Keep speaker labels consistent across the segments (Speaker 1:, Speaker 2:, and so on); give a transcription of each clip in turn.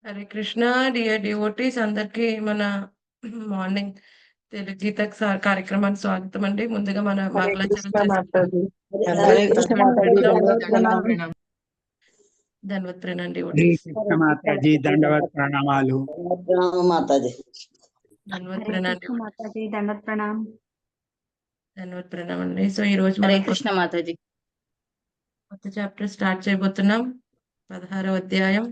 Speaker 1: Hare Krishna. Dear devotees అందరికీ మన morning Telugu గీతక్ కార్యక్రమానికి స్వాగతం అండి. ముందుగా మన
Speaker 2: హరే
Speaker 1: మంగళాచరణ
Speaker 2: కృష్ణ
Speaker 1: చేసుకుందాం.
Speaker 2: మాతాజీ.
Speaker 3: హరే
Speaker 2: దండవత్
Speaker 3: కృష్ణ
Speaker 2: ప్రణామం.
Speaker 3: మాతాజీ,
Speaker 2: దండవత్
Speaker 3: దండవత్
Speaker 2: ప్రణామం.
Speaker 3: ప్రణామం.
Speaker 1: ధన్వత్ ప్రణాం
Speaker 4: శ్రీ
Speaker 1: డివోటీస్.
Speaker 4: కృష్ణ మాతాజీ దండవత్ ప్రణామాలు.
Speaker 3: ప్రణామం మాతాజీ.
Speaker 1: ధన్వత్
Speaker 5: हरे
Speaker 1: ప్రణాం
Speaker 5: कृष्ण माता जी दंडवत प्रणाम।
Speaker 1: ధన్వత్ ప్రణాం అండి. సో ఈ రోజు
Speaker 3: హరే
Speaker 1: మనం
Speaker 3: కృష్ణ మాతాజీ.
Speaker 1: కొత్త చాప్టర్ స్టార్ట్ చేయబోతున్నాం. 16వ అధ్యాయం.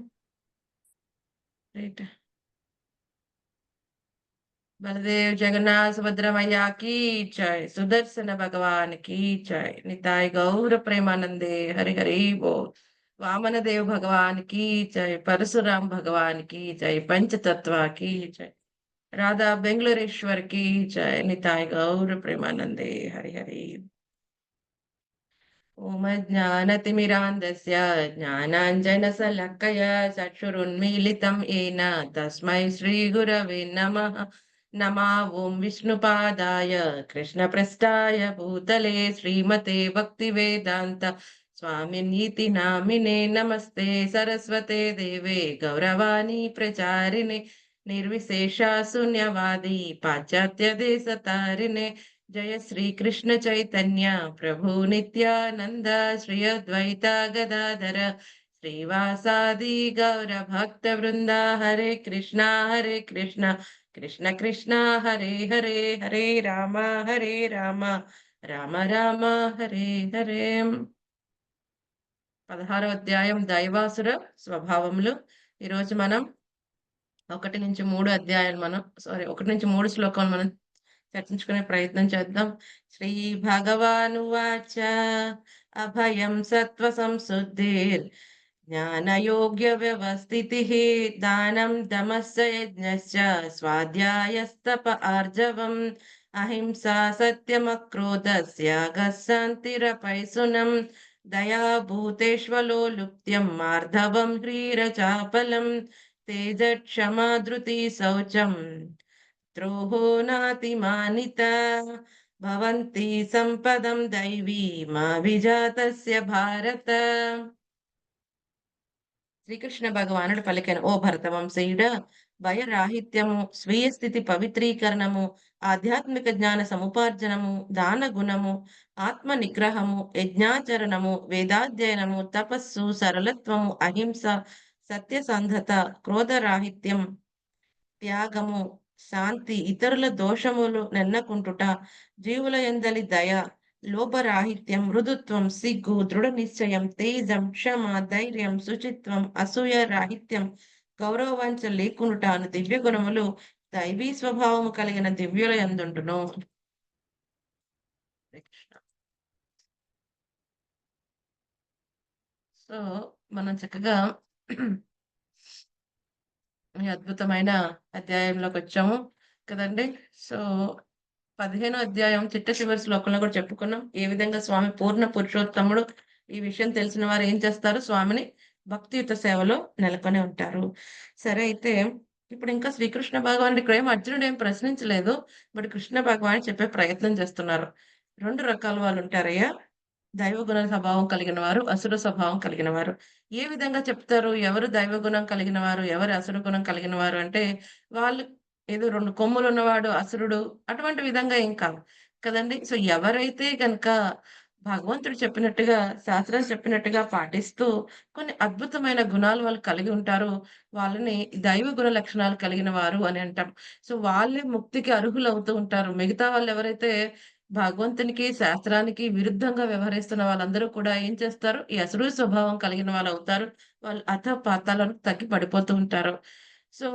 Speaker 1: రైట్. बलदेव जगन्नाथ सुभद्रा मैया की जय। सुदर्शन भगवान की जय। निताय गौर प्रेमानंदे हरि हरि बोल। वामन देव भगवान की जय। परशुराम भगवान की जय। पंचतत्व की जय। राधा बेंगलुरेश्वर की जय। निताय गौर प्रेमानंदे हरि हरि। ओम ज्ञानतिमिरान्धस्य ज्ञानाञ्जनशलाकया चक्षुरुन्मीलितं येन तस्मै श्रीगुरवे नमः। नमा ओं विष्णुपादाय कृष्णप्रस्थाय भूतले श्रीमते भक्तिवेदान्त स्वामिनीति नामिने नमस्ते सरस्वते देवे गौरवाणी प्रचारिणे निर्विशेषा शून्यवादी पाश्चात्य देशतारिणे जय श्री कृष्ण चैतन्य प्रभु नित्यानंद श्री अद्वैता गदाधर श्रीवासादि गौर भक्त वृंदा हरे कृष्णा कृष्ण कृष्ण हरे हरे हरे राम राम राम हरे हरे। 16వ అధ్యాయం దైవాసుర స్వభావములు. ఈరోజు మనం 1 నుంచి 3 శ్లోకాలు మనం చర్చించుకునే ప్రయత్నం చేద్దాం. శ్రీ భగవానువాచ అభయం సత్వ సంశుద్ధిర్ జ్ఞానయోగ్య వ్యవస్థితిః దానం దమశ్చ యజ్ఞశ్చ స్వాధ్యాయస్తప ఆర్జవం అహింసా సత్యమక్రోధస్యాగః శాంతిరపైశునం దయా భూతేష్వలోలుప్త్యం మార్ధవం హ్రీరచాపలం తేజక్షమా ధృతి శౌచం ద్రోహో నాతిమానిత భవంతి సంపదం దైవీ మా విజాతస్య భారత. శ్రీకృష్ణ భగవానుడు పలికెను, ఓ భరతవంశీయుడ, భయరాహిత్యము, స్వీయ స్థితి పవిత్రీకరణము, ఆధ్యాత్మిక జ్ఞాన సముపార్జనము, దాన గుణము, ఆత్మ నిగ్రహము, యజ్ఞాచరణము, వేదాధ్యయనము, తపస్సు, సరళత్వము, అహింస, సత్యసంధత, క్రోధరాహిత్యం, త్యాగము, శాంతి, ఇతరుల దోషములు నెన్నకుంటుట, జీవుల యందలి దయ, లోభరాహిత్యం, మృదుత్వం, సిగ్గు, దృఢ నిశ్చయం, తేజం, క్షమ, ధైర్యం, శుచిత్వం, అసూయ రాహిత్యం, గౌరవవంచ లేకునుట అను దివ్య గుణములు దైవీ స్వభావము కలిగిన దివ్యుల యందుండును. సో మనం చక్కగా ఈ అద్భుతమైన అధ్యాయంలోకి వచ్చాము కదండి. సో 15వ అధ్యాయం చిట్ట చివరి శ్లోకంలో కూడా చెప్పుకున్నాం ఏ విధంగా స్వామి పూర్ణ పురుషోత్తముడు. ఈ విషయం తెలిసిన వారు ఏం చేస్తారు, స్వామిని భక్తియుత సేవలో నెలకొని ఉంటారు. సరే, అయితే ఇప్పుడు ఇంకా శ్రీకృష్ణ భగవానుడు ఇక్కడ అర్జునుడు ఏం ప్రశ్నించలేదు, బట్ కృష్ణ భగవాన్ చెప్పే ప్రయత్నం చేస్తున్నారు. 2 రకాల వాళ్ళు ఉంటారయ్యా, దైవగుణ స్వభావం కలిగిన వారు, అసుర స్వభావం కలిగిన వారు. ఏ విధంగా చెప్తారు ఎవరు దైవ గుణం కలిగిన వారు, ఎవరు అసుర గుణం కలిగిన వారు అంటే, వాళ్ళు ఏదో 2 కొమ్ములు ఉన్నవాడు అసురుడు అటువంటి విధంగా ఏం కాదు కదండి. సో ఎవరైతే గనక భగవంతుడు చెప్పినట్టుగా, శాస్త్రం చెప్పినట్టుగా పాటిస్తూ కొన్ని అద్భుతమైన గుణాలు వాళ్ళు కలిగి ఉంటారో వాళ్ళని దైవ గుణ లక్షణాలు కలిగిన వారు అని అంటాం. సో వాళ్ళే ముక్తికి అర్హులు అవుతూ ఉంటారు. మిగతా వాళ్ళు ఎవరైతే భగవంతునికి, శాస్త్రానికి విరుద్ధంగా వ్యవహరిస్తున్న వాళ్ళందరూ కూడా ఏం చేస్తారు, ఈ అసురు స్వభావం కలిగిన వాళ్ళు అవుతారు. వాళ్ళు అధపాతాళాలకు తగ్గి పడిపోతూ ఉంటారు. సో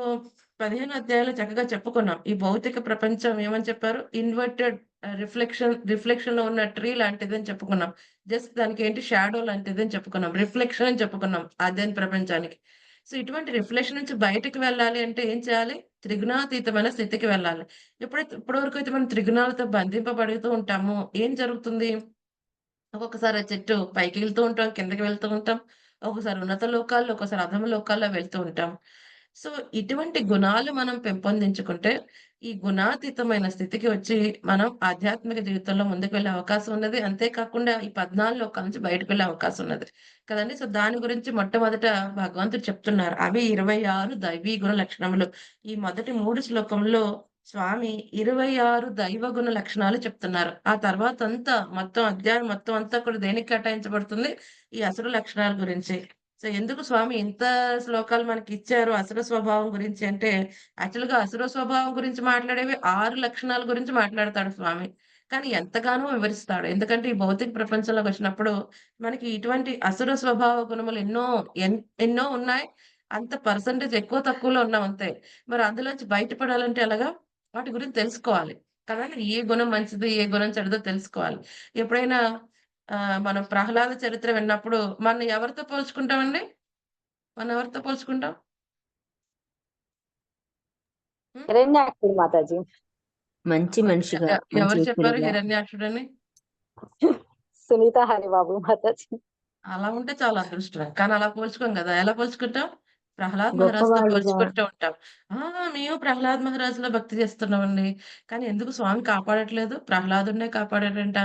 Speaker 1: 15 అధ్యాయంలో చక్కగా చెప్పుకున్నాం. ఈ భౌతిక ప్రపంచం ఏమని చెప్పారు, ఇన్వర్టెడ్ రిఫ్లెక్షన్ లో ఉన్న ట్రీ లాంటిదని చెప్పుకున్నాం. జస్ట్ దానికి ఏంటి, షాడో లాంటిదని చెప్పుకున్నాం. రిఫ్లెక్షన్ అని చెప్పుకున్నాం అధ్యయన ప్రపంచానికి. సో ఇటువంటి రిఫ్లెక్షన్ నుంచి బయటకు వెళ్ళాలి అంటే ఏం చేయాలి, త్రిగుణాతీతమైన స్థితికి వెళ్ళాలి. ఇప్పటివరకు అయితే మనం త్రిగుణాలతో బంధింపబడుతూ ఉంటాము, ఏం జరుగుతుంది, ఒక్కొక్కసారి ఆ చెట్టు పైకి వెళ్తూ ఉంటాం, కిందకి వెళ్తూ ఉంటాం, ఒక్కొక్కసారి ఉన్నత లోకాల్లో, ఒక్కొక్కసారి అధమ లోకాల్లో వెళ్తూ ఉంటాం. సో, ఇటువంటి గుణాలు మనం పెంపొందించుకుంటే, ఈ గుణాతీతమైన స్థితికి వచ్చి, మనం ఆధ్యాత్మిక జీవితంలో ముందుకు వెళ్ళే అవకాశం ఉన్నది. అంతే కాకుండా ఈ 14 లోకాల నుంచి బయటకు వెళ్ళే అవకాశం ఉన్నది. కదండీ! సో, దాని గురించి మొట్టమొదట భగవంతుడు చెప్తున్నారు. అవి 26 దైవీ గుణ లక్షణములు. ఈ మొదటి 3 శ్లోకంలో స్వామి 26 దైవ గుణ లక్షణాలు చెప్తున్నారు. ఆ తర్వాతంతా మొత్తం అధ్యాయం మొత్తం అంతా కూడా దేనికి కేటాయించబడుతుంది? ఈ అసురు లక్షణాల గురించి. సో, ఎందుకు స్వామి ఇంత శ్లోకాలు మనకిచ్చారు అసుర స్వభావం గురించి అంటే, యాక్చువల్‌గా అసుర స్వభావం గురించి మాట్లాడేవి 6 లక్షణాల గురించి మాట్లాడతాడు స్వామి. కానీ ఎంతగానో వివరిస్తాడు. ఎందుకంటే, ఈ భౌతిక ప్రపంచంలోకొచ్చినప్పుడు మనకి ఇటువంటి అసుర స్వభావ గుణములు ఎన్నో ఉన్నాయి. అంత పర్సెంటేజ్ ఎక్కువ తక్కువలో ఉన్నాం అంతే. మరి అందులోంచి బయటపడాలంటే ఎలాగా? వాటి గురించి తెలుసుకోవాలి. కదండీ! ఏ గుణం మంచిది, ఏ గుణం చెడుదో తెలుసుకోవాలి. ఎప్పుడైనా మనం 'ప్రహ్లాద చరిత్ర' విన్నప్పుడు మనం ఎవరితో పోల్చుకుంటామండి? మనం ఎవరితో పోల్చుకుంటాం? హ్మ్.
Speaker 2: హిరణ్యాక్షుడు మాతాజీ. మంచి
Speaker 1: ఎవరు
Speaker 2: మనిషిగా, మంచి
Speaker 1: ఎవరు చెప్పారు
Speaker 2: వ్యక్తులుగా.
Speaker 1: హిరణ్యాక్షుడని?
Speaker 2: సునీత హరిబాబు మాతాజీ.
Speaker 1: అలా ఉంటే చాలా అదృష్టమే. కానీ అలా పోల్చుకోం గదా! ఎలా పోల్చుకుంటాం? ప్రహ్లాద్ మహారాజ్‌తో
Speaker 2: గొప్పవాళ్ళుగా.
Speaker 1: పోల్చుకుంటూ ఉంటాం. ఆ! మేము ప్రహ్లాద్ మహారాజ్‌లో భక్తి చేస్తున్నామండి. కానీ ఎందుకు స్వామి కాపాడట్లేదు? ప్రహ్లాదుడినే కాపాడాడంట.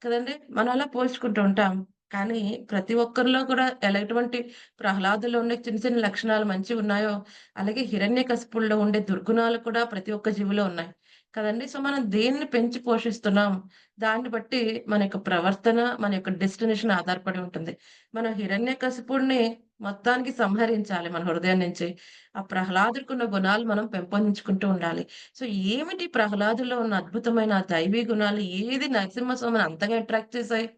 Speaker 1: కదండీ! మనం అలా పోల్చుకుంటూ ఉంటాం. కానీ ప్రతి ఒక్కరిలో కూడా ఎటువంటి ప్రహ్లాదులో ఉండే చిన్న చిన్న లక్షణాలు మంచివున్నాయో, అలాగే హిరణ్యకశిపుడులో ఉండే దుర్గుణాలు కూడా ప్రతి ఒక్క జీవిలో ఉన్నాయి. కదండీ! సో, మనం దేన్ని పెంచి పోషిస్తున్నాం, దాన్ని బట్టి మన యొక్క ప్రవర్తన, మన యొక్క డెస్టినేషన్ ఆధారపడి ఉంటుంది. మనం హిరణ్యకశిపుడిని మొత్తానికి సంహరించాలి మన హృదయం నుంచి. ఆ ప్రహ్లాదుడికున్న గుణాలు మనం పెంపొందించుకుంటూ ఉండాలి. సో, ఏమిటి ప్రహ్లాదులో ఉన్న అద్భుతమైన ఆ దైవీ గుణాలు ఏది నరసింహస్వామిని అంతగా అట్రాక్ట్ చేశాయి?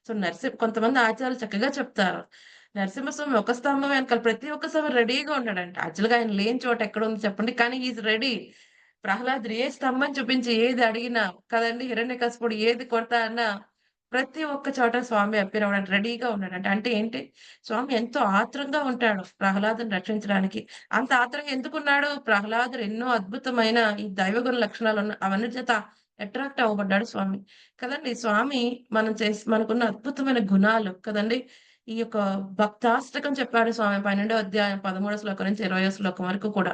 Speaker 1: సో, కొంతమంది ఆచార్యులు చక్కగా చెప్తారు. నరసింహస్వామి ఒక స్తంభం వెనకాల ప్రతి ఒక్క స్తంభం రెడీగా ఉన్నాడంట. యాక్చువల్‌గా ఆయన లేని చోట ఎక్కడుంది చెప్పండి? కానీ హి ఈస్ రెడీ. ప్రహ్లాదుడు ఏ స్తంభం చూపించి ఏది అడిగినా కదండీ! హిరణ్యకశిపుడు ఏది కొడతా అన్నా ప్రతి ఒక్క చోట స్వామి అపియర్ అవ్వడానికి రెడీగా ఉన్నాడంట. అంటే ఏంటి? స్వామి ఎంతో ఆత్రంగా ఉంటాడు ప్రహ్లాదుని రక్షించడానికి. అంత ఆత్రంగా ఎందుకున్నాడు? ప్రహ్లాదుడు ఎన్నో అద్భుతమైన ఈ దైవగుణ లక్షణాలున్న అవన్నిటి చేత అట్రాక్ట్ అవ్వబడ్డాడు స్వామి. కదండీ! స్వామి మనకున్న అద్భుతమైన గుణాలు కదండీ! ఈ యొక్క భక్తాష్టకం చెప్పాడు స్వామి 12వ అధ్యాయం 13వ శ్లోకం నుంచి 20వ శ్లోకం వరకు కూడా.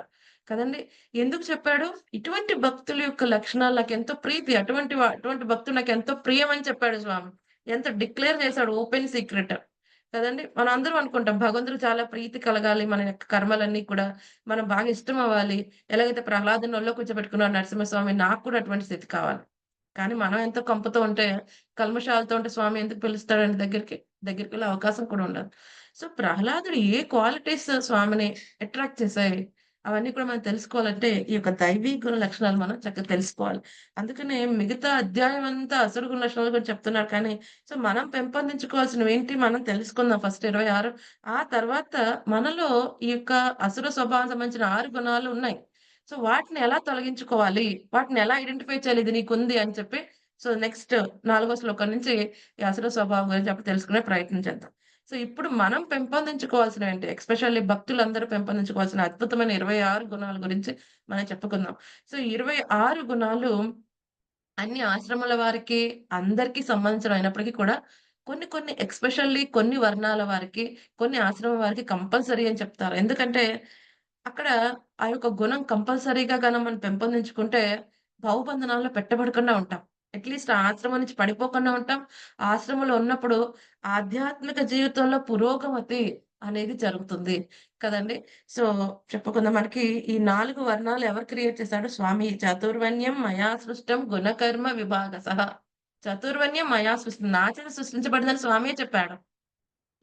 Speaker 1: కదండీ! ఎందుకు చెప్పాడు? ఇటువంటి భక్తుల యొక్క లక్షణాలు నాకెంతో ప్రీతి. అటువంటి భక్తుడు నాకెంతో ప్రియం అని చెప్పాడు స్వామి. ఎంత డిక్లేర్ చేసాడు ఓపెన్ సీక్రెట్. కదండీ! మనందరం అనుకుంటాం భగవంతుడికి చాలా ప్రీతి కలగాలి మన యొక్క కర్మలన్నీ కూడా. మనం బాగా ఇష్టం అవ్వాలి. ఎలాగైతే ప్రహ్లాదుని ఒళ్ళో కూర్చోబెట్టుకున్నాడు నరసింహస్వామి నాకు కూడా అటువంటి స్థితి కావాలి. కానీ మనం ఎంతో కంపుతో ఉంటే, కల్మషాలతో ఉంటే స్వామి ఎందుకు పిలుస్తాడండి దగ్గరికి? దగ్గరికెళ్ళే అవకాశం కూడా ఉండదు. సో, ప్రహ్లాదుడు ఏ క్వాలిటీస్ స్వామిని అట్రాక్ట్ చేశాయి? అవన్నీ కూడా మనం తెలుసుకోవాలంటే, ఈ యొక్క దైవీ గుణ లక్షణాలు మనం చక్కగా తెలుసుకోవాలి. అందుకనే మిగతా అధ్యాయం అంతా అసురు గుణ లక్షణాల గురించి చెప్తున్నారు కానీ, సో, మనం పెంపొందించుకోవాల్సినవేంటి మనం తెలుసుకుందాం ఫస్ట్ 26. ఆ తర్వాత మనలో ఈ యొక్క అసుర స్వభావం సంబంధించిన 6 గుణాలు ఉన్నాయి. సో, వాటిని ఎలా తొలగించుకోవాలి? వాటిని ఎలా ఐడెంటిఫై చేయాలి ఇది నీకుంది అని చెప్పి, సో, నెక్స్ట్ 4 శ్లోకం నుంచి ఈ అసుర స్వభావం గురించి అప్పుడు తెలుసుకునే ప్రయత్నం చేద్దాం. సో, ఇప్పుడు మనం పెంపొందించుకోవాల్సినవేంటి? ఎస్పెషల్లీ భక్తులందరూ పెంపొందించుకోవాల్సిన అద్భుతమైన 26 గుణాల గురించి మనం చెప్పుకుందాం. సో, 26 గుణాలు అన్ని ఆశ్రమాల వారికి, అందరికి సంబంధించినవయినప్పటికీ కూడా కొన్ని కొన్ని ఎస్పెషల్లీ కొన్ని వర్ణాల వారికి, కొన్ని ఆశ్రమం వారికి కంపల్సరీ అని చెప్తారు. ఎందుకంటే అక్కడ ఆ యొక్క గుణం కంపల్సరీగా మనం పెంపొందించుకుంటే భవబంధనాల్లో పెట్టబడకుండా ఉంటాం. అట్‌లీస్ట్ ఆ ఆశ్రమం నుంచి పడిపోకుండా ఉంటాం. ఆ ఆశ్రమంలో ఉన్నప్పుడు ఆధ్యాత్మిక జీవితంలో పురోగమతి అనేది జరుగుతుంది. కదండీ! సో, చెప్పుకుందాం మనకి ఈ 4 వర్ణాలు ఎవరు క్రియేట్ చేశాడు? స్వామి. చతుర్వర్ణ్యం మయా సృష్టం గుణకర్మ విభాగశః. చతుర్వర్ణ్యం మయా సృష్టం. నా చేత సృష్టించబడిందని స్వామియే చెప్పాడు.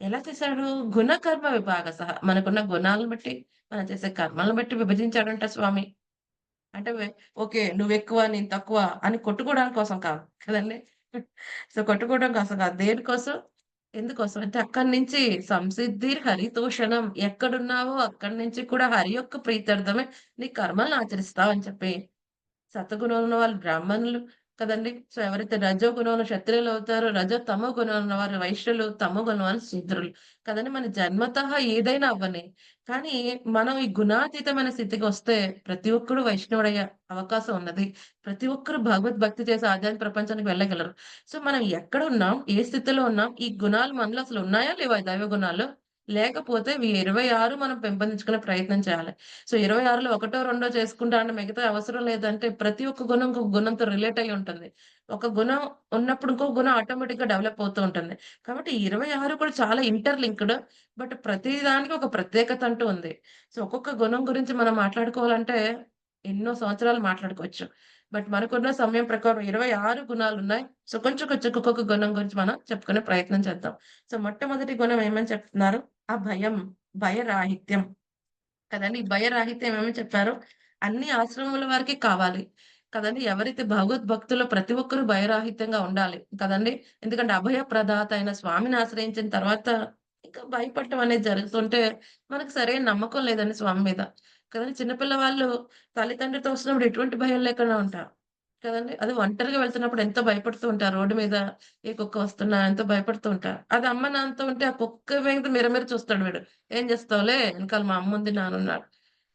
Speaker 1: ఎలా చేశాడు? గుణకర్మ విభాగశః. మనకున్న గుణాలను బట్టి, మనం చేసే కర్మలను బట్టి విభజించాడంట స్వామి. అంటే ఓకే. నువ్వెక్కువ, నేను తక్కువ అని కొట్టుకోవడం కోసం కాదు. కదండీ! సో, కొట్టుకోవడం కోసం కాదు. దేనికోసం? ఎందుకోసం అంటే అక్కడి నుంచి సంసిద్ధిర్ హరితోషణం. ఎక్కడున్నావో అక్కడి నుంచి కూడా హరి యొక్క ప్రీత్యర్థమే నీ కర్మలను ఆచరిస్తావు అని చెప్పి సత్వగుణంలో ఉన్న వాళ్ళు బ్రాహ్మణులు కదండీ! సో, ఎవరైతే రజో గుణంలో క్షత్రియులవుతారో, తమో గుణంలో ఉన్నవారు వైశ్యులు, తమో గుణం వాళ్ళు శూద్రులు. కదండీ! మన జన్మతః ఏదైనా అవ్వని. కానీ మనం ఈ గుణాతీతమైన స్థితికొస్తే ప్రతి ఒక్కడు వైష్ణవుడయ్యే అవకాశం ఉన్నది. ప్రతి ఒక్కరు భగవద్భక్తి చేసి ఆధ్యాత్మిక ప్రపంచానికి వెళ్ళగలరు. సో, మనం ఎక్కడున్నాం? ఏ స్థితిలో ఉన్నాం? ఈ గుణాలు మనలో అసలు ఉన్నాయా లేవా? ఈ దైవ గుణాలు? లేకపోతే ఈ 26 మనం పెంపొందించుకునే ప్రయత్నం చేయాలి. సో, 26లో ఒకటో, రెండో చేసుకుంటా అంటే మిగతావి అవసరం లేదంటే ప్రతి ఒక్క గుణం ఇంకొక గుణంతో రిలేట్ అయ్యి ఉంటుంది. ఒక గుణం ఉన్నప్పుడు ఇంకో గుణం ఆటోమేటిక్‌గా డెవలప్ అవుతూ ఉంటుంది. కాబట్టి ఈ 26 కూడా చాలా ఇంటర్ లింక్డ్. బట్ ప్రతి దానికి ఒక ప్రత్యేకత అంటూ ఉంది. సో, ఒక్కొక్క గుణం గురించి మనం మాట్లాడుకోవాలంటే ఎన్నో సంవత్సరాలు మాట్లాడుకోవచ్చు. బట్ మనకున్న సమయం ప్రకారం 26 గుణాలున్నాయి. సో, కొంచెం కొంచెం ఒక్కొక్క గుణం గురించి మనం చెప్పుకునే ప్రయత్నం చేద్దాం. సో, మొట్టమొదటి గుణం ఏమని చెప్తున్నారు? భయం, భయరాహిత్యం కదండీ! ఈ భయరాహిత్యం ఏమని చెప్పారు? అన్ని ఆశ్రమముల వారికి కావాలి. కదండీ! ఎవరైతే భగవద్భక్తులో ప్రతి ఒక్కరు భయరాహిత్యంగా ఉండాలి. కదండీ! ఎందుకంటే అభయ ప్రదాత అయిన స్వామిని ఆశ్రయించిన తర్వాత ఇంకా భయపడటం అనేది జరుగుతుంటే మనకు సరైన నమ్మకం లేదండి స్వామి మీద. కదండీ! చిన్న పిల్లవాళ్ళు తల్లితండ్రితో వస్తున్నప్పుడు ఎటువంటి భయం లేకుండా ఉంటారు. కదండీ! అది ఒంటరిగా వెళ్తున్నప్పుడు ఎంతో భయపడుతూ ఉంటారు. రోడ్డు మీద ఏ కుక్క వస్తున్నా ఎంతో భయపడుతూ ఉంటారు. అది అమ్మ, నాన్నతో ఉంటే ఆ కుక్క మీద మిరమిర చూస్తాడు వీడు. "ఏం చేస్తావులే ఎనకాల మా అమ్ముంది, నాన్నున్నాడు."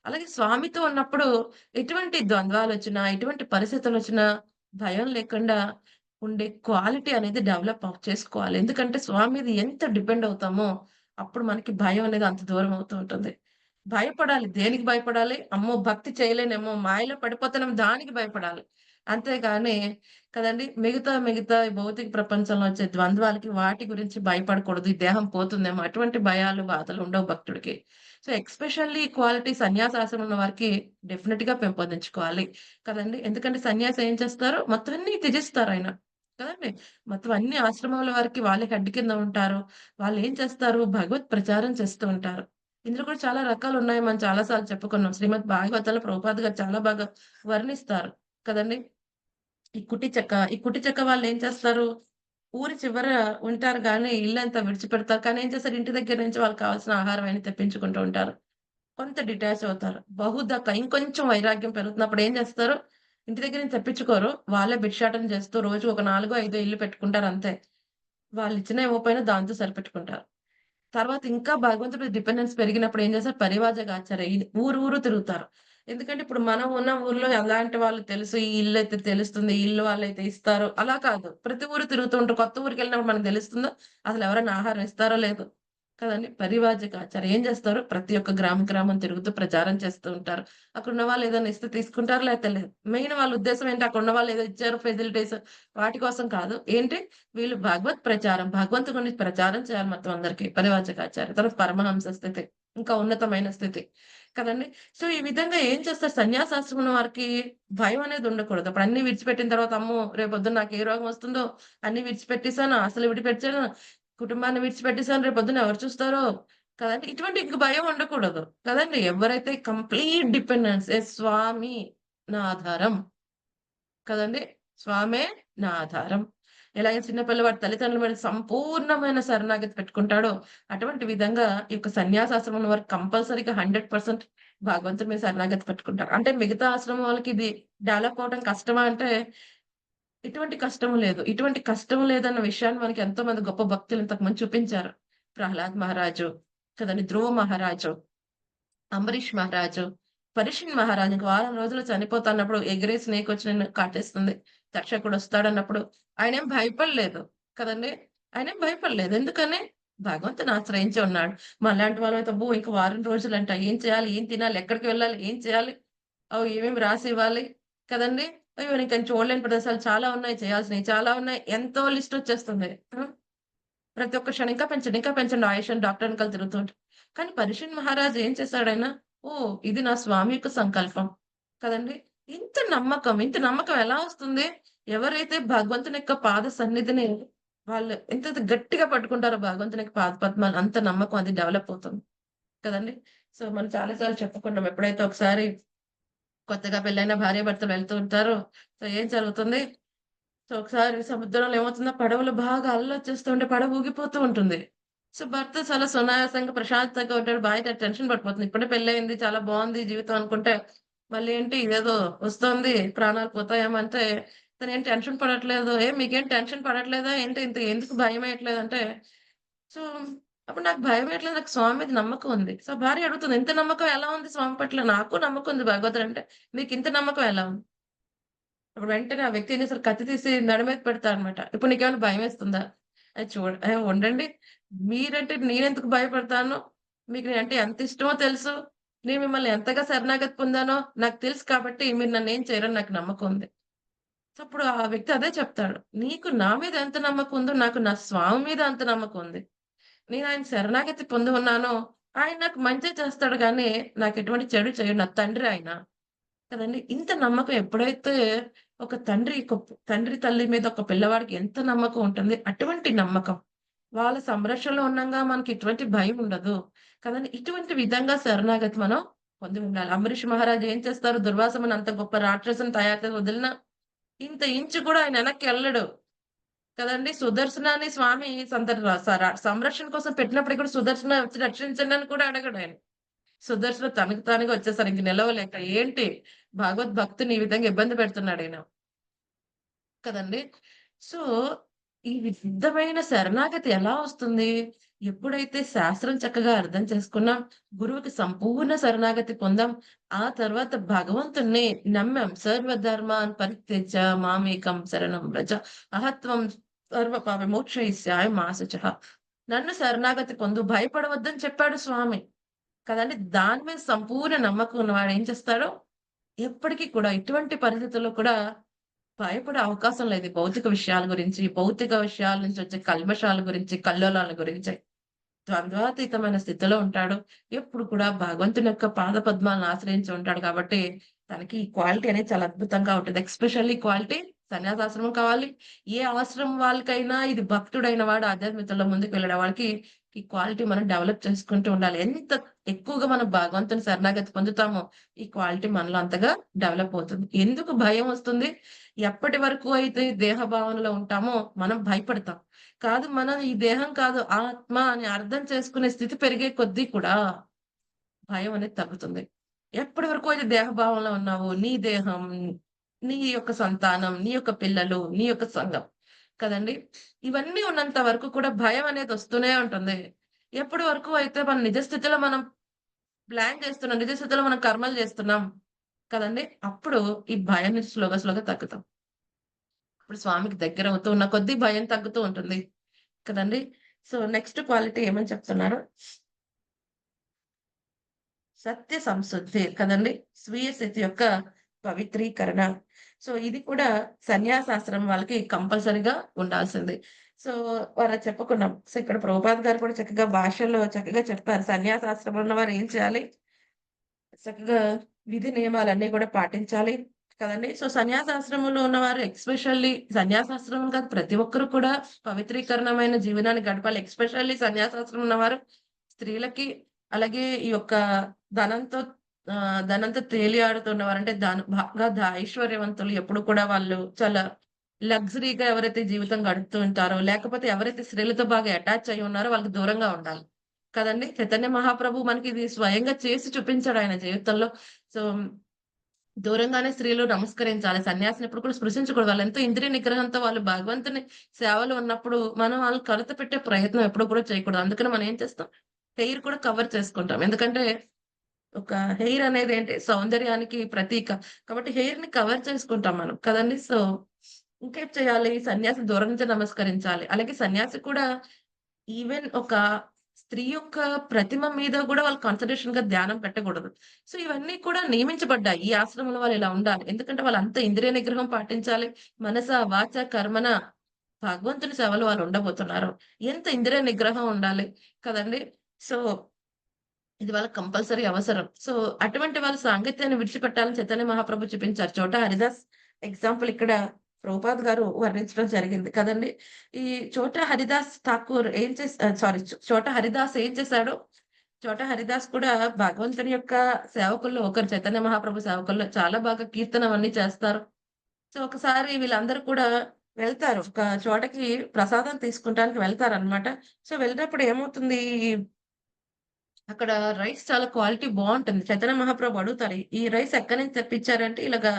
Speaker 1: అలాగే స్వామితో ఉన్నప్పుడు ఎటువంటి ద్వంద్వాలొచ్చినా, ఎటువంటి పరిస్థితులొచ్చినా భయం లేకుండా ఉండే క్వాలిటీ అనేది డెవలప్ చేసుకోవాలి. ఎందుకంటే స్వామి మీద ఎంత డిపెండ్ అవుతామో, అప్పుడు మనకి భయం అనేది అంత దూరం అవుతూ ఉంటుంది. భయపడాలి. దేనికి భయపడాలి? అమ్మో! భక్తి చేయలేనేమో, మాయలో పడిపోతానేమో దానికి భయపడాలి. అంతేగాని కదండీ! మిగతా ఈ భౌతిక ప్రపంచంలో వచ్చే ద్వంద్వాలకి వాటి గురించి భయపడకూడదు. ఈ దేహం పోతుందేమో అటువంటి భయాలు, బాధలు ఉండవు భక్తుడికి. సో, ఎస్పెషల్లీ క్వాలిటీ సన్యాసాశ్రమం ఉన్న వారికి డెఫినిట్‌గా పెంపొందించుకోవాలి. కదండీ! ఎందుకంటే సన్యాసి ఏం చేస్తారు? మొత్తం అన్నీ త్యజిస్తారాయన. కదండీ! మొత్తం అన్ని ఆశ్రమాల వారికి వాళ్ళే హెడ్ కింద ఉంటారు. వాళ్ళేం చేస్తారు? భగవత్ ప్రచారం చేస్తూ ఉంటారు. ఇందులో కూడా చాలా రకాలున్నాయి. మనం చాలా సార్లు చెప్పుకున్నాం. శ్రీమద్ భాగవతంలో ప్రభుపాద గారు చాలా బాగా వర్ణిస్తారు. కదండీ! ఈ కుటి చెక్క వాళ్ళేం చేస్తారు? ఊరి చివర ఉంటారు గానీ ఇల్లంతా విడిచిపెడతారు. కానీ ఏం చేస్తారు? ఇంటి దగ్గర నుంచి వాళ్ళకి కావాల్సిన ఆహారం అన్ని తెప్పించుకుంటూ ఉంటారు. కొంత డిటాచ్ అవుతారు. బహుదక ఇంకొంచెం వైరాగ్యం పెరుగుతున్నప్పుడు ఏం చేస్తారు? ఇంటి దగ్గర నుంచి తెప్పించుకోరు. వాళ్ళే భిక్షాటన చేస్తూ రోజు ఒక 4, 5 ఇల్లు పెట్టుకుంటారంతే. వాళ్ళిచ్చినా ఇవ్వకపోయినా దాంతో సరిపెట్టుకుంటారు. తర్వాత ఇంకా భగవంతుడి మీద డిపెండెన్స్ పెరిగినప్పుడు ఏం చేస్తారు? పరివాజగాచార్య ఊరు ఊరు తిరుగుతారు. ఎందుకంటే ఇప్పుడు మనం ఉన్న ఊర్లో ఎలాంటి వాళ్ళు తెలుసు, ఈ ఇల్లయితే తెలుస్తుంది, ఈ ఇల్లు వాళ్ళైతే ఇస్తారు. అలా కాదు. ప్రతి ఊరు తిరుగుతూ ఉంటారు. కొత్త ఊరికెళ్ళినప్పుడు మనకు తెలుస్తుందా? అసలు ఎవరైనా ఆహారం ఇస్తారో లేదో? కదండీ! పరివాజకాచార్య ఏం చేస్తారు? ప్రతి ఒక్క గ్రామం తిరుగుతూ ప్రచారం చేస్తూ ఉంటారు. అక్కడున్న వాళ్ళు ఏదైనా ఇస్తే తీసుకుంటారు లేకపోతే లేదు. మెయిన్ వాళ్ళ ఉద్దేశ్యం ఏంటి? అక్కడున్న వాళ్ళు ఏదో ఇచ్చారు ఫెసిలిటీస్ వాటి కోసం కాదు. ఏంటి? వీళ్ళు భగవత్ ప్రచారం, భగవంతుడి గురించి ప్రచారం చేయాలి మొత్తం అందరికి. పరివాచకాచార్య. తర్వాత పరమహంస స్థితి. ఇంకా ఉన్నతమైన స్థితి. కదండీ! సో, ఈ విధంగా ఏం చేస్తారు సన్యాసాశ్రమం వారికి భయం అనేది ఉండకూడదు. అప్పుడు అన్నీ విడిచిపెట్టిన తర్వాత అమ్మో! రేపొద్దున నాకు ఏ రోగం వస్తుందో, అన్నీ విడిచిపెట్టేసాను, ఆస్తులు విడిపెట్టాను, కుటుంబాన్ని విడిచిపెట్టేసాను, రేపొద్దున ఎవరు చూస్తారో కదండీ! ఇటువంటి ఇంక భయం ఉండకూడదు. కదండీ! ఎవరైతే కంప్లీట్ డిపెండెన్స్ స్వామి నా ఆధారం. కదండీ! స్వామే నా ఆధారం. ఎలాగ చిన్న పిల్లవాడు తల్లిదండ్రుల మీద సంపూర్ణమైన శరణాగతి పెట్టుకుంటాడో, అటువంటి విధంగా ఈ యొక్క సన్యాసాశ్రమం వారు కంపల్సరీగా 100% భగవంతుడి మీద శరణాగతి పెట్టుకుంటారు. అంటే మిగతా ఆశ్రమం వాళ్ళకి ఇది డెవలప్ అవ్వడం కష్టమా అంటే, ఎటువంటి కష్టము లేదు. ఇటువంటి కష్టం లేదన్న విషయాన్ని మనకి ఎంతో మంది గొప్ప భక్తులు ఇంతకుముందు చూపించారు. ప్రహ్లాద్ మహారాజు, కదండీ! ధ్రువ మహారాజు, అంబరీష్ మహారాజు, పరీక్షిత్ మహారాజు ఇంక వారం రోజుల్లో చనిపోతాన్నప్పుడు ఎగిరే స్నేక్ వచ్చి నిన్ను కాటేస్తుంది. తక్షకుడొస్తాడన్నప్పుడు ఆయనేం భయపడలేదు. కదండీ! ఆయనేం భయపడలేదు. ఎందుకని? భగవంతుని ఆశ్రయించి ఉన్నాడు. మనలాంటి వాళ్ళమైతే అబ్బో! ఇంక వారం రోజులంట. ఏం చేయాలి? ఏం తినాలి? ఎక్కడికి వెళ్ళాలి? ఏం చేయాలి? ఏమేమి రాసివ్వాలి? కదండీ! అయ్యో! ఇంక నేను చూడలేని ప్రదేశాలు చాలా ఉన్నాయి. చేయాల్సినవి చాలా ఉన్నాయి. ఎంతో లిస్ట్ వచ్చేస్తుంది. ప్రతి ఒక్క క్షణం ఇంకా పెంచండి ఆయుష్ అని డాక్టర్ వెనకాల తిరుగుతూ ఉంటారు. కానీ పరీక్షిత్ మహారాజు ఏం చేశాడాయన? ఓహ్! ఇది నా స్వామి యొక్క సంకల్పం. కదండీ! ఇంత నమ్మకం ఎలా వస్తుంది? ఎవరైతే భగవంతుని యొక్క పాద సన్నిధిని వాళ్ళు ఎంత గట్టిగా పట్టుకుంటారో భగవంతుని యొక్క పాద పద్మాలు అంత నమ్మకం అది డెవలప్ అవుతుంది. కదండీ! సో, మనం చాలా సార్లు చెప్పుకున్నాం. ఎప్పుడైతే ఒకసారి కొత్తగా పెళ్లైన భార్యాభర్తలు వెళ్తూ ఉంటారో, సో, ఏం జరుగుతుంది? సో, ఒకసారి సముద్రంలో ఏమవుతుందో పడవలు బాగా అలలొచ్చేస్తుంటే పడవ ఊగిపోతూ ఉంటుంది. సో, భర్త చాలా సునాయాసంగా, ప్రశాంతంగా ఉంటాడు. భార్య టెన్షన్ పడిపోతుంది. ఇప్పుడే పెళ్లయింది. చాలా బావుంది జీవితం అనుకుంటే, మళ్ళీ ఏంటి ఇదేదో వస్తోంది ప్రాణాలు పోతాయేమో అంటే, తనేం టెన్షన్ పడట్లేదు. మీకేం టెన్షన్ పడట్లేదా ఏంటి? ఎందుకు భయమేయట్లేదంటే, సో, అప్పుడు నాకు భయమేయట్లేదు. నాకు స్వామి మీద నమ్మకం ఉంది. సో, భార్య అడుగుతుంది. "ఇంత నమ్మకం ఎలా ఉంది స్వామి పట్ల?" నాకు నమ్మకం ఉంది భగవంతుడంటే. "మీకింత నమ్మకం ఎలా ఉంది?" అప్పుడు వెంటనే ఆ వ్యక్తి ఏం చేస్తాడు కత్తి తీసి మెడ మీద పెడతాడనమాట. "ఇప్పుడు నీకేమైనా భయమేస్తుందా?" అది ఉండండి. మీరంటే నేనెందుకు భయపడతాను? మీకు నేనంటే ఎంత ఇష్టమో తెలుసు. నేను మిమ్మల్ని ఎంతగా శరణాగతి పొందానో నాకు తెలుసు కాబట్టి మీరు నన్నేం చేయరని నాకు నమ్మకం ఉంది. సో, అప్పుడు ఆ వ్యక్తి అదే చెప్తాడు. నీకు నా మీద ఎంత నమ్మకం ఉందో నాకు నా స్వామి మీద అంత నమ్మకం ఉంది. నేను ఆయన శరణాగతి పొంది ఉన్నానో, ఆయన నాకు మంచే చేస్తాడు గానీ, నాకెటువంటి చెడు చేయడు. నా తండ్రి ఆయన. కదండీ! ఇంత నమ్మకం ఎప్పుడైతే ఒక తండ్రి, తల్లి మీద ఒక పిల్లవాడికి ఎంత నమ్మకం ఉంటుంది. అటువంటి నమ్మకం. వాళ్ళ సంరక్షణలో ఉండంగా మనకి ఎటువంటి భయం ఉండదు. కదండీ! ఇటువంటి విధంగా శరణాగతి మనం పొంది ఉండాలి. అంబరీష్ మహారాజు ఏం చేస్తారు? దుర్వాసముని అంత గొప్ప రాక్షసుని తయారు చేసి వదిలినా, ఇంత ఇంచు కూడా ఆయన వెనక్కెళ్ళడు. కదండీ! సుదర్శనాన్ని స్వామి సంరక్షణ కోసం పెట్టినప్పటికి కూడా సుదర్శన వచ్చి రక్షించండి అని కూడా అడగడాయన. సుదర్శన తనకు తానుగా వచ్చేసారు. ఇంక నిలవలేక. ఏంటి భగవద్భక్తుని ఈ విధంగా ఇబ్బంది పెడుతున్నాడాయన. కదండీ! సో, ఈ విధమైన శరణాగతి ఎలా వస్తుంది? ఎప్పుడైతే శాస్త్రం చక్కగా అర్థం చేసుకున్నాం, గురువుకి సంపూర్ణ శరణాగతి పొందాం, ఆ తర్వాత భగవంతుడిని నమ్మాం. సర్వధర్మాన్ పరిత్యజ్య మామేకం శరణం వ్రజ. అహత్వం సర్వ పాప విమోక్షయిష్యామి మా శుచః. నన్ను శరణాగతి పొందు, భయపడవద్దని చెప్పాడు స్వామి. కదండీ! దాని మీద సంపూర్ణ నమ్మకం ఉన్నవాడు ఏం చేస్తాడు? ఎప్పటికి కూడా ఎటువంటి పరిస్థితుల్లో కూడా భయపడే అవకాశం లేదు. ఈ భౌతిక విషయాల గురించి, భౌతిక విషయాల నుంచి వచ్చే కల్మషాల గురించి, కల్లోలాల గురించి. ద్వంద్వాతీతమైన స్థితిలో ఉంటాడు. ఎప్పుడు కూడా భగవంతుని యొక్క పాద పద్మాలను ఆశ్రయించి ఉంటాడు కాబట్టి, తనకి ఈ క్వాలిటీ అనేది చాలా అద్భుతంగా ఉంటది. ఎస్పెషల్లీ క్వాలిటీ సన్యాసాశ్రమం కావాలి. ఏ ఆశ్రమం వాళ్ళకైనా ఇది భక్తుడైన వాడు ఆధ్యాత్మికతలో ముందుకు వెళ్ళే వాళ్ళకి ఈ క్వాలిటీ మనం డెవలప్ చేసుకుంటూ ఉండాలి. ఎంత ఎక్కువగా మనం భగవంతుని శరణాగతి పొందుతామో, ఈ క్వాలిటీ మనలో అంతగా డెవలప్ అవుతుంది. ఎందుకు భయం వస్తుంది? ఎప్పటి వరకు అయితే దేహ భావనలో ఉంటామో మనం భయపడతాం. కాదు మనం ఈ దేహం కాదు ఆత్మ అని అర్థం చేసుకునే స్థితి పెరిగే కొద్దీ కూడా భయం అనేది తగ్గుతుంది. ఎప్పటి వరకు అయితే దేహ భావంలో ఉన్నావో నీ దేహం, నీ యొక్క సంతానం, నీ యొక్క పిల్లలు, నీ యొక్క సంఘం కదండీ! ఇవన్నీ ఉన్నంత వరకు కూడా భయం అనేది వస్తూనే ఉంటుంది. ఎప్పటి వరకు అయితే మన నిజ స్థితిలో మనం ప్లాన్ చేస్తున్నాం, నిజ స్థితిలో మనం కర్మలు చేస్తున్నాం కదండీ! అప్పుడు ఈ భయాన్ని స్లోగా తగ్గుతాం. ఇప్పుడు స్వామికి దగ్గరవుతూ ఉన్న కొద్దీ భయం తగ్గుతూ ఉంటుంది. కదండీ! సో, నెక్స్ట్ క్వాలిటీ ఏమని చెప్తున్నారు? సత్య సంశుద్ధి కదండీ! స్వీయ స్థితి యొక్క పవిత్రీకరణ. సో, ఇది కూడా సన్యాసాశ్రమం వాళ్ళకి కంపల్సరీగా ఉండాల్సింది. సో, వారు చెప్పుకున్నాం. సో, ఇక్కడ ప్రభుపాద్ గారు కూడా చక్కగా భాషల్లో చక్కగా చెప్పారు. సన్యాసాశ్రమంలో ఉన్నవారు ఏం చేయాలి? చక్కగా విధి నియమాలన్నీ కూడా పాటించాలి. కదండీ! సో, సన్యాసాశ్రమంలో ఉన్నవారు ఎస్పెషల్లీ సన్యాసాశ్రమం కాదు ప్రతి ఒక్కరు కూడా పవిత్రీకరణమైన జీవనాన్ని గడపాలి. ఎస్పెషల్లీ సన్యాసాశ్రమం ఉన్నవారు స్త్రీలకి అలాగే ఈ యొక్క ధనంతో ధనంతో తేలియాడుతున్నవారు అంటే బాగా ఐశ్వర్యవంతులు ఎప్పుడు కూడా వాళ్ళు చాలా లగ్జరీగా ఎవరైతే జీవితం గడుపుతూ ఉంటారో, లేకపోతే ఎవరైతే స్త్రీలతో బాగా అటాచ్ అయ్యి ఉన్నారో వాళ్ళకి దూరంగా ఉండాలి. కదండీ! చైతన్య మహాప్రభు మనకి ఇది స్వయంగా చేసి చూపించాడు ఆయన జీవితంలో. సో, దూరంగానే స్త్రీలు నమస్కరించాలి. సన్యాసిని ఎప్పుడు కూడా స్పృశించకూడదు. వాళ్ళెంతో ఇంద్రియ నిగ్రహంతో వాళ్ళు భగవంతుని సేవలో ఉన్నప్పుడు మనం వాళ్ళని కలత పెట్టే ప్రయత్నం ఎప్పుడు కూడా చేయకూడదు. అందుకని మనం ఏం చేస్తాం? హెయిర్ కూడా కవర్ చేసుకుంటాం. ఎందుకంటే ఒక హెయిర్ అనేది ఏంటి? సౌందర్యానికి ప్రతీక. కాబట్టి హెయిర్‌ని కవర్ చేసుకుంటాం మనం కదండీ! సో, ఇంకేం చేయాలి? సన్యాసి దూరం నుంచి నమస్కరించాలి. అలాగే సన్యాసి కూడా ఈవెన్ ఒక స్త్రీ యొక్క ప్రతిమ మీద గూడా వాళ్ళు కాన్సంట్రేషన్‌గా ధ్యానం పెట్టకూడదు. సో, ఇవన్నీ కూడా నియమించబడ్డాయి. ఈ ఆశ్రమంలో వాళ్ళు ఇలా ఉండాలి. ఎందుకంటే వాళ్ళంత ఇంద్రియ నిగ్రహం పాటించాలి. మనస, వాచ, కర్మన భగవంతుని సేవలో వాళ్ళు ఉండబోతున్నారు. ఎంత ఇంద్రియ నిగ్రహం ఉండాలి కదండీ! సో, ఇది వాళ్ళకి కంపల్సరీ అవసరం. సో, అటువంటి వాళ్ళ సాంగత్యాన్ని విడిచిపెట్టాలని చైతన్య మహాప్రభు చూపించారు. చోటా హరిదాస్ ఎగ్జాంపుల్ ఇక్కడ ప్రభుపాద్ గారు వర్ణించడం జరిగింది కదండీ! ఈ చోటా హరిదాస్ ఠాకూర్ ఏం చోటా హరిదాస్ ఏం చేశాడు? చోటా హరిదాస్ కూడా భగవంతుని యొక్క సేవకుల్లో ఒకరు. చైతన్య మహాప్రభు సేవకుల్లో చాలా బాగా కీర్తన అవన్నీ చేస్తారు. సో, ఒకసారి వీళ్ళందరూ కూడా వెళ్తారు. ఒక చోటకి ప్రసాదం తీసుకుంటానికి వెళ్తారనమాట. సో, వెళ్ళినప్పుడు ఏమవుతుంది అక్కడ రైస్ చాలా క్వాలిటీ బావుంటుంది. చైతన్య మహాప్రభు అడుగుతారు. "ఈ రైస్ ఎక్కడి నుంచి తెప్పించారంటే?" ఇలాగా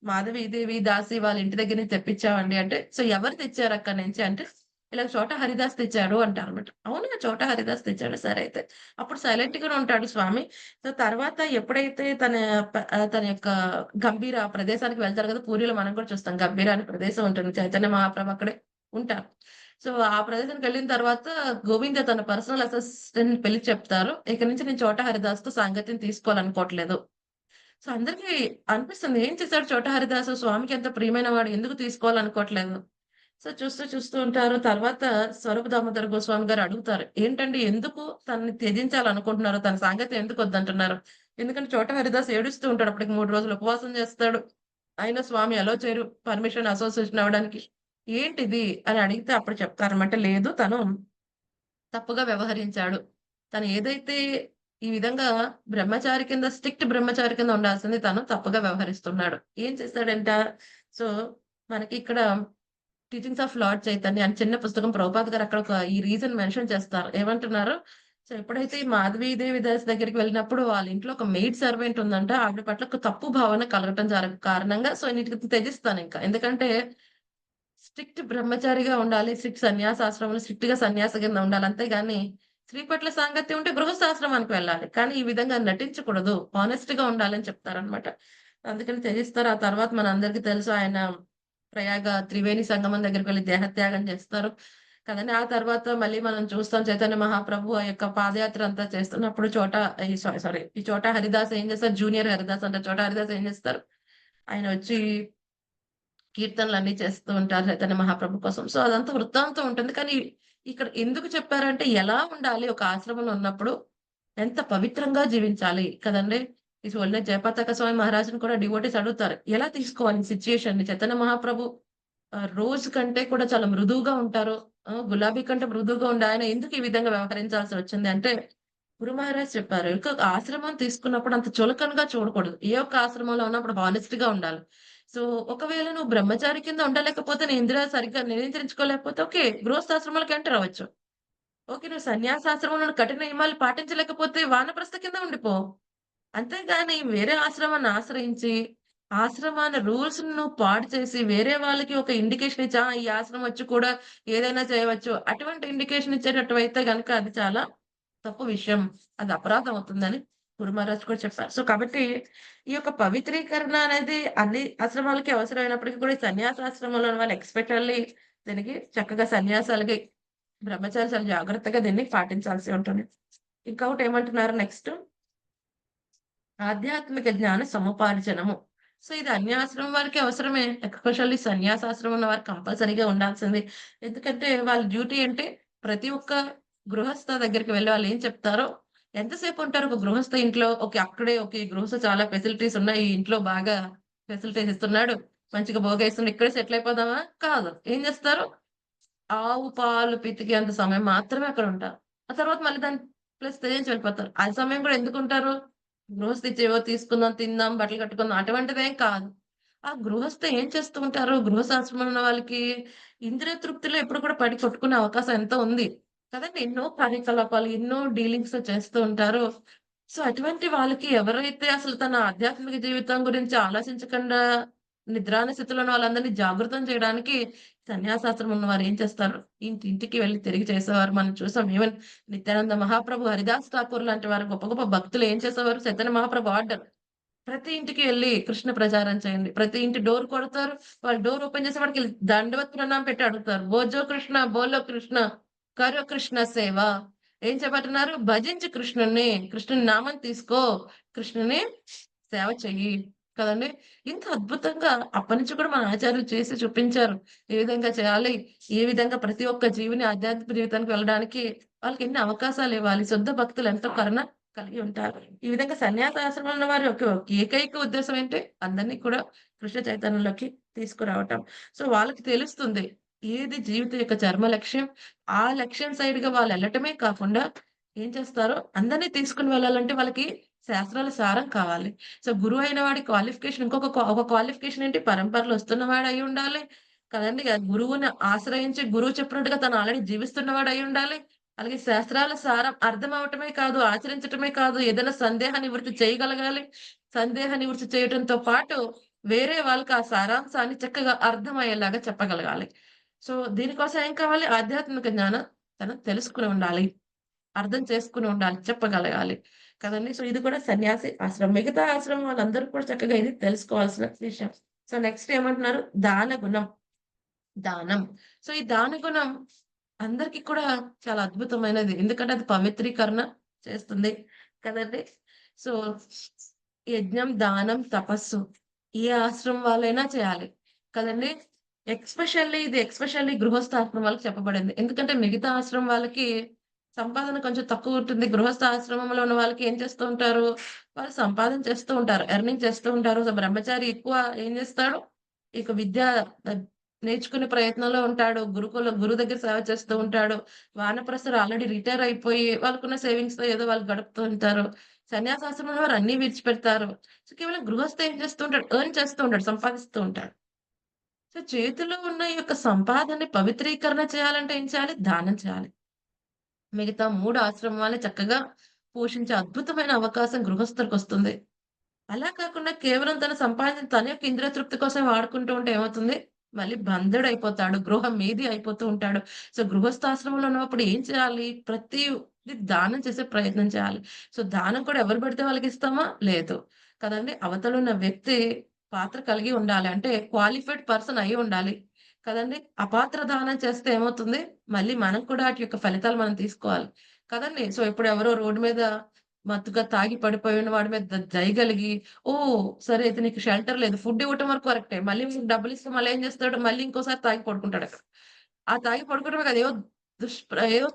Speaker 1: మాధవీదేవి, దాసి వాళ్ళ ఇంటి దగ్గర నుంచి తెప్పించామండి అంటే, "సో ఎవరు తెచ్చారు అక్కడి నుంచి?" అంటే, "ఇలాగ చోటా హరిదాస్ తెచ్చాడు" అంటారన్నమాట. "అవునా! చోటా హరిదాస్ తెచ్చాడా? సరే అయితే." అప్పుడు సైలెంట్‌గానే ఉంటాడు స్వామి. సో తర్వాత ఎప్పుడైతే తన యొక్క గంభీర ప్రదేశానికి వెళ్తారు కదా! పూరీలో మనం కూడా చూస్తాం. గంభీర అనే ప్రదేశం ఉంటుంది. చైతన్య మహాప్రభు అక్కడే ఉంటారు. సో, ఆ ప్రదేశానికి వెళ్ళిన తర్వాత గోవింద తన పర్సనల్ అసిస్టెంట్‌ని పిలిచి చెప్తారు. ఇక నుంచి నేను చోటా హరిదాస్‌తో సాంగత్యం తీసుకోవాలనుకోవట్లేదు. సో, అందరికి అనిపిస్తుంది. ఏం చేశాడు చోటా హరిదాసు? స్వామికి ఎంత ప్రియమైన వాడు. ఎందుకు తీసుకోవాలనుకోవట్లేదు? సో, చూస్తూ చూస్తూ ఉంటారు. తర్వాత స్వరూప దామోదర గోస్వామి గారు అడుగుతారు. ఏంటండి ఎందుకు తనని త్యజించాలనుకుంటున్నారు? తన సాంగత్యం ఎందుకు వద్దంటున్నారు? ఎందుకంటే చోటా హరిదాస్ ఏడుస్తూ ఉంటాడు. అప్పటికి 3 రోజులు ఉపవాసం చేస్తాడు. అయినా స్వామి అలో చేయరు పర్మిషన్ అసోసియేషన్ అవ్వడానికి. ఏంటిది అని అడిగితే అప్పుడు చెప్తారన్నమాట. లేదు తను తప్పుగా వ్యవహరించాడు. తను ఏదైతే ఈ విధంగా బ్రహ్మచారి కింద స్ట్రిక్ట్ బ్రహ్మచారి కింద ఉండాల్సింది తను తప్పుగా వ్యవహరిస్తున్నాడు. ఏం చేశాడంట? సో, మనకి ఇక్కడ 'టీచింగ్స్ ఆఫ్ లార్డ్ చైతన్య' అని చిన్న పుస్తకం ప్రభుపాద్ గారు అక్కడ ఒక ఈ రీజన్ మెన్షన్ చేస్తారు. ఏమంటున్నారు? సో, ఎప్పుడైతే ఈ మాధవీదేవి దాసి దగ్గరికి వెళ్ళినప్పుడు వాళ్ళ ఇంట్లో ఒక మెయిడ్ సర్వెంట్ ఉందంట. ఆవిడ పట్ల ఒక తప్పు భావన కలగటం కారణంగా సో, వీటికి త్యజిస్తానింక. ఎందుకంటే స్ట్రిక్ట్ బ్రహ్మచారిగా ఉండాలి. స్ట్రిక్ట్ సన్యాసాశ్రమంలో స్ట్రిక్ట్‌గా సన్యాసి కింద ఉండాలి. అంతేగాని స్త్రీ పట్ల సాంగత్యం ఉంటే గృహస్థాశ్రమానికి వెళ్ళాలి. కానీ ఈ విధంగా నటించకూడదు. హానెస్ట్‌గా ఉండాలని చెప్తారనమాట. అందుకని త్యజిస్తారు. ఆ తర్వాత మనందరికీ తెలుసు ఆయన ప్రయాగ త్రివేణి సంగమం దగ్గరికి వెళ్లి దేహత్యాగం చేస్తారు. కదండీ! ఆ తర్వాత మళ్ళీ మనం చూస్తాం చైతన్య మహాప్రభు ఆ యొక్క పాదయాత్ర అంతా చేస్తున్నప్పుడు ఈ చోటా హరిదాస్ ఏం చేస్తారు? జూనియర్ హరిదాస్ అంటే చోటా హరిదాస్ ఏం చేస్తారు? ఆయన వచ్చి కీర్తనలన్నీ చేస్తూ ఉంటారు చైతన్య మహాప్రభు కోసం. సో, అదంతా వృత్తాంతం ఉంటుంది. కానీ ఇక్కడ ఎందుకు చెప్పారంటే ఎలా ఉండాలి ఒక ఆశ్రమంలో ఉన్నప్పుడు? ఎంత పవిత్రంగా జీవించాలి కదండీ! ఈ ఒళ్ళే జయపతాక స్వామి మహారాజుని కూడా డివోటీస్ అడుగుతారు. ఎలా తీసుకోవాలి ఈ సిట్యుయేషన్‌ని? చైతన్య మహాప్రభు రోజ్ కంటే కూడా చాలా మృదువుగా ఉంటారు. గులాబీ కంటే మృదువుగా ఉండే ఆయన ఎందుకు ఈ విధంగా వ్యవహరించాల్సి వచ్చింది అంటే, గురు మహారాజ్ చెప్పారు. ఒక ఆశ్రమం తీసుకున్నప్పుడు అంత చులకనగా చూడకూడదు. ఏ ఒక్క ఆశ్రమంలో ఉన్నప్పుడు హానెస్ట్‌గా ఉండాలి. సో, ఒకవేళ నువ్వు బ్రహ్మచారి కింద ఉండలేకపోతే, నీ ఇంద్రియాలు సరిగ్గా నియంత్రించుకోలేకపోతే ఓకే. గృహస్థాశ్రమాలకు ఎంటర్ అవ్వచ్చు. ఓకే. నువ్వు సన్యాసాశ్రమంలో కఠిన నియమాలు పాటించలేకపోతే వానప్రస్థ కింద ఉండిపో. అంతేగాని వేరే ఆశ్రమాన్ని ఆశ్రయించి, ఆశ్రమాన్ని రూల్స్‌ని నువ్వు పాడు చేసి, వేరే వాళ్ళకి ఒక ఇండికేషన్ ఇచ్చి, ఈ ఆశ్రమం వచ్చి కూడా ఏదైనా చేయవచ్చు. అటువంటి ఇండికేషన్ ఇచ్చేటట్టువైతే గనక అది చాలా తప్పు విషయం. అది అపరాధం అవుతుందని గురు మహారాజ్ కూడా చెప్పారు. సో, కాబట్టి ఈ యొక్క పవిత్రీకరణ అనేది అన్ని ఆశ్రమాలకి అవసరమైనప్పటికీ కూడా ఈ సన్యాసాశ్రమంలో ఉన్న వాళ్ళు ఎస్పెషల్లీ దీనికి చక్కగా సన్యాసాలకి బ్రహ్మచారి చాలా జాగ్రత్తగా దీన్ని పాటించాల్సి ఉంటుంది. ఇంకొకటి ఏమంటున్నారు నెక్స్ట్ ఆధ్యాత్మిక జ్ఞాన సముపార్జనము. సో, ఇది అన్ని ఆశ్రమం వారికి అవసరమే. ఎస్పెషల్లీ సన్యాసాశ్రమం ఉన్న వారికి కంపల్సరీగా ఉండాల్సింది. ఎందుకంటే వాళ్ళ డ్యూటీ అంటే ప్రతి ఒక్క గృహస్థ దగ్గరికి వెళ్లి వాళ్ళు ఏం చెప్తారో ఎంతసేపు ఉంటారు ఒక గృహస్థ ఇంట్లో. ఓకే. అక్కడే ఓకే. ఈ గృహస్థ చాలా ఫెసిలిటీస్ ఉన్నాయి. ఈ ఇంట్లో బాగా ఫెసిలిటీస్ ఇస్తున్నాడు. మంచిగా భోగేస్తున్నాడు. ఇక్కడే సెటిల్ అయిపోదామా? కాదు. ఏం చేస్తారు? ఆవు పాలు పితికేంత సమయం మాత్రమే అక్కడుంటారు. ఆ తర్వాత మళ్ళీ దాన్ని ప్లస్ తెగించి వెళ్ళిపోతారు. ఆ సమయం కూడా ఎందుకుంటారు? గృహస్థి ఏవో తీసుకుందాం, తిందాం, బట్టలు కట్టుకుందాం అటువంటిదేం కాదు. ఆ గృహస్థు ఏం చేస్తూ ఉంటారు? గృహస్థాశ్రమంలో ఉన్న వాళ్ళకి ఇంద్రియ తృప్తిలో ఎప్పుడు కూడా పడి కొట్టుకునే అవకాశం ఎంతో ఉంది. కదండీ! ఎన్నో కార్యకలాపాలు, ఎన్నో డీలింగ్స్ చేస్తూ ఉంటారు. సో, అటువంటి వాళ్ళకి ఎవరైతే అసలు తన ఆధ్యాత్మిక జీవితం గురించి ఆలోచించకుండా నిద్రాణ స్థితిలో ఉన్న వాళ్ళందరినీ జాగృతం చేయడానికి సన్యాసాశ్రమం ఉన్నవారు ఏం చేస్తారు? ఇంటింటికి వెళ్లి తిరిగి చేసేవారు మనం చూసాం. ఈవెన్ నిత్యానంద మహాప్రభు, హరిదాస్ ఠాకూర్ లాంటి వారు గొప్ప గొప్ప భక్తులు ఏం చేసేవారు? చైతన్య మహాప్రభు ఆర్డర్. ప్రతి ఇంటికి వెళ్లి కృష్ణ ప్రచారం చేయండి. ప్రతి ఇంటి డోర్ కొడతారు. వాళ్ళు డోర్ ఓపెన్ చేసేవాడికి దండవత్ ప్రణామం పెట్టి అడుగుతారు. "బోజో కృష్ణ, బోలో కృష్ణ, కరో కృష్ణ సేవ." ఏం చెప్పమంటున్నారు? భజించు కృష్ణుడిని. కృష్ణుని నామం తీసుకో. కృష్ణుని సేవ చెయ్యి. కదండీ! ఇంత అద్భుతంగా అప్పటినుంచి కూడా మన ఆచార్యులు చేసి చూపించారు. ఏ విధంగా చేయాలి? ఏ విధంగా ప్రతి ఒక్క జీవిని ఆధ్యాత్మిక జీవితానికి వెళ్ళడానికి వాళ్ళకి ఎన్ని అవకాశాలివ్వాలి. శుద్ధ భక్తులు ఎంతో కరుణ కలిగి ఉంటారు. ఈ విధంగా సన్యాసాశ్రమంలో ఉన్న వారి యొక్క ఏకైక ఉద్దేశ్యం ఏంటి? అందరిని కూడా కృష్ణ చైతన్యంలోకి తీసుకురావటం. సో, వాళ్ళకి తెలుస్తుంది. ఏది జీవితం యొక్క చర్మ లక్ష్యం. ఆ లక్ష్యం సైడ్‌గా వాళ్ళెళ్ళటమే కాకుండా ఏం చేస్తారో అందరిని తీసుకొని వెళ్ళాలంటే వాళ్ళకి శాస్త్రాల సారం కావాలి. సో, గురువు అయిన వాడి క్వాలిఫికేషన్ ఒక క్వాలిఫికేషన్ ఏంటి? పరంపరలో వస్తున్నవాడు అయ్యుండాలి. కదండీ! గురువుని ఆశ్రయించి గురువు చెప్పినట్టుగా తను ఆల్రెడీ జీవిస్తున్నవాడు అయ్యుండాలి. అలాగే శాస్త్రాల సారం అర్థం అవ్వటమే కాదు, ఆచరించటమే కాదు, ఏదైనా సందేహ నివృత్తి చేయగలగాలి. సందేహ నివృత్తి చేయటంతో పాటు వేరే వాళ్ళకి ఆ సారాంశాన్ని చక్కగా అర్థమయ్యేలాగా చెప్పగలగాలి. సో, దీనికోసం ఏం కావాలి? ఆధ్యాత్మిక జ్ఞానం తను తెలుసుకొని ఉండాలి. అర్థం చేసుకొని ఉండాలి. చెప్పగలగాలి. కదండీ! సో, ఇది కూడా సన్యాసి ఆశ్రమం. మిగతా ఆశ్రమం వాళ్ళందరూ కూడా చక్కగా ఇది తెలుసుకోవాల్సిన విషయం. సో, నెక్స్ట్ ఏమంటున్నారు? దాన గుణం. దానం. సో, ఈ దాన గుణం అందరికి కూడా చాలా అద్భుతమైనది. ఎందుకంటే అది పవిత్రీకరణ చేస్తుంది కదండీ! సో, యజ్ఞం, దానం, తపస్సు ఏ ఆశ్రమం వాళ్ళైనా చేయాలి కదండీ! ఎక్స్‌పెషల్లీ గృహస్థాశ్రమం వాళ్ళకి చెప్పబడింది. ఎందుకంటే మిగతా ఆశ్రమం వాళ్ళకి సంపాదన కొంచెం తక్కువుంటుంది. గృహస్థ ఆశ్రమంలో ఉన్న వాళ్ళకి ఏం చేస్తూ ఉంటారు, వాళ్ళు సంపాదన చేస్తూ ఉంటారు. ఎర్నింగ్ చేస్తూ ఉంటారు. సో, బ్రహ్మచారి ఎక్కువ ఏం చేస్తాడు, ఇక విద్య ఆహ్, నేర్చుకునే ప్రయత్నంలో ఉంటాడు. గురువు దగ్గర సేవ చేస్తూ ఉంటాడు. వానప్రస్థులు ఆల్రెడీ రిటైర్ అయిపోయి వాళ్ళకున్న సేవింగ్స్‌తో ఏదో వాళ్ళు గడుపుతూ ఉంటారు. సన్యాసాశ్రమంలో వారు అన్నీ విడిచిపెడతారు. సో, కేవలం గృహస్థ ఏం చేస్తూ ఉంటాడు, ఎర్న్ చేస్తూ ఉంటాడు, సంపాదిస్తూ ఉంటాడు. సో, చేతిలో ఉన్న ఈ యొక్క సంపాదనని పవిత్రీకరణ చేయాలంటే ఏం చేయాలి? దానం చేయాలి. మిగతా 3 ఆశ్రమాలని చక్కగా పోషించే అద్భుతమైన అవకాశం గృహస్థులకొస్తుంది. అలా కాకుండా కేవలం తన సంపాదన తన యొక్క ఇంద్రియ తృప్తి కోసం వాడుకుంటూ ఉంటే ఏమవుతుంది? మళ్ళీ బంధుడయిపోతాడు. గృహమేది అయిపోతూ ఉంటాడు. సో, గృహస్థాశ్రమంలో ఉన్నప్పుడు ఏం చేయాలి? ప్రతీది దానం చేసే ప్రయత్నం చేయాలి. సో, దానం కూడా ఎవరు పడితే వాళ్ళకిస్తామా? లేదు. కదండీ! అవతలున్న వ్యక్తి పాత్ర కలిగి ఉండాలి. అంటే క్వాలిఫైడ్ పర్సన్ అయ్యి ఉండాలి. కదండీ! అపాత్ర దానం చేస్తే ఏమవుతుంది? మళ్ళీ మనం కూడా ఆటి యొక్క ఫలితాలు మనం తీసుకోవాలి. కదండీ! సో, ఇప్పుడు ఎవరో రోడ్డు మీద మత్తుగా తాగి పడిపోయిన వాడి మీద దయ కలిగి, ఓహ్! సరే అయితే నీకు షెల్టర్ లేదు. ఫుడ్ ఇవ్వటం వరకు కరెక్టే. మళ్ళీ మీకు డబ్బులిస్తే మళ్ళీ ఏం చేస్తాడు? మళ్ళీ ఇంకోసారి తాగి పడుకుంటాడక్కడ. ఆ తాగి పడుకోవడమే కాదు. ఏవో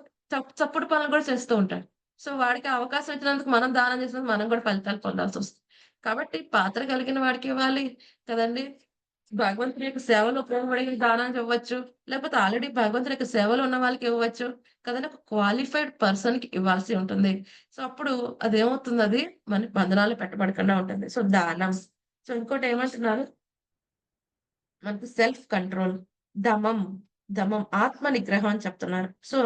Speaker 1: చప్పుడు పనులు కూడా చేస్తూ ఉంటాడు. సో, వాడికి ఆ అవకాశం ఇచ్చినందుకు మనం దానం చేసినందుకు మనం కూడా ఫలితాలు పొందాల్సొస్తుంది. కాబట్టి పాత్ర కలిగిన వాడికి ఇవ్వాలి కదండీ! భగవంతుని యొక్క సేవలో ఉపయోగపడే దానాలు ఇవ్వచ్చు. లేకపోతే ఆల్రెడీ భగవంతుని యొక్క సేవలో ఉన్న వాళ్ళకి ఇవ్వచ్చు. కదండీ! ఒక క్వాలిఫైడ్ పర్సన్‌కి ఇవ్వాల్సి ఉంటుంది. సో, అప్పుడు అదేమవుతుందది మనకి బంధనాలు పెట్టబడకుండా ఉంటుంది. సో, దానం. సో, ఇంకోటేమంటున్నారు? మనకి సెల్ఫ్ కంట్రోల్, దమం, ఆత్మ నిగ్రహం అని చెప్తున్నారు. సో,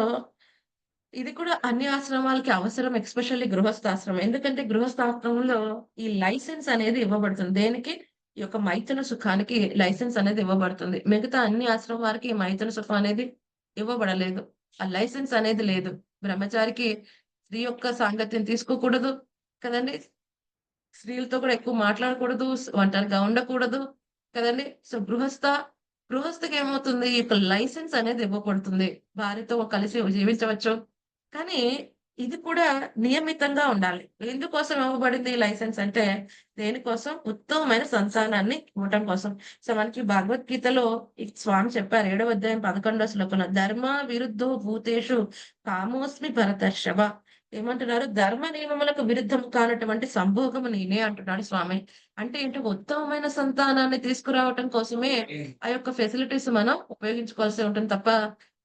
Speaker 1: ఇది కూడా అన్ని ఆశ్రమాలకి అవసరం. ఎస్పెషల్లీ గృహస్థాశ్రమం. ఎందుకంటే గృహస్థాశ్రమంలో ఈ లైసెన్స్ అనేది ఇవ్వబడుతుంది. దేనికి? ఈ యొక్క మైథున సుఖానికి లైసెన్స్ అనేది ఇవ్వబడుతుంది. మిగతా అన్ని ఆశ్రమం వారికి ఈ మైథున సుఖం అనేది ఇవ్వబడలేదు. ఆ లైసెన్స్ అనేది లేదు. బ్రహ్మచారికి స్త్రీ యొక్క సాంగత్యం తీసుకోకూడదు కదండీ! స్త్రీలతో కూడా ఎక్కువ మాట్లాడకూడదు. ఒంటరిగా ఉండకూడదు. కదండీ! సో, గృహస్థకేమవుతుంది? ఈ యొక్క లైసెన్స్ అనేది ఇవ్వబడుతుంది. భార్యతో కలిసి జీవించవచ్చు. కానీ ఇది కూడా నియమితంగా ఉండాలి. ఎందుకోసం ఇవ్వబడింది ఈ లైసెన్స్ అంటే, దేనికోసం? ఉత్తమమైన సంతానాన్ని ఇవ్వటం కోసం. సో, మనకి భగవద్గీతలో ఈ స్వామి చెప్పారు. 7వ అధ్యాయం 11వ శ్లోకంలో ధర్మ విరుద్ధో భూతేషు కామోస్మి భరతర్షభ. ఏమంటున్నారు? ధర్మ నియమములకు విరుద్ధం కానటువంటి సంభోగము నేనే అంటున్నాడు స్వామి. అంటే ఏంటి? ఉత్తమమైన సంతానాన్ని తీసుకురావటం కోసమే ఆ యొక్క ఫెసిలిటీస్ మనం ఉపయోగించుకోవాల్సి ఉంటుంది తప్ప,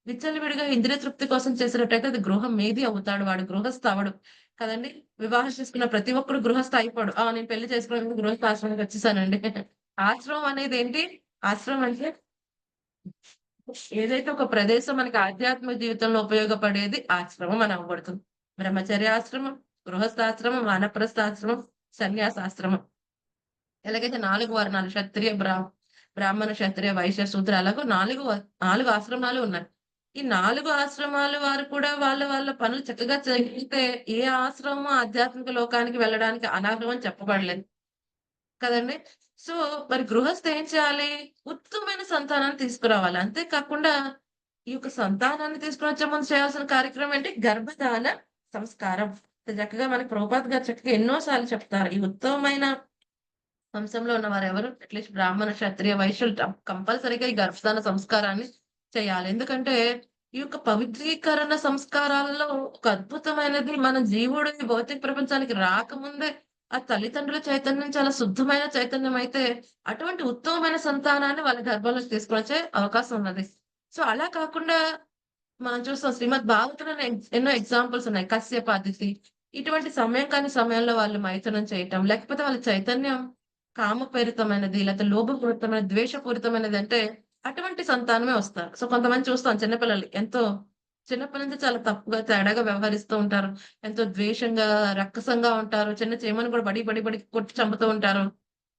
Speaker 1: విచ్చలవిడిగా ఇంద్రియ తృప్తి కోసం చేసినట్టయితే అది గృహం మీది అవుతాడు. వాడు గృహస్థ అవ్వడు. కదండీ! వివాహం చేసుకున్న ప్రతి ఒక్కడు గృహస్థ అయిపోడు. ఆ! నేను పెళ్లి చేసుకోవడానికి గృహస్థాశ్రమానికి వచ్చేసానండి. ఆశ్రమం అనేది ఏంటి? ఆశ్రమం అంటే ఏదైతే ఒక ప్రదేశం మనకి ఆధ్యాత్మిక జీవితంలో ఉపయోగపడేది ఆశ్రమం అని అవ్వబడుతుంది. బ్రహ్మచర్యాశ్రమం, గృహస్థాశ్రమం, వానప్రస్థాశ్రమం, సన్యాసాశ్రమం. ఎలాగైతే 4 వర్ణాలు క్షత్రియ, బ్రాహ్మణ, క్షత్రియ, వైశ్య, శూద్ర అలాగో 4 ఆశ్రమాలు ఉన్నాయి. ఈ 4 ఆశ్రమాల వారు కూడా వాళ్ళ వాళ్ళ పనులు చక్కగా చేస్తే ఏ ఆశ్రమం ఆధ్యాత్మిక లోకానికి వెళ్ళడానికి అనర్హం అని చెప్పబడలేదు. కదండీ! సో, మరి గృహస్థ ఏం చేయాలి? ఉత్తమమైన సంతానాన్ని తీసుకురావాలి. అంతే కాకుండా ఈ యొక్క సంతానాన్ని తీసుకొనొచ్చే ముందు చేయాల్సిన కార్యక్రమం ఏంటి? గర్భధాన సంస్కారం. చక్కగా మనకి ప్రభుపాద్ గారు చక్కగా ఎన్నో సార్లు చెప్తారు. ఈ ఉత్తమమైన వంశంలో ఉన్నవారెవరు? అట్‌లీస్ట్ బ్రాహ్మణ, క్షత్రియ, వైశ్యులు కంపల్సరీగా ఈ గర్భధాన సంస్కారాన్ని చేయాలి. ఎందుకంటే, ఈ యొక్క పవిత్రీకరణ సంస్కారాలలో ఒక అద్భుతమైనది మన జీవుడు ఈ భౌతిక ప్రపంచానికి రాకముందే ఆ తల్లిదండ్రుల చైతన్యం చాలా శుద్ధమైన చైతన్యం అయితే, అటువంటి ఉత్తమమైన సంతానాన్ని వాళ్ళ గర్భంలోకి తీసుకొనొచ్చే అవకాశం ఉన్నది. సో, అలా కాకుండా మనం చూస్తాం శ్రీమద్ భాగవతంలోనే ఎన్నో ఎగ్జాంపుల్స్ ఉన్నాయి. కశ్యప, అదితి ఇటువంటి సమయం కాని సమయంలో వాళ్ళు మైథునం చేయటం, లేకపోతే వాళ్ళ చైతన్యం కామపూరితమైనది, లేకపోతే లోభపూరితమైనది, ద్వేషపూరితమైనది అంటే అటువంటి సంతానమే వస్తారు. సో, కొంతమంది చూస్తాం చిన్న పిల్లలు ఎంతో చిన్నప్పటి నుంచి చాలా తప్పుగా, తేడాగా వ్యవహరిస్తూ ఉంటారు. ఎంతో ద్వేషంగా, రక్కసంగా ఉంటారు. చిన్న చీమను కూడా బడి కొట్టి చంపుతూ ఉంటారు.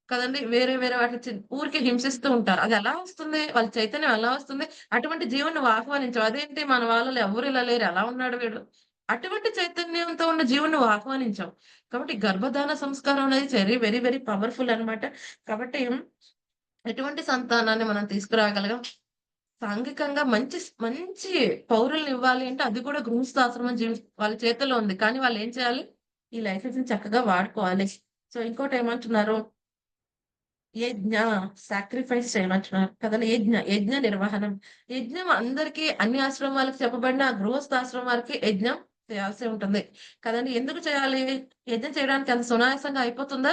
Speaker 1: కదండీ! వేరే వేరే వాటిని ఊరికే హింసిస్తూ ఉంటారు. అది ఎలా వస్తుంది? వాళ్ళ చైతన్యం ఎలా వస్తుంది? అటువంటి జీవుడిని నువ్వు ఆహ్వానించావు. అదేంటి మన వాళ్ళలో ఎవ్వరు ఇలా లేరు. ఎలా ఉన్నాడు వీడు? అటువంటి చైతన్యంతో ఉన్న జీవుడిని నువ్వు ఆహ్వానించావు. కాబట్టి గర్భధాన సంస్కారం అనేది వెరీ వెరీ పవర్‌ఫుల్ అన్నమాట. కాబట్టి ఎటువంటి సంతానాన్ని మనం తీసుకురాగలిగాం? సాంఘికంగా మంచి మంచి పౌరుల్ని ఇవ్వాలి అంటే అది కూడా గృహస్థాశ్రమం వాళ్ళ చేతుల్లో ఉంది. కానీ వాళ్ళు ఏం చేయాలి? ఈ లైసెన్స్‌ని చక్కగా వాడుకోవాలి. సో ఇంకోటేమంటున్నారు? యజ్ఞ సాక్రిఫైస్ చేయమంటున్నారు కదండీ! యజ్ఞ నిర్వహణం. యజ్ఞం అందరికీ అన్ని ఆశ్రమాలకు చెప్పబడిన గృహస్థాశ్రమాలకి యజ్ఞం చేయాల్సి ఉంటుంది. కదండీ! ఎందుకు చేయాలి? యజ్ఞం చేయడానికి అంత సునాయాసంగా అయిపోతుందా?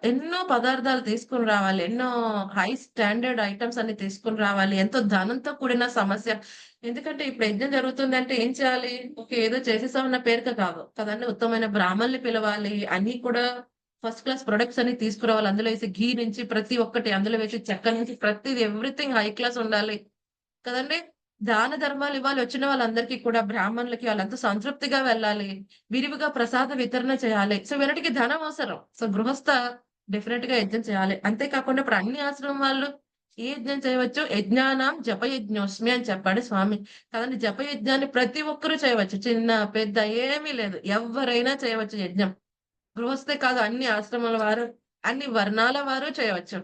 Speaker 1: ఎన్నో పదార్థాలు తీసుకొని రావాలి. ఎన్నో హై స్టాండర్డ్ ఐటెమ్స్ అన్ని తీసుకొని రావాలి. ఎంతో ధనంతో కూడిన సమస్య. ఎందుకంటే ఇప్పుడు యజ్ఞం జరుగుతుందంటే ఏం చేయాలి? ఓకే. ఏదో చేసేసామన్న పేరుక కాదు. కదండీ! ఉత్తమమైన బ్రాహ్మణుల్ని పిలవాలి. అన్నీ కూడా ఫస్ట్ క్లాస్ ప్రొడక్ట్స్ అన్ని తీసుకురావాలి. అందులో వేసి ఘీ నుంచి ప్రతి ఒక్కటి అందులో వేసి చక్కెర నుంచి ప్రతిది ఎవ్రీథింగ్ హై క్లాస్ ఉండాలి. కదండీ! దాన ధర్మాలు ఇవ్వాలి వచ్చిన వాళ్ళందరికీ కూడా బ్రాహ్మణులకి వాళ్ళంతా సంతృప్తిగా వెళ్ళాలి. విరివిగా ప్రసాద వితరణ చేయాలి. సో వీళ్ళకి ధనం అవసరం. సో గృహస్థ డెఫినిట్‌గా యజ్ఞం చేయాలి. అంతే కాకుండా ఇప్పుడు అన్ని ఆశ్రమం వాళ్ళు ఏ యజ్ఞం చేయవచ్చు? యజ్ఞానాం జపయజ్ఞోస్మి అని చెప్పాడు స్వామి. కదండీ! జపయజ్ఞాన్ని ప్రతి ఒక్కరు చేయవచ్చు. చిన్న, పెద్ద ఏమీ లేదు. ఎవ్వరైనా చేయవచ్చు యజ్ఞం. గృహస్థే కాదు అన్ని ఆశ్రమాల వారు, అన్ని వర్ణాల వారు చేయవచ్చు.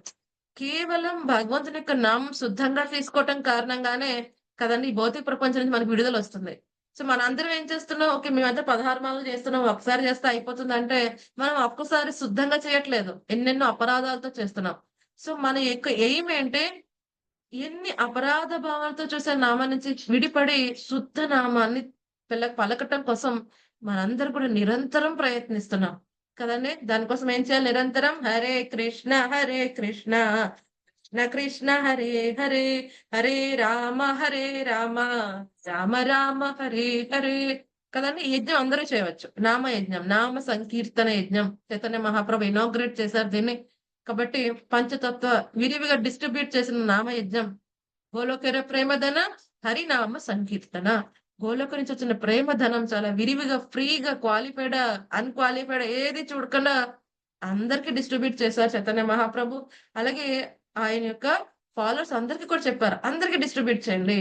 Speaker 1: కేవలం భగవంతుని యొక్క నామం శుద్ధంగా తీసుకోవటం కారణంగానే కదండీ! ఈ భౌతిక ప్రపంచం నుంచి మనకు విడుదలొస్తుంది. సో, మనందరం ఏం చేస్తున్నాం? ఓకే. మేమంతా 16 మాలలు చేస్తున్నాం. ఒకసారి చేస్తే అయిపోతుందంటే, మనం ఒక్కసారి శుద్ధంగా చేయట్లేదు. ఎన్నెన్నో అపరాధాలతో చేస్తున్నాం. సో, మన యొక్క ఎయిమ్ ఏంటి? ఎన్ని అపరాధ భావాలతో చూసే నామం నుంచి విడిపడి శుద్ధ నామాన్ని పలకటం కోసం మనందరం కూడా నిరంతరం ప్రయత్నిస్తున్నాం. కదండీ! దానికోసం ఏం చేయాలి నిరంతరం? హరే కృష్ణ కృష్ణ కృష్ణ హరే హరే, హరే రామ రామ రామ హరే హరే. కదండీ! ఈ యజ్ఞం అందరూ చేయవచ్చు. నామ యజ్ఞం, నామ సంకీర్తన యజ్ఞం. చైతన్య మహాప్రభు ఇనాగ్రేట్ చేశారు దీన్ని. కాబట్టి పంచతత్వ విరివిగా డిస్ట్రిబ్యూట్ చేసిన నామయజ్ఞం. గోలోకెర ప్రేమధన హరినామ సంకీర్తన. గోలోక నుంచి వచ్చిన ప్రేమధనం చాలా విరివిగా, ఫ్రీగా క్వాలిఫైడా, అన్‌క్వాలిఫైడా ఏది చూడకుండా అందరికి డిస్ట్రిబ్యూట్ చేశారు చైతన్య మహాప్రభు. అలాగే ఆయన యొక్క ఫాలోవర్స్ అందరికి కూడా చెప్పారు. అందరికి డిస్ట్రిబ్యూట్ చేయండి.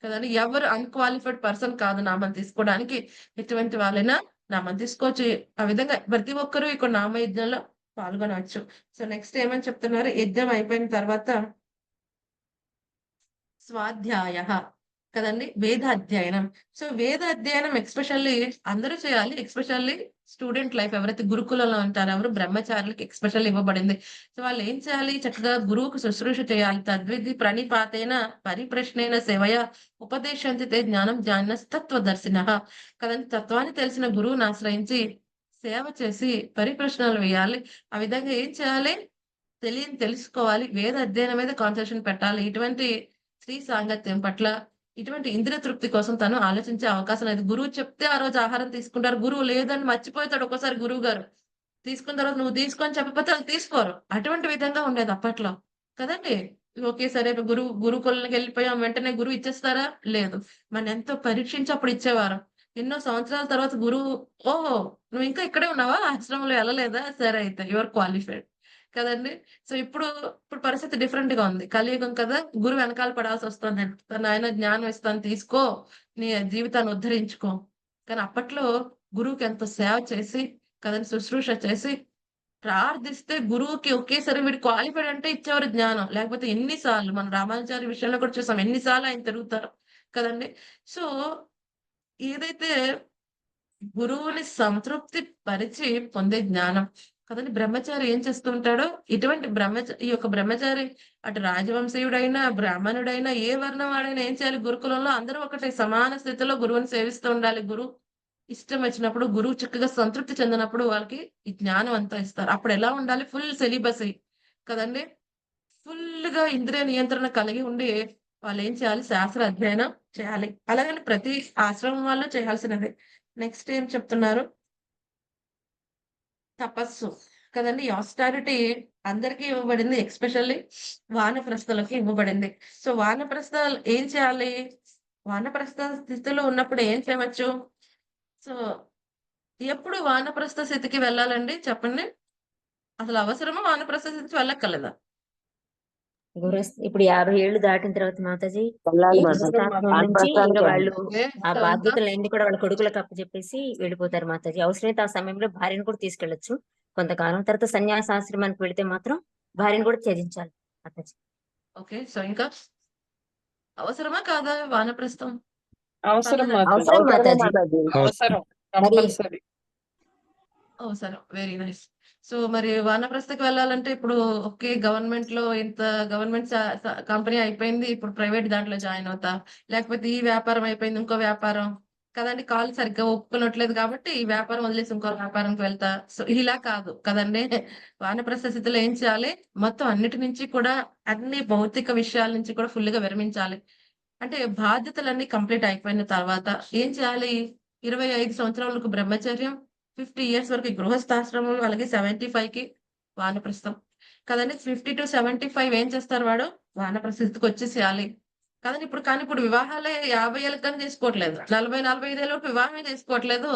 Speaker 1: కదండీ! ఎవరు అన్‌క్వాలిఫైడ్ పర్సన్ కాదు నామం తీసుకోవడానికి. ఎటువంటి వాళ్ళైనా నామం తీసుకోవచ్చు. ఆ విధంగా ప్రతి ఒక్కరు ఇక్కడ నామయజ్ఞంలో పాల్గొనవచ్చు. సో, నెక్స్ట్ ఏమని చెప్తున్నారు? యజ్ఞం అయిపోయిన తర్వాత స్వాధ్యాయః కదండీ! వేద అధ్యయనం. సో, వేద అధ్యయనం ఎస్పెషల్లీ అందరూ చేయాలి. ఎస్పెషల్లీ స్టూడెంట్ లైఫ్ ఎవరైతే గురుకులంలో ఉంటారో ఎవరు బ్రహ్మచారులకి ఎస్పెషల్లీ ఇవ్వబడింది. సో, వాళ్ళు ఏం చేయాలి? చక్కగా గురువుకు శుశ్రూష చేయాలి. తద్విధి ప్రణిపాతేన పరిప్రశ్నేన సేవయా ఉపదేశంతి తే జ్ఞానం జ్ఞానస్తత్వదర్శినః కదండీ! తత్వాన్ని తెలిసిన గురువుని ఆశ్రయించి సేవ చేసి పరిప్రశ్నలు వేయాలి. ఆ విధంగా ఏం చేయాలి? తెలియని తెలుసుకోవాలి. వేద అధ్యయనం మీద కాన్సంట్రేషన్ పెట్టాలి. ఇటువంటి స్త్రీ సాంగత్యం పట్ల, ఇటువంటి ఇంద్రియ తృప్తి కోసం తను ఆలోచించే అవకాశం లేదు. గురువు చెప్తే ఆ రోజు ఆహారం తీసుకుంటారు. గురువు లేదని మర్చిపోతాడు ఒక్కోసారి గురువుగారు. తీసుకున్న తర్వాత నువ్వు తీసుకో అని చెప్పకపోతే ఆళ్ళు తీసుకోరు. అటువంటి విధంగా ఉండేది అప్పట్లో. కదండీ! ఓకే. సరే గురుకులంకెళ్ళిపోయాం వెంటనే గురువు ఇచ్చేస్తారా? లేదు. మనెంతో పరీక్షించి అప్పుడు ఇచ్చేవారు. ఎన్నో సంవత్సరాల తర్వాత గురువు ఓహో! నువ్వు ఇంకా ఇక్కడే ఉన్నావా? ఆశ్రమంలో ఎళ్ళలేదా? సరే అయితే యూ ఆర్ క్వాలిఫైడ్. కదండీ! సో, ఇప్పుడు పరిస్థితి డిఫరెంట్‌గా ఉంది. కలియుగం కదా! గురువు వెనకాల పడాల్సొస్తుంది. నాయన జ్ఞానం ఇస్తాను తీసుకో. నీ జీవితాన్ని ఉద్ధరించుకో. కానీ అప్పట్లో గురువుకి ఎంతో సేవ చేసి కదండీ! శుశ్రూష చేసి ప్రార్థిస్తే గురువుకి ఒకేసారి వీడు క్వాలిఫైడ్ అంటే ఇచ్చేవారు జ్ఞానం. లేకపోతే ఎన్ని సార్లు మన రామానుజాచార్య విషయంలో కూడా చూసాం. ఎన్ని సార్లు ఆయన తిరుగుతారో కదండీ! సో, ఏదైతే గురువుని సంతృప్తి పరిచి పొందే జ్ఞానం. కదండీ! బ్రహ్మచారి ఏం చేస్తూ ఉంటాడో, ఇటువంటి ఈ యొక్క బ్రహ్మచారి అటు రాజవంశీయుడైనా, బ్రాహ్మణుడైనా, ఏ వర్ణం వాడైనా ఏం చేయాలి గురుకులంలో అందరూ ఒకటే సమాన స్థితిలో గురువుని సేవిస్తూ ఉండాలి. ఇష్టం వచ్చినప్పుడు, గురువు చక్కగా సంతృప్తి చెందినప్పుడు వాళ్ళకి ఈ జ్ఞానం అంతా ఇస్తారు. అప్పుడెలా ఉండాలి? ఫుల్ సెలిబసీ కదండీ! ఫుల్లుగా ఇంద్రియ నియంత్రణ కలిగి ఉండి వాళ్ళేం చేయాలి? శాస్త్ర అధ్యయనం చేయాలి. అలాగని ప్రతి ఆశ్రమం వాళ్ళు చేయాల్సినదే. నెక్స్ట్ ఏం చెప్తున్నారు? తపస్సు కదండీ! ఈ ఆస్టారిటీ అందరికీ ఇవ్వబడింది. ఎస్పెషల్లీ వానప్రస్థులకి ఇవ్వబడింది. సో, వానప్రస్థాలు ఏం చేయాలి? వానప్రస్థ స్థితిలో ఉన్నప్పుడు ఏం చేయవచ్చు? సో, ఎప్పుడు వానప్రస్థ స్థితికి వెళ్ళాలండి చెప్పండి? అసలు అవసరమా వానప్రస్థ స్థితికి వెళ్ళక్కర్లేదా?
Speaker 3: ఇప్పుడు 50 ఏళ్ళు దాటిన తర్వాత మాతాజీ
Speaker 2: వెళ్ళాలి
Speaker 3: ఈ
Speaker 2: మాతాజీ.
Speaker 3: గృహస్థాశ్రమం నుంచి ఇంకా వాళ్ళు
Speaker 1: ఓకే.
Speaker 3: ఆ
Speaker 1: సో, ఇంకా
Speaker 3: బాధ్యతలన్నీ కూడా వాళ్ళ కొడుకులకు అప్పచెప్పేసి వెళ్ళిపోతారు మాతాజీ. అవసరమైతే ఆ సమయంలో భార్యను కూడా తీసుకెళ్లొచ్చు కొంతకాలం. తర్వాత సన్యాసాశ్రమానికి వెళితే మాత్రం భార్యను కూడా త్యజించాలి మాతాజీ.
Speaker 1: ఓకే. సో, ఇంకా అవసరమా కాదా వానప్రస్థం?
Speaker 5: అవసరం
Speaker 1: పర్లేదా?
Speaker 5: మాతాజీ.
Speaker 3: అవసరం
Speaker 2: అవసరమే
Speaker 3: మాతాజీ.
Speaker 2: మాతాజీ.
Speaker 5: అవసరం
Speaker 3: మరి
Speaker 5: కంపల్సరీ.
Speaker 1: అవసరం. Very nice. సో, మరి వానప్రస్థకి వెళ్ళాలంటే ఇప్పుడు ఓకే. గవర్నమెంట్‌లో ఇంత గవర్నమెంట్ కంపెనీ అయిపోయింది. ఇప్పుడు ప్రైవేట్ దాంట్లో జాయిన్ అవుతా. లేకపోతే ఈ వ్యాపారం అయిపోయింది. ఇంకో వ్యాపారం. కదండీ! కాళ్ళు సరిగ్గా ఒప్పుకోనట్లేదు కాబట్టి ఈ వ్యాపారం వదిలేసి ఇంకో వ్యాపారంకి వెళ్తా. సో, ఇలా కాదు కదండీ! వానప్రస్థ స్థితిలో ఏం చేయాలి? మొత్తం అన్నిటి నుంచి కూడా అన్ని భౌతిక విషయాల నుంచి కూడా ఫుల్‌గా విరమించాలి. అంటే బాధ్యతలన్నీ కంప్లీట్ అయిపోయిన తర్వాత ఏం చేయాలి? 25 సంవత్సరాలకు బ్రహ్మచర్యం, 50 ఇయర్స్ వరకు గృహస్థాశ్రమం, అలాగే 75కి వానప్రస్థం. కదండీ! 50-75 ఏం చేస్తారు వాడు? వానప్రస్థ స్థితికొచ్చేసేయాలి. కదండీ! ఇప్పుడు వివాహాలే 50 ఏళ్ళకి గాని చేసుకోవట్లేదు. 40, 45 ఏళ్ళ వరకు వివాహమే చేసుకోవట్లేదు.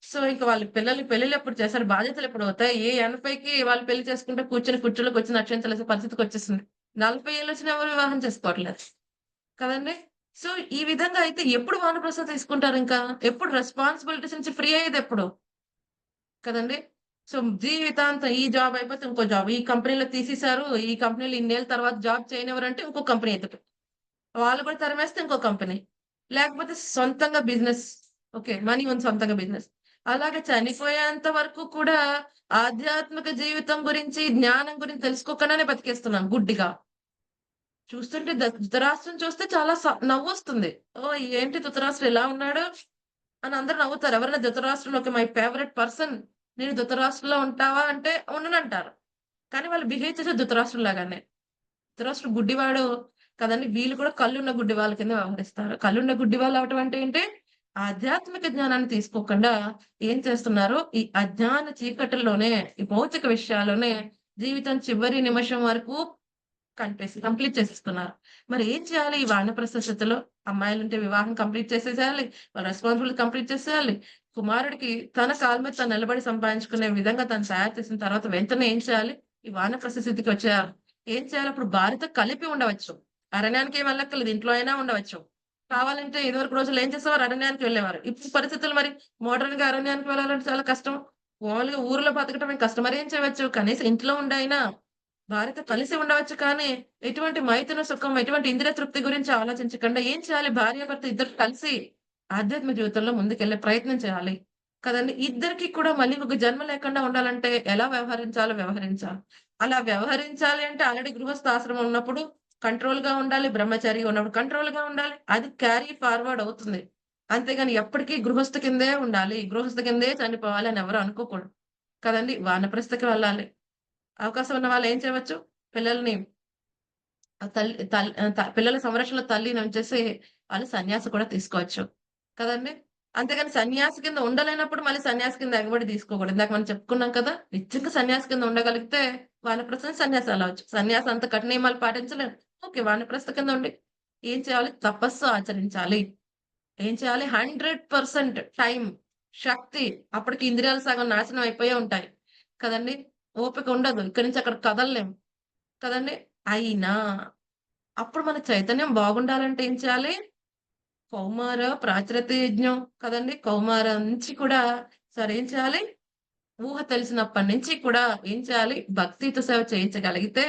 Speaker 1: సో, ఇంక వాళ్ళ పెళ్ళిళ్ళు ఎప్పుడు చేస్తారు? బాధ్యతలు ఎప్పుడవుతాయి? 80కి వాళ్ళు పెళ్లి చేసుకుంటే కూర్చొని కుర్చీలోకి వచ్చి నక్షంతలేసే పరిస్థితికొచ్చేసింది. 40 ఏళ్ళొచ్చినా ఎవరు వివాహం చేసుకోవట్లేదు. కదండీ! సో, ఈ విధంగా అయితే ఎప్పుడు వానప్రస్థం తీసుకుంటారింకా? ఎప్పుడు రెస్పాన్సిబిలిటీస్ నుంచి ఫ్రీ అయ్యేదెప్పుడు? కదండీ! సో, జీవితాంతం ఈ జాబ్ అయిపోతే ఇంకో జాబ్. ఈ కంపెనీలో తీసేసారు. ఈ కంపెనీలో ఇన్నేళ్ల తర్వాత జాబ్ చేయనివ్వరంటే ఇంకో కంపెనీ ఎతుకు. వాళ్ళు కూడా తరిమేస్తే ఇంకో కంపెనీ. లేకపోతే సొంతంగా బిజినెస్. ఓకే. మనీ ఉంది సొంతంగా బిజినెస్. అలాగే చనిపోయేంత వరకు కూడా ఆధ్యాత్మిక జీవితం గురించి, జ్ఞానం గురించి తెలుసుకోకుండానే బతికేస్తున్నాం గుడ్డిగా. చూస్తుంటే ధృతరాష్ట్రం చూస్తే చాలా నవ్వొస్తుంది. ఓహ్! ఏంటి ధృతరాష్ట్రం ఇలా ఉన్నాడు? అని అందరూ నవ్వుతారు. ఎవరైనా ధృతరాష్ట్రంలో ఓకే. My favourite person. నేను ధృతరాష్ట్రంలో ఉంటావా? అంటే ఉండనంటారు. కానీ వాళ్ళు బిహేవ్ చేసేది ధృతరాష్ట్రం లాగానే. ధృతరాష్ట్రుడు గుడ్డివాడు కదండీ! వీళ్ళు కూడా కళ్ళున్న గుడ్డి వాళ్ళ కింద వ్యవహరిస్తారు. కళ్ళున్న గుడ్డి వాళ్ళు అవ్వటం అంటే ఏంటి? ఆధ్యాత్మిక జ్ఞానాన్ని తీసుకోకుండా ఏం చేస్తున్నారు? ఈ అజ్ఞాన చీకటిలోనే, ఈ భౌతిక విషయాల్లోనే జీవితం చివరి నిమిషం వరకు కంప్లీట్ చేసేస్తున్నారు. మరి ఏం చేయాలి ఈ వానప్రస్థ స్థితిలో? అమ్మాయిలుంటే వివాహం కంప్లీట్ చేసేసేయాలి. వాళ్ళ రెస్పాన్సిబిలిటీ కంప్లీట్ చేసేయాలి. కుమారుడికి తన కాళ్ళ మీద తను నిలబడి సంపాదించుకునే విధంగా తను తయారు చేసిన తర్వాత వెంటనే ఏం చేయాలి? ఈ వానప్రస్థ స్థితికి వచ్చేయాలి. ఏం చేయాలి? అప్పుడు భార్యతో కలిపి ఉండవచ్చు. అరణ్యానికి ఏం వెళ్ళక్కర్లేదు. ఇంట్లో అయినా ఉండవచ్చు. కావాలంటే ఇదివరకు రోజుల్లో ఏం చేసేవారు? అరణ్యానికి వెళ్ళేవారు. ఇప్పుడు పరిస్థితులు మరి మోడర్న్‌గా అరణ్యానికి వెళ్ళాలంటే చాలా కష్టం. మామూలుగా ఊర్లో బతకటమే కష్టం. మరేం చేయవచ్చు? కనీసం ఇంట్లో ఉండైనా భార్యతో కలిసి ఉండవచ్చు కానీ, ఎటువంటి మైథున సుఖం, ఎటువంటి ఇంద్రియ తృప్తి గురించి ఆలోచించకుండా ఏం చేయాలి? భార్యాభర్త ఇద్దరు కలిసి ఆధ్యాత్మిక జీవితంలో ముందుకెళ్ళే ప్రయత్నం చేయాలి. కదండీ! ఇద్దరికీ కూడా మళ్ళీ ఒక జన్మ లేకుండా ఉండాలంటే ఎలా వ్యవహరించాలో వ్యవహరించాలి. అలా వ్యవహరించాలి అంటే ఆల్రెడీ గృహస్థాశ్రమం ఉన్నప్పుడు కంట్రోల్‌గా ఉండాలి. బ్రహ్మచారిగా ఉన్నప్పుడు కంట్రోల్‌గా ఉండాలి. అది క్యారీ ఫార్వర్డ్ అవుతుంది. అంతేగాని ఎప్పటికీ గృహస్థ కిందే ఉండాలి. గృహస్థ కిందే చనిపోవాలి అని ఎవరు అనుకోకూడదు. కదండీ! వానప్రస్థకి వెళ్ళాలి. అవకాశం ఉన్న వాళ్ళు ఏం చేయవచ్చు? పిల్లల్ని తల్లి తల్ ఆహ్, త పిల్లల సంరక్షణలో తల్లిని ఉంచేసి వాళ్ళు సన్యాసి కూడా తీసుకోవచ్చు. కదండీ! అంతేగాని సన్యాసి కింద ఉండలేనప్పుడు మళ్ళీ సన్యాసి కింద ఎగబడి తీసుకోకూడదు. ఇందాక మనం చెప్పుకున్నాం కదా! నిజంగా సన్యాసి కింద ఉండగలిగితే వానప్రస్థం సన్యాసి అవ్వచ్చు. సన్యాసి అంత కఠిన నియమాలు పాటించలేరు. ఓకే. వానప్రస్థ కింద ఉండి ఏం చేయాలి? తపస్సు ఆచరించాలి. ఏం చేయాలి? 100% టైం, శక్తి అప్పటికి ఇంద్రియాలు సగం నాశనం అయిపోయే ఉంటాయి. కదండీ! ఓపిక ఉండదు. ఇక్కడి నుంచి అక్కడికి కదలలేం. కదండీ! అయినా అప్పుడు మన చైతన్యం బాగుండాలంటే ఏం చేయాలి? కౌమార ప్రాచరత యజ్ఞం కదండీ! కౌమారం నుంచి కూడా సరే ఏం చేయాలి? ఊహ తెలిసినప్పటి నుంచి కూడా ఏం చేయాలి? భక్తియుత సేవ చేయించగలిగితే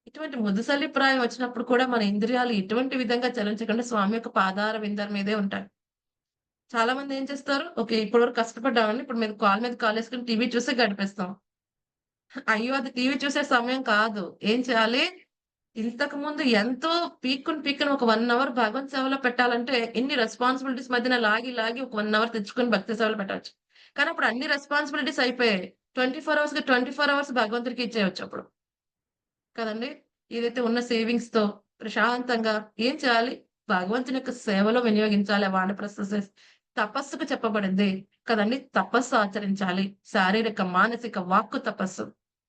Speaker 1: ఇటువంటి ముదుసలి ప్రాయం వచ్చినప్పుడు కూడా మన ఇంద్రియాలు ఎటువంటి విధంగా చలించకుండా స్వామి యొక్క పాదార విందం మీదే ఉంటాయి. చాలా మంది ఏం చేస్తారు? ఓకే. ఇప్పటి వరకు కష్టపడ్డామండి. ఇప్పుడు మీద కాలు మీద కాలేసుకొని టీవీ చూసి గడిపేస్తాం. అయ్యో! అది టీవీ చూసే సమయం కాదు. ఏం చేయాలి? ఇంతకుముందు ఎంతో పీక్కుని ఒక 1 అవర్ భగవత్ సేవలో పెట్టాలంటే ఎన్ని రెస్పాన్సిబిలిటీస్ మధ్యన లాగి ఒక 1 అవర్ తెచ్చుకొని భక్తి సేవలో పెట్టొచ్చు. కానీ అప్పుడు అన్ని రెస్పాన్సిబిలిటీస్ అయిపోయాయి. 24 అవర్స్ భగవంతుడికి ఇచ్చేయొచ్చు అప్పుడు. కదండీ! ఏదైతే ఉన్న సేవింగ్స్‌తో ప్రశాంతంగా ఏం చేయాలి? భగవంతుని యొక్క సేవలో వినియోగించాలి ఆ వానప్రస్థ తపస్సుకు చెప్పబడింది కదండీ! తపస్సు ఆచరించాలి. శారీరక, మానసిక, వాక్కు తపస్సు.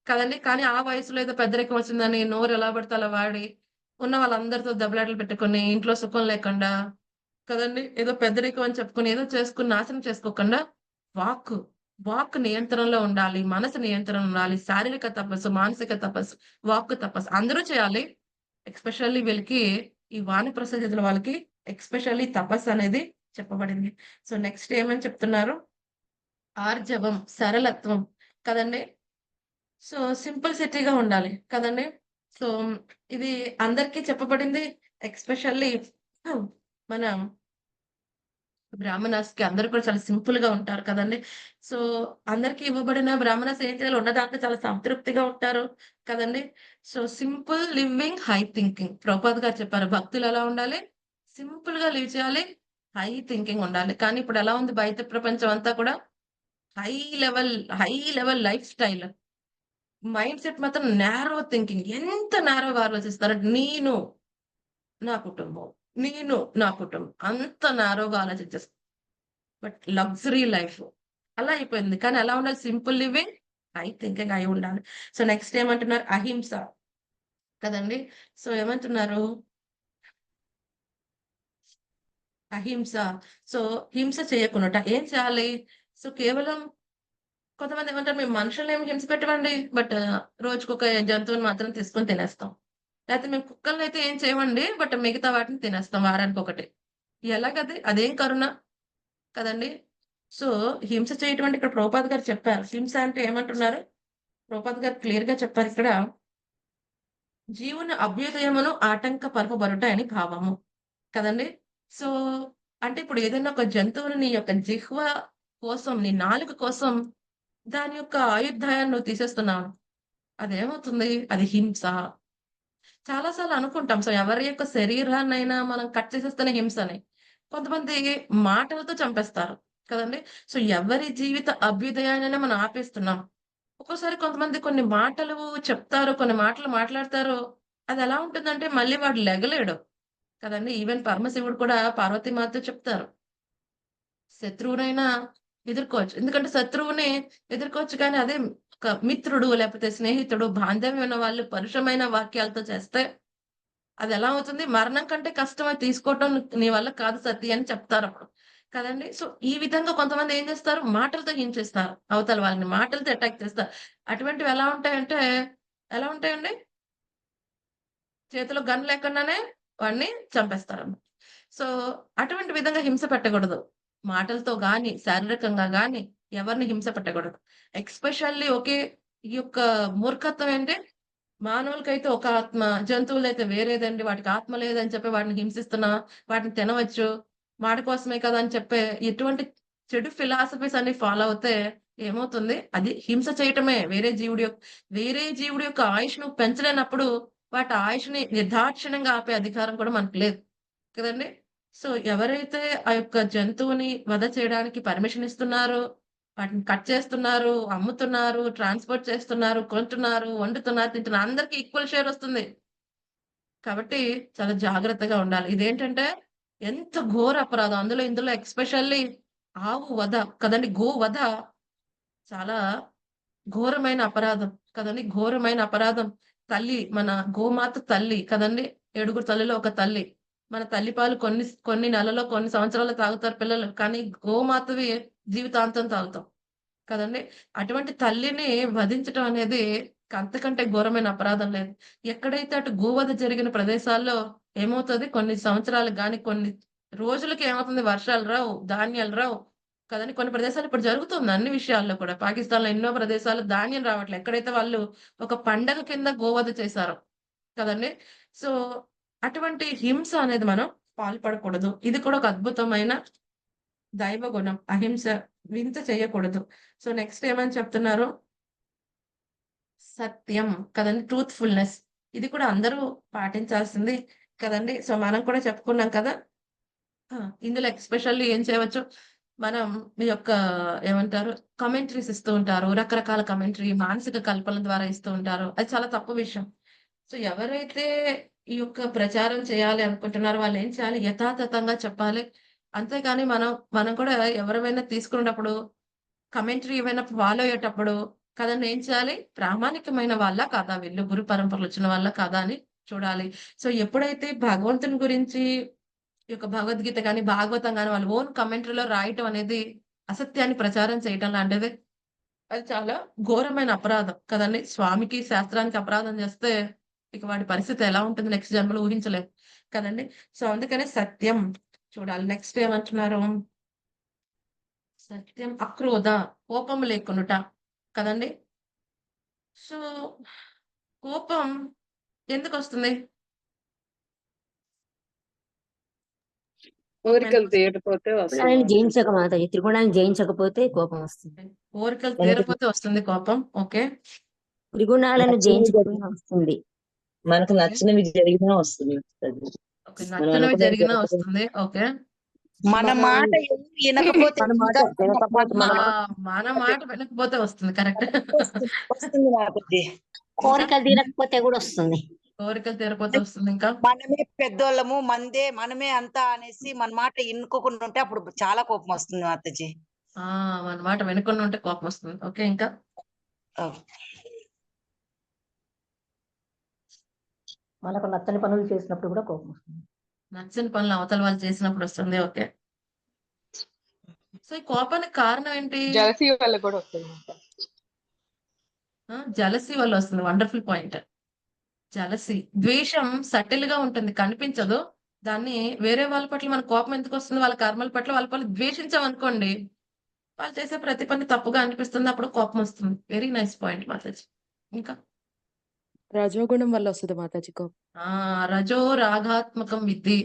Speaker 1: కదండీ! కానీ ఆ వయసులో ఏదో పెద్దరికం వచ్చిందని నోరు ఎలా పడితే అలా వాడి, ఉన్న వాళ్ళందరితో దెబ్బలాటలు పెట్టుకొని, ఇంట్లో సుఖం లేకుండా కదండీ! ఏదో పెద్దరికం అని చెప్పుకొని ఏదో చేసుకొని నాశనం చేసుకోకుండా వాక్కు, వాక్ నియంత్రణలో ఉండాలి. మనసు నియంత్రణ ఉండాలి. శారీరక తపస్సు, మానసిక తపస్సు, వాక్కు తపస్సు అందరూ చేయాలి. ఎస్పెషల్లీ వీళ్ళకి ఈ వానప్రస్థ స్థితిలో వాళ్ళకి ఎస్పెషల్లీ తపస్సనేది చెప్పబడింది. సో, నెక్స్ట్ ఏమని చెప్తున్నారు? ఆర్జవం, సరళత్వం కదండీ! సో, సింప్లిసిటీగా ఉండాలి కదండీ! సో, ఇది అందరికీ చెప్పబడింది. ఎస్పెషల్లీ మన బ్రాహ్మణాస్‌కి అందరూ కూడా చాలా సింపుల్‌గా ఉంటారు కదండీ! సో, అందరికి ఇవ్వబడిన బ్రాహ్మణాస్ ఏం చేయాలి ఉన్న దాంట్లో చాలా సంతృప్తిగా ఉంటారు కదండీ! So, simple living high thinking Prabhupada గారు చెప్పారు. భక్తులు ఎలా ఉండాలి? సింపుల్‌గా లివ్ చేయాలి. హై థింకింగ్ ఉండాలి. కానీ ఇప్పుడు ఎలా ఉంది బయట ప్రపంచం అంతా కూడా high level, high level life style. Mind set మాత్రం నారో థింకింగ్. ఎంత నారోగా ఆలోచిస్తారంటే నా కుటుంబం. నా కుటుంబం. అంత నారోగా ఆలోచించేస్తారు. But luxury life. అలా అయిపోయింది. కానీ ఎలా ఉండాలి? సింపుల్ లివింగ్, హై థింకింగ్ అయి ఉండాలి. సో, నెక్స్ట్ ఏమంటున్నారు? అహింస కదండీ! సో, ఏమంటున్నారు? అహింస. సో, హింస చేయకుండాట. ఏం చేయాలి? సో, కేవలం కొంతమంది ఏమంటారు? మేము మనుషులనేమి హింస పెట్టమండి. బట్ రోజుకొక జంతువుని మాత్రం తీసుకొని తినేస్తాం. లేతే మేము కుక్కలనైతే ఏం చేయమండి. బట్ మిగతా వాటిని తినేస్తాం వారానికొకటి. ఎలాగది? అదేం కరుణ కదండీ! సో, హింస చేయటం అంటే ఇక్కడ ప్రభుపాద గారు చెప్పారు. హింస అంటే ఏమంటున్నారు? ప్రభుపాద గారు క్లియర్‌గా చెప్పారిక్కడ. జీవుని అభ్యుదయమును ఆటంకపరపబడుట అని భావము. కదండీ! సో, అంటే ఇప్పుడు ఏదైనా ఒక జంతువుని నీ యొక్క జిహ్వ కోసం, నీ నాలుక కోసం దాని యొక్క ఆయుర్దాయాన్ని నువ్వు తీసేస్తున్నావు. అదేమవుతుంది? అది హింస. చాలా సార్లు అనుకుంటాం. సో, ఎవరి యొక్క శరీరాన్నైనా మనం కట్ చేసేస్తేనే హింసని. కొంతమంది మాటలతో చంపేస్తారు. కదండీ! సో, ఎవరి జీవిత అభ్యుదయాన్నైనా మనం ఆపేస్తున్నాం. ఒక్కోసారి కొంతమంది కొన్ని మాటలు చెప్తారు. కొన్ని మాటలు మాట్లాడతారు. అదెలా ఉంటుందంటే మళ్ళీ వాడు లెగలేడు. కదండీ! ఈవెన్ పరమశివుడు కూడా పార్వతీమాతతో చెప్తారు. శత్రువునైనా ఎదుర్కోవచ్చు. ఎందుకంటే శత్రువుని ఎదుర్కోవచ్చు కానీ అదే ఒక మిత్రుడు లేకపోతే స్నేహితుడు, బాంధవ్యం ఉన్న వాళ్ళు పరుషమైన వాక్యాలతో చేస్తే అదెలా అవుతుంది? మరణం కంటే కష్టం అది తీసుకోవటం నీ వల్ల కాదు సతీ అని చెప్తారప్పుడు. కదండీ! సో, ఈ విధంగా కొంతమంది ఏం చేస్తారు? మాటలతో హింసిస్తారు. అవతల వాళ్ళని మాటలతో అటాక్ చేస్తారు. అటువంటివి ఎలా ఉంటాయండి? చేతిలో గన్ లేకుండానే వాడిని చంపేస్తారన్నమాట. సో, అటువంటి విధంగా హింస పెట్టకూడదు. మాటలతో గాని, శారీరకంగా గాని ఎవరిని హింస పెట్టకూడదు. ఎస్పెషల్లీ ఈ యొక్క మూర్ఖత్వం ఏంటి? మానవులకైతే ఒక ఆత్మ, జంతువులైతే వేరేదండి. వాటికి ఆత్మ లేదని చెప్పి వాటిని హింసిస్తున్నాం. వాటిని తినవచ్చు. మాట కోసమే కదా! అని చెప్పే ఎటువంటి చెడు ఫిలాసఫీస్ అన్ని ఫాలో అవుతే ఏమవుతుంది? అది హింస చేయటమే. వేరే జీవుడి యొక్క ఆయుష్‌ను పెంచలేనప్పుడు వాటి ఆయుష్‌ని నిర్దాక్షిణ్యంగా ఆపే అధికారం కూడా మనకు లేదు. కదండీ! సో, ఎవరైతే ఆ యొక్క జంతువుని వధ చేయడానికి పర్మిషన్ ఇస్తున్నారో, వాటిని కట్ చేస్తున్నారు, అమ్ముతున్నారు, ట్రాన్స్‌పోర్ట్ చేస్తున్నారు, కొంటున్నారు, వండుతున్నారు, తింటున్నారు. అందరికి ఈక్వల్ షేర్ ఒస్తుంది. కాబట్టి చాలా జాగ్రత్తగా ఉండాలి. ఇదేంటంటే ఎంత ఘోర అపరాధం. ఇందులో ఎస్పెషల్లీ ఆవు వధ కదండీ! గో వధ చాలా ఘోరమైన అపరాధం కదండీ! ఘోరమైన అపరాధం. మన గోమాత తల్లి కదండీ! ఏడుగురు తల్లిలో ఒక తల్లి. మన తల్లి పాలు కొన్ని నెలలో, కొన్ని సంవత్సరాలు తాగుతారు పిల్లలు. కానీ గోమాతవి జీవితాంతం తాగుతాం. కదండీ! అటువంటి తల్లిని వధించటం అనేది అంతకంటే ఘోరమైన అపరాధం లేదు. ఎక్కడైతే అటు గోవధ జరిగిన ప్రదేశాల్లో ఏమవుతది కొన్ని సంవత్సరాలకు గాని, కొన్ని రోజులకి ఏమవుతుంది వర్షాలు రావు, ధాన్యాలు రావు. కదండీ! కొన్ని ప్రదేశాలు ఇప్పుడు జరుగుతుంది అన్ని విషయాల్లో కూడా. పాకిస్తాన్‌లో ఎన్నో ప్రదేశాల్లో ధాన్యం రావట్లే. ఎక్కడైతే వాళ్ళు ఒక పండగ కింద గోవధ చేశారో. కదండీ! సో, అటువంటి హింస అనేది మనం పాల్పడకూడదు. ఇది కూడా ఒక అద్భుతమైన దైవ గుణం. అహింస వింత చేయకూడదు. సో, నెక్స్ట్ ఏమని చెప్తున్నారు? సత్యం కదండీ! ట్రూత్‌ఫుల్‌నెస్ ఇది కూడా అందరూ పాటించాల్సింది కదండీ! సో, మనం కూడా చెప్పుకున్నాం కదా! ఆ! ఇందులో ఎస్పెషల్లీ ఏం చేయవచ్చు? మనం మీ యొక్క ఏమంటారు? కామెంటరీస్ ఇస్తూ ఉంటారు. రకరకాల కామెంటరీ మానసిక కల్పనల ద్వారా ఇస్తూ ఉంటారు. అది చాలా తప్పు విషయం. సో, ఎవరైతే ఈ యొక్క ప్రచారం చేయాలి అనుకుంటున్నారో వాళ్ళేం చేయాలి? యథాతథంగా చెప్పాలి. అంతేగాని మనం కూడా ఎవరివైనా తీసుకునేటప్పుడు కామెంటరీ ఏమైనా ఫాలో అయ్యేటప్పుడు కదండీ! ఏం చేయాలి? ప్రామాణికమైన వాళ్ళా కాదా వీళ్ళు? గురు పరంపరలో వచ్చిన వాళ్ళా కాదా అని చూడాలి. సో, ఎప్పుడైతే భగవంతుని గురించి ఈ యొక్క భగవద్గీత గాని, భాగవతం గాని వాళ్ళ ఓన్ కామెంటరీలో రాయటం అనేది అసత్యాన్ని ప్రచారం చేయటం లాంటిది. అది చాలా ఘోరమైన అపరాధం కదండీ! స్వామికి, శాస్త్రానికి అపరాధం చేస్తే ఇక వాడి పరిస్థితి ఎలా ఉంటుంది నెక్స్ట్ జన్మలో ఊహించలేం. కదండీ! సో, అందుకనే సత్యం చూడాలి. నెక్స్ట్ ఏమంటున్నారు? సత్యం అక్రోధ కోపం లేకునుట. కదండీ! సో, కోపం ఎందుకొస్తుంది?
Speaker 5: కోరికలు తీరకపోతే
Speaker 3: త్రిగుణాలను
Speaker 5: వస్తుంది.
Speaker 3: జయించక మాతాజీ, త్రిగుణాలను జయించకపోతే కోపం వస్తుంది.
Speaker 1: కోరికలు
Speaker 3: వెనక్కి
Speaker 1: తీరపోతే వస్తుంది కోపం. ఓకే.
Speaker 3: త్రిగుణాలను
Speaker 2: నచ్చినవి
Speaker 3: జయించకపోయినా వస్తుంది.
Speaker 6: మనకు
Speaker 1: ఓకే.
Speaker 6: నచ్చినవి జరిగినా వస్తుంది.
Speaker 1: ఓకే.
Speaker 6: మనం
Speaker 1: నచ్చినవి
Speaker 6: అనుకున్నది
Speaker 1: జరిగినా
Speaker 6: జరగకపోతే
Speaker 1: వస్తుంది. ఓకే.
Speaker 7: మన మాట వినకపోతే
Speaker 2: మన మాట
Speaker 7: ఇంకా
Speaker 2: వినకపోతే
Speaker 1: ఆ,
Speaker 2: మన
Speaker 1: మన మాట వినకపోతే వస్తుంది. కరెక్ట్.
Speaker 7: వస్తుంది మాతాజీ.
Speaker 3: కోరికలు తీరకపోతే కూడా వస్తుంది.
Speaker 1: కోరికలు తీరపోతే వస్తుంది. ఇంకా
Speaker 7: మనమే పెద్దోళ్ళము మనమే అంతా అనేసి మన మాట ఇనుకోకుండా ఉంటే అప్పుడు చాలా కోపం వస్తుంది మాతాజీ.
Speaker 1: మన మాట వినకుండా ఉంటే కోపం వస్తుంది. ఓకే. ఇంకా
Speaker 2: మనకు నచ్చని పనులు చేసినప్పుడు కూడా కోపం వస్తుంది.
Speaker 1: నచ్చని పనులు అవతల వాళ్ళు చేసినప్పుడు వస్తుంది. ఓకే. సో ఈ కోపానికి కారణం ఏంటి?
Speaker 5: జలసీ వల్ల కూడా వస్తుంది.
Speaker 1: జలసీ వల్ల వస్తుంది. Wonderful point. జలసీ, ద్వేషం సటిల్ గా ఉంటుంది, కనిపించదు. దాన్ని వేరే వాళ్ళ పట్ల మన కోపం ఎందుకు వస్తుంది? వాళ్ళ కర్మల పట్ల వాళ్ళ పట్ల ద్వేషించామనుకోండి, వాళ్ళు చేసే ప్రతి పని తప్పుగా అనిపిస్తుంది, అప్పుడు కోపం వస్తుంది. Very nice point Mataji. ఇంకా
Speaker 8: రజోగుణం వల్ల వస్తుంది మాతాజీ కోపం.
Speaker 1: రజో రాగాత్మకం విద్ధి.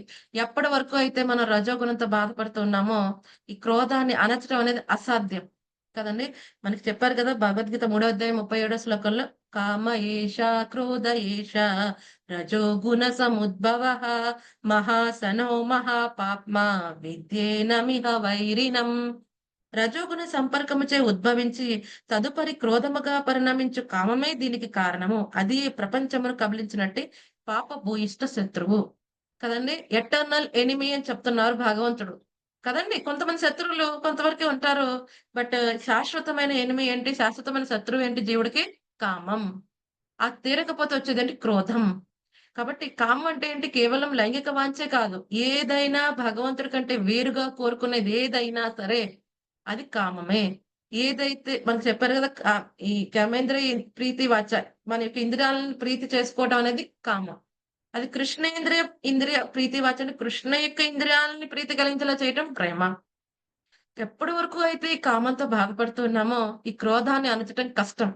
Speaker 1: ఎప్పటి వరకు అయితే మనం రజోగుణంతో బాధపడుతున్నామో ఈ క్రోధాన్ని అణచడం అనేది అసాధ్యం కదండి. మనకి చెప్పారు కదా భగవద్గీత 3వ అధ్యాయం 37వ శ్లోకంలో, కామ ఏష క్రోధ ఏష రజోగుణ సముద్భవ మహాసనో మహాపాప్మా విద్యేనమిహ వైరినం. రజోగుణ సంపర్కముచే ఉద్భవించి తదుపరి క్రోధముగా పరిణమించు కామమే దీనికి కారణము. అది ప్రపంచమును కబలించినట్టే పాప భూయిష్ట శత్రువు కదండి. ఎటర్నల్ ఎనిమీ అని చెప్తున్నారు భగవంతుడు కదండి. కొంతమంది శత్రువులు కొంతవరకే ఉంటారు, బట్ శాశ్వతమైన ఎనిమీ ఏంటి, శాశ్వతమైన శత్రువు ఏంటి జీవుడికి? కామం. ఆ తీరకపోతే వచ్చేదేంటి? క్రోధం. కాబట్టి కామం అంటే ఏంటి? కేవలం లైంగిక వాంఛే కాదు, ఏదైనా భగవంతుడి కంటే వేరుగా కోరుకునేది ఏదైనా సరే అది కామమే. ఏదైతే మనకు చెప్పారు కదా, ఈ కర్మేంద్రియ ప్రీతి వాచ, మన యొక్క ఇంద్రియాలను ప్రీతి చేసుకోవడం అనేది కామం. అది ఇంద్రియ ప్రీతి వాచ అంటే కృష్ణ యొక్క ఇంద్రియాలని ప్రీతి కలిగించేలా చేయటం ప్రేమ. ఎప్పటి వరకు అయితే ఈ కామంతో బాధపడుతున్నామో ఈ క్రోధాన్ని అణచటం కష్టం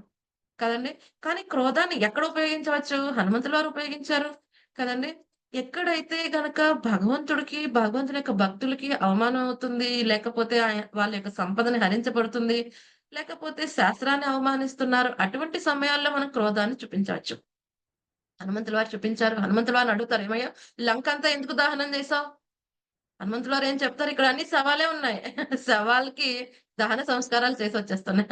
Speaker 1: కదండి. కానీ క్రోధాన్ని ఎక్కడ ఉపయోగించవచ్చు? హనుమంతుల వారు ఉపయోగించారు కదండి. ఎక్కడైతే గనక భగవంతుడి యొక్క భక్తులకి అవమానం అవుతుంది, లేకపోతే వాళ్ళ యొక్క సంపదని హరించబడుతుంది, లేకపోతే శాస్త్రాన్ని అవమానిస్తున్నారు, అటువంటి సమయాల్లో మనం క్రోధాన్ని చూపించవచ్చు. హనుమంతుల వారు చూపించారు. హనుమంతుల వారిని అడుగుతారు, ఏమయ్యా లంక అంతా ఎందుకు దహనం చేసావు? హనుమంతుల వారు ఏం చెప్తారు? ఇక్కడ అన్ని సవాలే ఉన్నాయి, సవాల్కి దహన సంస్కారాలు చేసి వచ్చేస్తున్నాయి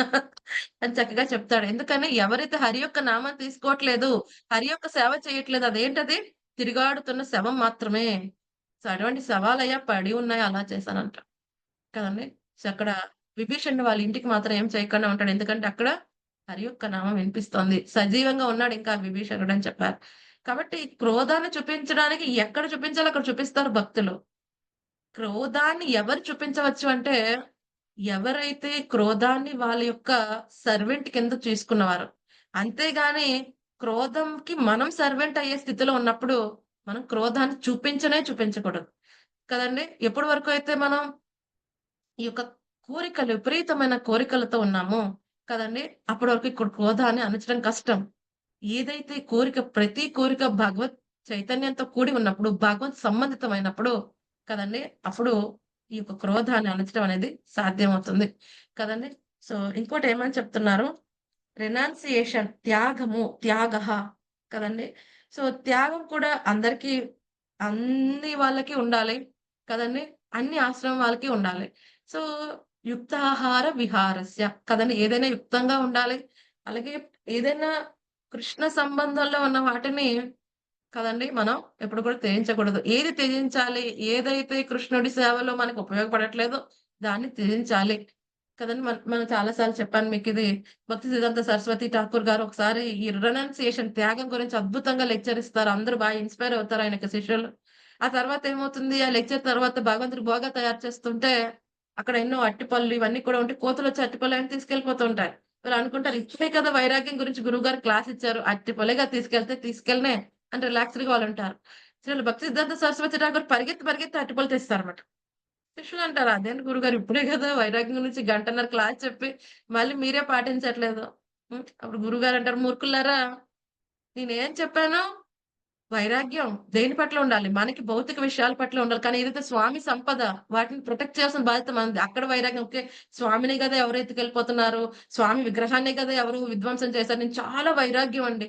Speaker 1: అని చక్కగా చెప్తాడు. ఎందుకని ఎవరైతే హరి యొక్క నామం తీసుకోవట్లేదు, హరి యొక్క సేవ చేయట్లేదు, అదేంటది? తిరుగాడుతున్న శవం మాత్రమే. సో అటువంటి శవాలయ్యా పడి ఉన్నాయి, అలా చేశానంట కదండి. సో అక్కడ విభీషణుడు వాళ్ళ ఇంటికి మాత్రం ఏం చేయకుండా ఉంటాడు, ఎందుకంటే అక్కడ హరి యొక్క నామం వినిపిస్తోంది, సజీవంగా ఉన్నాడు ఇంకా విభీషణుడు అని చెప్పారు. కాబట్టి క్రోధాన్ని చూపించడానికి ఎక్కడ చూపించాలో అక్కడ చూపిస్తారు భక్తులు. క్రోధాన్ని ఎవరు చూపించవచ్చు అంటే, ఎవరైతే క్రోధాన్ని వాళ్ళ యొక్క సర్వెంట్ కింద తీసుకున్నవారు. అంతేగాని క్రోధంకి మనం సర్వెంట్ అయ్యే స్థితిలో ఉన్నప్పుడు మనం క్రోధాన్ని చూపించకూడదు కదండి. ఎప్పటి వరకు అయితే మనం ఈ యొక్క విపరీతమైన కోరికలతో ఉన్నామో కదండి, అప్పటి వరకు ఇక్కడ క్రోధాన్ని అణచడం కష్టం. ఏదైతే ప్రతి కోరిక భగవత్ చైతన్యంతో కూడి ఉన్నప్పుడు, భగవత్ సంబంధితమైనప్పుడు కదండి, అప్పుడు ఈ యొక్క క్రోధాన్ని అణచడం అనేది సాధ్యమవుతుంది కదండి. సో ఇంకోటి ఏమని చెప్తున్నారు? రెనాన్సియేషన్, త్యాగ కదండి. సో త్యాగం కూడా అన్ని వాళ్ళకి ఉండాలి కదండి, అన్ని ఆశ్రమం వాళ్ళకి ఉండాలి. సో యుక్తాహార విహారస్య కదండి, ఏదైనా యుక్తంగా ఉండాలి. అలాగే ఏదైనా కృష్ణ సంబంధంలో ఉన్న వాటిని కదండి మనం ఎప్పుడు కూడా త్యజించకూడదు. ఏది త్యజించాలి? ఏదైతే కృష్ణుడి సేవలో మనకు ఉపయోగపడట్లేదో దాన్ని త్యజించాలి కదండి. మనం చాలా సార్లు చెప్పాను మీకు ఇది. భక్తి సిద్ధాంత సరస్వతి ఠాకూర్ గారు ఒకసారి ఈ రెనౌన్సియేషన్, త్యాగం గురించి అద్భుతంగా లెక్చర్ ఇస్తారు. అందరూ బాగా ఇన్స్పైర్ అవుతారు ఆయన శిష్యులు. ఆ తర్వాత ఏమవుతుంది, ఆ లెక్చర్ తర్వాత భగవంతుడు బాగా తయారు చేస్తుంటే అక్కడ ఎన్నో అట్టిపళ్ళు ఇవన్నీ కూడా ఉంటే కోతులు వచ్చి అట్టిపళ్ళు అని తీసుకెళ్లిపోతూ ఉంటాయి. వాళ్ళు అనుకుంటారు ఇప్పుడే కదా వైరాగ్యం గురించి గురువు గారు క్లాస్ ఇచ్చారు, అట్టిపల్లిగా తీసుకెళ్ళనే అని రిలాక్స్డ్ గా వాళ్ళు ఉంటారు. భక్తి సిద్ధాంత సరస్వతి ఠాకూర్ పరిగెత్తి అట్టిపళ్ళు తెస్తారన్నమాట. శిష్యులు అంటారు, అదేంటి గురుగారు ఇప్పుడే కదా వైరాగ్యం గురించి గంటన్నర క్లాస్ చెప్పి మళ్ళీ మీరే పాటించట్లేదు. అప్పుడు గురుగారు అంటారు, మూర్ఖులారా నేనేం చెప్పాను? వైరాగ్యం దేని పట్ల ఉండాలి? మనకి భౌతిక విషయాల పట్ల ఉండాలి. కానీ ఏదైతే స్వామి సంపద వాటిని ప్రొటెక్ట్ చేయాల్సిన బాధ్యత మనది. అక్కడ వైరాగ్యం ఓకే. స్వామిని గదా ఎవరు ఎత్తుకెళ్ళిపోతున్నారు. స్వామి విగ్రహాన్నే గదా ఎవరు విధ్వంసం చేశారు. నేను చాలా వైరాగ్యం అండి.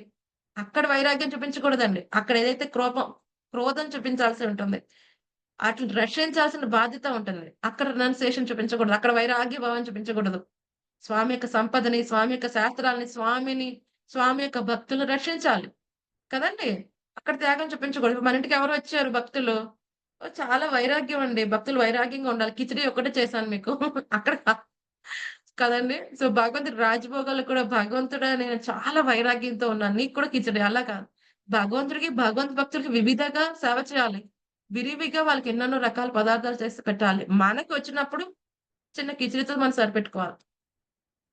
Speaker 1: అక్కడ వైరాగ్యం చూపించకూడదండి. అక్కడ ఏదైతే క్రోధం చూపించాల్సి ఉంటుంది. ఆటిని రక్షించాల్సిన బాధ్యత ఉంటుంది. అక్కడ రెనౌన్సియేషన్ చూపించకూడదు. అక్కడ వైరాగ్య భావం చూపించకూడదు. స్వామి యొక్క సంపదని, స్వామి యొక్క శాస్త్రాల్ని, స్వామి యొక్క భక్తులను రక్షించాలి. కదండీ! అక్కడ త్యాగం చూపించకూడదు. ఇప్పుడు మన ఇంటికి ఎవరో వచ్చారు భక్తులు. చాలా వైరాగ్యం అండి. భక్తులు వైరాగ్యంగా ఉండాలి. కిచిడి ఒక్కటే చేశాను మీకు. అక్కడ కదండీ! సో, భగవంతుడు రాజభోగాలు కూడా భగవంతుడా నేను చాలా వైరాగ్యంతో ఉన్నాను. నీకు కూడా కిచిడి అలా కాదు. భగవంతుడికి, భగవంతు భక్తులకి వివిధంగా సేవ చేయాలి. విరివిగా వాళ్ళకి ఎన్నెన్నో రకాల పదార్థాలు చేసి పెట్టాలి. మనకి వచ్చినప్పుడు చిన్న కిచిడితో మనం సరిపెట్టుకోవాలి.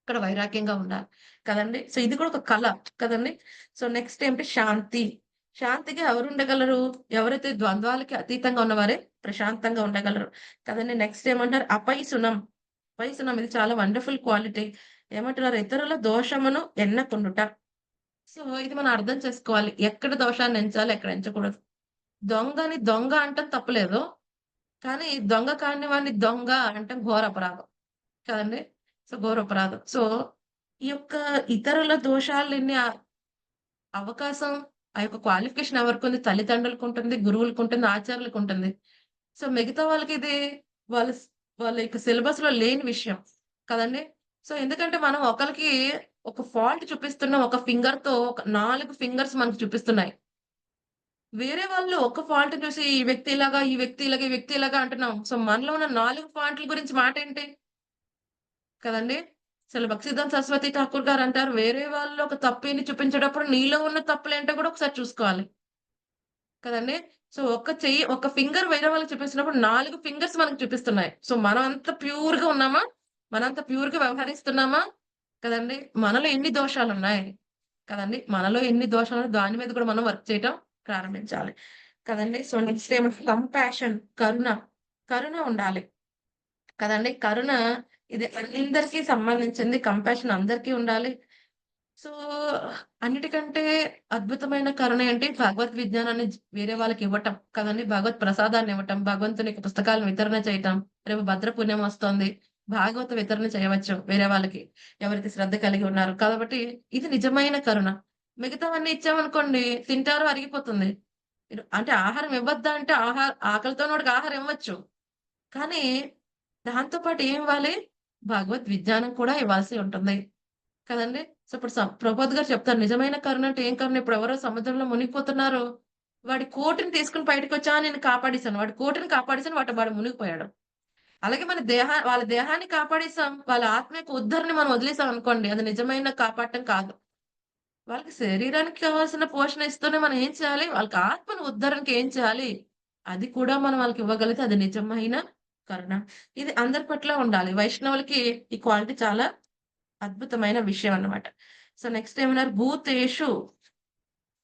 Speaker 1: ఇక్కడ వైరాగ్యంగా ఉండాలి. కదండీ! సో, ఇది కూడా ఒక కళ కదండీ! సో, నెక్స్ట్ ఏంటి శాంతి. శాంతిగా ఎవరు ఉండగలరు? ఎవరైతే ద్వంద్వాలకి అతీతంగా ఉన్నవారే ప్రశాంతంగా ఉండగలరు. కదండీ! నెక్స్ట్ ఏమంటారు? అపైశునం. అపైశునం ఇది చాలా వండర్‌ఫుల్ క్వాలిటీ. ఏమంటున్నారు? ఇతరుల దోషమును ఎన్నకుండుట. సో, ఇది మనం అర్థం చేసుకోవాలి. ఎక్కడ దోషాన్ని ఎంచాలి, ఎక్కడ ఎంచకూడదు. దొంగని దొంగ అనటం తప్పులేదు. కానీ దొంగ కాని వాడిని దొంగ అనటం ఘోర అపరాధం. కదండీ! సో, ఘోర అపరాధం. సో, ఈ యొక్క ఇతరుల దోషాలన్నీ అవకాశం ఆ యొక్క క్వాలిఫికేషన్ ఎవరికుంది? తల్లిదండ్రులకుంటుంది, గురువులకుంటుంది, ఆచార్యులకుంటుంది. సో, మిగతా వాళ్ళకి ఇది వాళ్ళ వాళ్ళ యొక్క సిలబస్‌లో లేని విషయం. కదండీ! సో, ఎందుకంటే మనం ఒకళ్ళకి ఒక ఫాల్ట్ చూపిస్తున్నాం. ఒక ఫింగర్‌తో ఒక 4 ఫింగర్స్ మనకు చూపిస్తున్నాయి. వేరే వాళ్ళు ఒక ఫాల్ట్ చూసి ఈ వ్యక్తి ఇలాగా, ఈ వ్యక్తి ఇలాగా, ఈ వ్యక్తి ఇలాగా అంటున్నాం. సో, మనలో ఉన్న 4 ఫాల్ట్‌ల గురించి మాటేంటి? కదండీ! అసలు భక్తిసిద్ధాంత సరస్వతి ఠాకూర్ గారు అంటారు, వేరే వాళ్ళలో ఒక తప్పుని చూపించేటప్పుడు నీలో ఉన్న తప్పులేంటో కూడా ఒకసారి చూసుకోవాలి. కదండీ! సో, ఒక ఫింగర్ వేరే వాళ్ళకి చూపిస్తున్నప్పుడు 4 ఫింగర్స్ మనకు చూపిస్తున్నాయి. సో, మనం అంత ప్యూర్‌గా ఉన్నామా? మనంత ప్యూర్‌గా వ్యవహరిస్తున్నామా? కదండీ! మనలో ఎన్ని దోషాలున్నాయి? కదండీ! మనలో ఎన్ని దోషాలున్నాయి దాని మీద కూడా మనం వర్క్ చేయటం ప్రారంభించాలి. కదండీ! సో, నెక్స్ట్ ఏమంటే కంపాషన్ కరుణ. కరుణ ఉండాలి. కదండీ! కరుణ ఇది అందరికీ సంబంధించింది. కంపాషన్ అందరికీ ఉండాలి. సో, అన్నిటికంటే అద్భుతమైన కరుణ ఏంటి? భగవద్ విజ్ఞానాన్ని వేరే వాళ్ళకివ్వటం. కదండీ! భగవత్ ప్రసాదాన్నివ్వటం, భగవంతుని యొక్క పుస్తకాలను వితరణ చేయటం. రేపు భద్ర పుణ్యం వస్తోంది. భాగవత వితరణ చేయవచ్చు వేరే వాళ్ళకి. ఎవరైతే శ్రద్ధ కలిగి ఉన్నారో. కాబట్టి ఇది నిజమైన కరుణ. మిగతావన్నీ ఇచ్చామనుకోండి తింటారు అరిగిపోతుంది. అంటే ఆహారం ఇవ్వద్దా అంటే ఆకలితో ఉన్నోడికి ఆహారం ఇవ్వచ్చు. కానీ దాంతో పాటు ఏం ఇవ్వాలి? భగవద్ విజ్ఞానం కూడా ఇవ్వాల్సి ఉంటుంది. కదండీ! సో, ఇప్పుడు ప్రభుపాద్ గారు చెప్తారు. నిజమైన కరుణ అంటే ఏం కరుణ? ఇప్పుడు ఎవరో సముద్రంలో మునిగిపోతున్నారు. వాడి కోటుని తీసుకొని బయటకొచ్చి నేను కాపాడేసాను. వాడి కోటుని కాపాడేసాను. వాడు మునిగిపోయాడు. అలాగే మన వాళ్ళ దేహాన్ని కాపాడేసాం. వాళ్ళ ఆత్మ యొక్క ఉద్ధరణని మనం వదిలేసాం అనుకోండి. అది నిజమైన కాపాడటం కాదు. వాళ్ళకి శరీరానికి కావాల్సిన పోషణ ఇస్తూనే మనం ఏం చేయాలి? వాళ్ళకి ఆత్మను ఉద్ధరణకి ఏం చేయాలి? అది కూడా మనం వాళ్ళకి ఇవ్వగలిగితే అది నిజమైన కరుణ. ఇది అందరి పట్ల ఉండాలి. వైష్ణవులకి ఈ క్వాలిటీ చాలా అద్భుతమైన విషయం అన్నమాట. సో, నెక్స్ట్ ఏమన్నారు? భూతేషు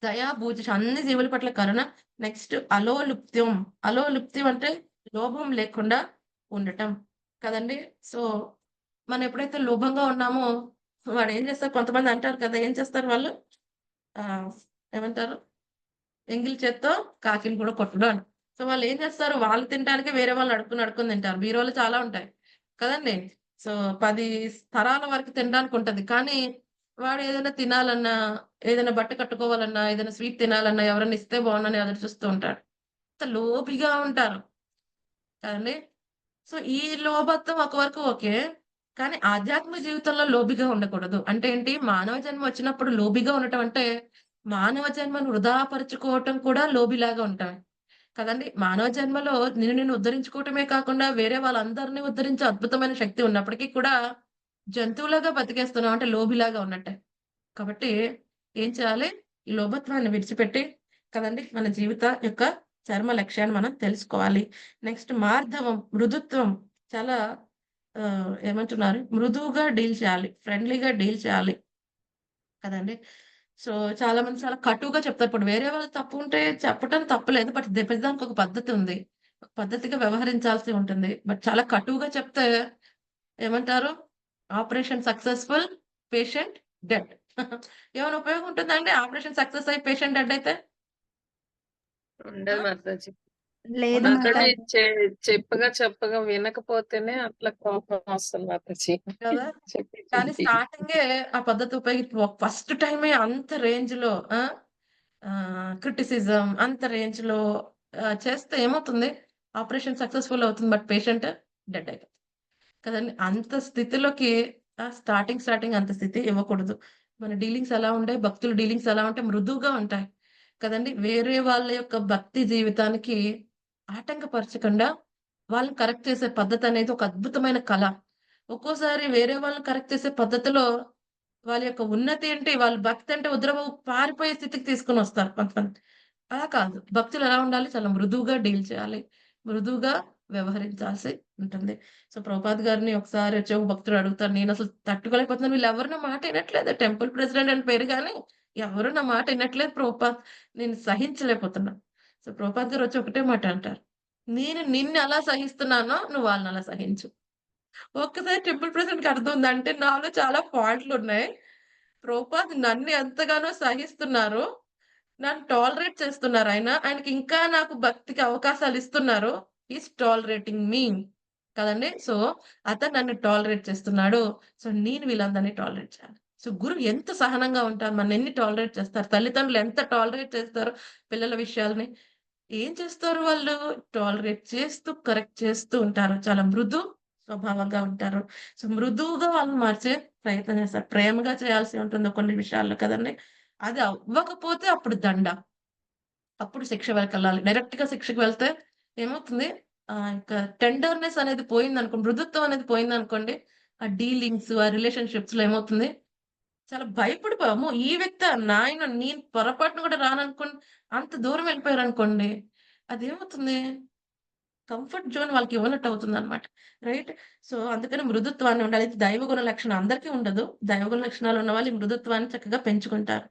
Speaker 1: దయా భూతిషు అన్ని జీవుల పట్ల కరుణ. నెక్స్ట్ అలోలుప్త్యం. అలోలుప్త్యం అంటే లోభం లేకుండా ఉండటం. కదండీ! సో, మనం ఎప్పుడైతే లోభంగా ఉన్నామో వాడేం చేస్తారు కొంతమంది అంటారు కదా! ఏం చేస్తారు వాళ్ళు? ఆహ్, ఏమంటారు? ఎంగిలి చేత్తో కాకిని కూడా కొట్టడం అని. సో, వాళ్ళేం చేస్తారు? వాళ్ళు తినటానికే వేరే వాళ్ళని అడుక్కొని తింటారు. బీరువాలో చాలా ఉంటాయి. కదండీ! సో, 10 తరాల వరకు తినడానికుంటది. కానీ వాడు ఏదైనా తినాలన్నా, ఏదైనా బట్ట కట్టుకోవాలన్నా, ఏదైనా స్వీట్ తినాలన్నా, ఎవరైనా ఇస్తే బావుండని ఎదురు చూస్తూ ఉంటాడు. అంత లోభిగా ఉంటారు. కదండీ! సో, ఈ లోభత్వం ఒక వరకు ఓకే. కానీ ఆధ్యాత్మిక జీవితంలో లోభిగా ఉండకూడదు. అంటే ఏంటి? మానవ జన్మ వచ్చినప్పుడు లోభిగా ఉండటం అంటే, మానవ జన్మను వృధా పరుచుకోవటం కూడా లోభిలాగా ఉండటమే. కదండీ! మానవ జన్మలో నిన్ను ఉద్ధరించుకోవటమే కాకుండా, వేరే వాళ్ళందరిని ఉద్ధరించే అద్భుతమైన శక్తి ఉన్నప్పటికీ కూడా, జంతువులాగా బతికేస్తున్నాం అంటే లోభిలాగా ఉన్నట్టే. కాబట్టి ఏం చేయాలి? ఈ లోభత్వాన్ని విడిచిపెట్టి కదండీ! మన జీవిత యొక్క చర్మ లక్ష్యాన్ని మనం తెలుసుకోవాలి. నెక్స్ట్ మార్ధవం, మృదుత్వం చాలా ఏమంటున్నారు? మృదువుగా డీల్ చేయాలి. ఫ్రెండ్లీగా డీల్ చేయాలి. కదండీ! సో, చాలా మంది చాలా కటువుగా చెప్తారు. ఇప్పుడు వేరే వాళ్ళది తప్పు ఉంటే చెప్పటం తప్పులేదు. బట్ ప్రతిదానికి ఒక పద్ధతి ఉంది. ఒక పద్ధతిగా వ్యవహరించాల్సి ఉంటుంది. బట్ చాలా కటువుగా చెప్తే ఏమంటారు? Operation successful, patient dead. ఏమైనా ఉపయోగం ఉంటుందా అండి? ఆపరేషన్ సక్సెస్ అయ్యి పేషెంట్ డెడ్ అయితే?
Speaker 5: ఉండదు
Speaker 1: ఆ?
Speaker 5: మాతాజీ.
Speaker 9: లేదు
Speaker 5: మాతాజీ
Speaker 9: మాతాజీ.
Speaker 5: చెప్పగా వినకపోతేనే అట్లా కోపం వస్తుంది మాతాజీ.
Speaker 1: కదా
Speaker 5: చెప్పి
Speaker 1: కానీ
Speaker 5: చెప్పి
Speaker 1: స్టార్టింగే ఆ పద్ధతి ఉపయోగించి ఫస్ట్ టైమే అంత రేంజ్ లో క్రిటిసిజం అంత రేంజ్ లో చేస్తే ఏమవుతుంది, ఆపరేషన్ సక్సెస్ఫుల్ అవుతుంది బట్ పేషెంట్ డెడ్ అయిపోతుంది కదండి. అంత స్థితిలోకి స్టార్టింగ్ అంత స్థితి ఇవ్వకూడదు. మన డీలింగ్స్ ఎలా ఉంటాయి, భక్తుల డీలింగ్స్ ఎలా ఉంటాయి, మృదువుగా ఉంటాయి కదండి. వేరే వాళ్ళ యొక్క భక్తి జీవితానికి ఆటంకపరచకుండా వాళ్ళని కరెక్ట్ చేసే పద్ధతి అనేది ఒక అద్భుతమైన కళ. ఒక్కోసారి వేరే వాళ్ళని కరెక్ట్ చేసే పద్ధతిలో వాళ్ళ యొక్క ఉన్నతి ఏంటి, వాళ్ళ భక్తి అంటే ఉద్రవం పారిపోయే స్థితికి తీసుకొని వస్తారు కొంతమంది. అలా కాదు, భక్తులు ఎలా ఉండాలి, చాలా మృదువుగా డీల్ చేయాలి, మృదువుగా వ్యవహరించాల్సి ఉంటుంది. సో ప్రభుపాద్ గారిని ఒకసారి వచ్చి ఒక భక్తుడు అడుగుతారు, నేను అసలు తట్టుకోలేకపోతున్నాను, వీళ్ళు ఎవరు నా మాట వినట్లేదు, టెంపుల్ ప్రెసిడెంట్ అని పేరు కానీ ఎవరు నా మాట వినట్లేదు ప్రభుపాద్, నేను సహించలేకపోతున్నాను. సో ప్రభుపాద్ గారు వచ్చి ఒకటే మాట అంటారు, నేను నిన్ను అలా సహిస్తున్నానో నువ్వు వాళ్ళని అలా సహించు. ఒక్కసారి టెంపుల్ ప్రెసిడెంట్ కి అర్థం ఉంది అంటే నాలో చాలా ఫాల్ట్లు ఉన్నాయి, ప్రభుపాద్ నన్ను ఎంతగానో సహిస్తున్నారు, నన్ను టాలరేట్ చేస్తున్నారు, ఆయనకి ఇంకా నాకు భక్తికి అవకాశాలు ఇస్తున్నారు, ఈస్ టాలరేటింగ్ మీ కదండి. సో అతను నన్ను టాలరేట్ చేస్తున్నాడు, సో నేను వీళ్ళందరినీ టాలరేట్ చేయాలి. సో గురువు ఎంత సహనంగా ఉంటారు, మన ఎన్ని టాలరేట్ చేస్తారు, తల్లిదండ్రులు ఎంత టాలరేట్ చేస్తారు పిల్లల విషయాల్ని, ఏం చేస్తారు వాళ్ళు, టాలరేట్ చేస్తూ కరెక్ట్ చేస్తూ ఉంటారు, చాలా మృదు స్వభావంగా ఉంటారు. సో మృదువుగా వాళ్ళని మార్చే ప్రయత్నం చేస్తారు, ప్రేమగా చేయాల్సి ఉంటుంది కొన్ని విషయాల్లో కదండి. అది అవ్వకపోతే అప్పుడు దండ, అప్పుడు శిక్ష వెళ్ళాలి. డైరెక్ట్ గా శిక్షకు వెళ్తే ఏమవుతుంది, ఇంకా టెండర్నెస్ అనేది పోయింది అనుకోండి, మృదుత్వం అనేది పోయింది అనుకోండి, ఆ డీలింగ్స్ ఆ రిలేషన్షిప్స్ లో ఏమవుతుంది, చాలా భయపడిపోయాము, ఈ వ్యక్తి నాయన నేను పొరపాటును కూడా రాననుకోండి, అంత దూరం వెళ్ళిపోయారు అనుకోండి, అదేమవుతుంది, కంఫర్ట్ జోన్ వాళ్ళకి ఇవ్వనట్టు అవుతుంది అనమాట. రైట్. సో అందుకని మృదుత్వాన్ని ఉండాలి. ఇది దైవగుణ లక్షణం అందరికీ ఉండదు, దైవగుణ లక్షణాలు ఉన్న వాళ్ళు ఈ మృదుత్వాన్ని చక్కగా పెంచుకుంటారు.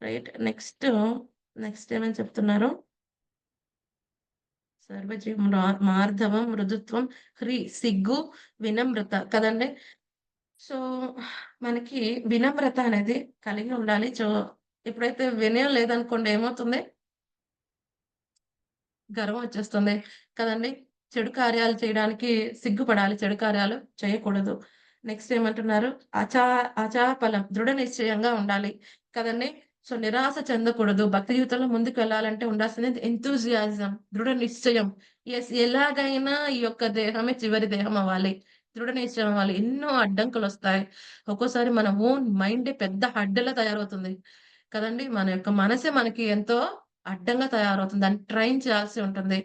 Speaker 1: రైట్. నెక్స్ట్ ఏమని చెప్తున్నారు, సర్వజీవం మార్ధవం మృదుత్వం సిగ్గు వినమ్రత కదండి. సో మనకి వినమ్రత అనేది కలిగి ఉండాలి. సో ఎప్పుడైతే వినయం లేదనుకోండి ఏమవుతుంది, గర్వం వచ్చేస్తుంది కదండి. చెడు కార్యాలు చేయడానికి సిగ్గుపడాలి, చెడు కార్యాలు చేయకూడదు. నెక్స్ట్ ఏమంటున్నారు, అచాపలం దృఢ నిశ్చయంగా ఉండాలి కదండి. సో నిరాశ చెందకూడదు, భక్తి జీవితంలో ముందుకు వెళ్ళాలంటే ఉండాల్సింది ఎంతూజియాజం, దృఢ నిశ్చయం. ఎస్, ఎలాగైనా ఈ యొక్క దేహమే చివరి దేహం అవ్వాలి, దృఢ నిశ్చయం అవ్వాలి. ఎన్నో అడ్డంకులు వస్తాయి, ఒక్కోసారి మన ఓన్ మైండ్ పెద్ద అడ్డలా తయారవుతుంది కదండి. మన యొక్క మనసే మనకి ఎంతో అడ్డంగా తయారవుతుంది, దాన్ని ట్రైన్ చేయాల్సి ఉంటుంది.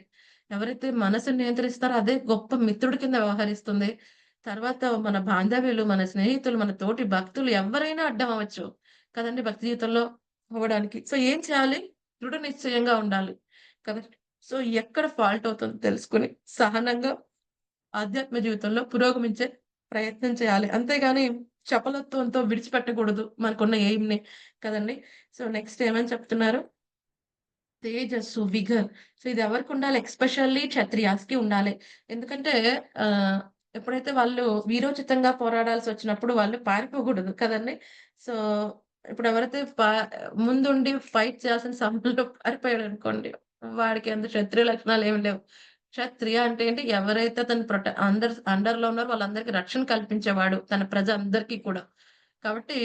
Speaker 1: ఎవరైతే మనసుని నియంత్రిస్తారో అదే గొప్ప మిత్రుడి కింద వ్యవహరిస్తుంది. తర్వాత మన బాంధవ్యులు, మన స్నేహితులు, మన తోటి భక్తులు ఎవరైనా అడ్డం అవ్వచ్చు కదండి భక్తి జీవితంలో అవ్వడానికి. సో ఏం చేయాలి, దృఢ నిశ్చయంగా ఉండాలి కదా. సో ఎక్కడ ఫాల్ట్ అవుతుందో తెలుసుకుని సహనంగా ఆధ్యాత్మ జీవితంలో పురోగమించే ప్రయత్నం చేయాలి, అంతేగాని చపలత్వంతో విడిచిపెట్టకూడదు మనకున్న ఎయిమ్ ని కదండి. సో నెక్స్ట్ ఏమని చెప్తున్నారు, తేజస్సు విగర్. సో ఇది ఎవరికి ఉండాలి, ఎక్స్పెషల్లీ క్షత్రియాస్ కి ఉండాలి. ఎందుకంటే ఆ ఎప్పుడైతే వాళ్ళు వీరోచితంగా పోరాడాల్సి వచ్చినప్పుడు వాళ్ళు పారిపోకూడదు కదండి. సో ఇప్పుడు ఎవరైతే ముందుండి ఫైట్ చేయాల్సిన సమయంలో పారిపోయాడు అనుకోండి, వాడికి అంత క్షత్రియ లక్షణాలు ఏమి లేవు. క్షత్రియ అంటే ఏంటి, ఎవరైతే తన అండర్ లో ఉన్నారో వాళ్ళందరికీ రక్షణ కల్పించేవాడు, తన ప్రజ అందరికీ కూడా. కాబట్టి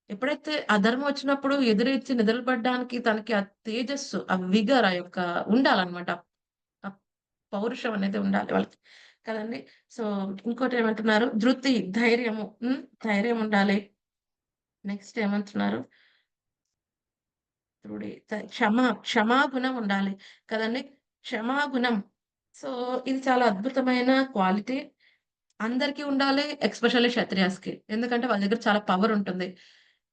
Speaker 1: ఎప్పుడైతే అధర్మం వచ్చినప్పుడు ఎదురెచ్చి నిద్రపడడానికి తనకి ఆ తేజస్సు, ఆ విగర్, ఆ యొక్క ఉండాలన్నమాట, ఆ పౌరుషం అనేది ఉండాలి వాళ్ళకి కదండి. సో ఇంకోటి ఏమంటున్నారు, ధృతి ధైర్యము, ధైర్యం ఉండాలి. నెక్స్ట్ ఏమంటున్నారు, క్షమాగుణం ఉండాలి కదండి, క్షమాగుణం. సో ఇది చాలా అద్భుతమైన క్వాలిటీ, అందరికీ ఉండాలి, ఎక్స్పెషల్లీ క్షత్రియాస్కి. ఎందుకంటే వాళ్ళ దగ్గర చాలా పవర్ ఉంటుంది.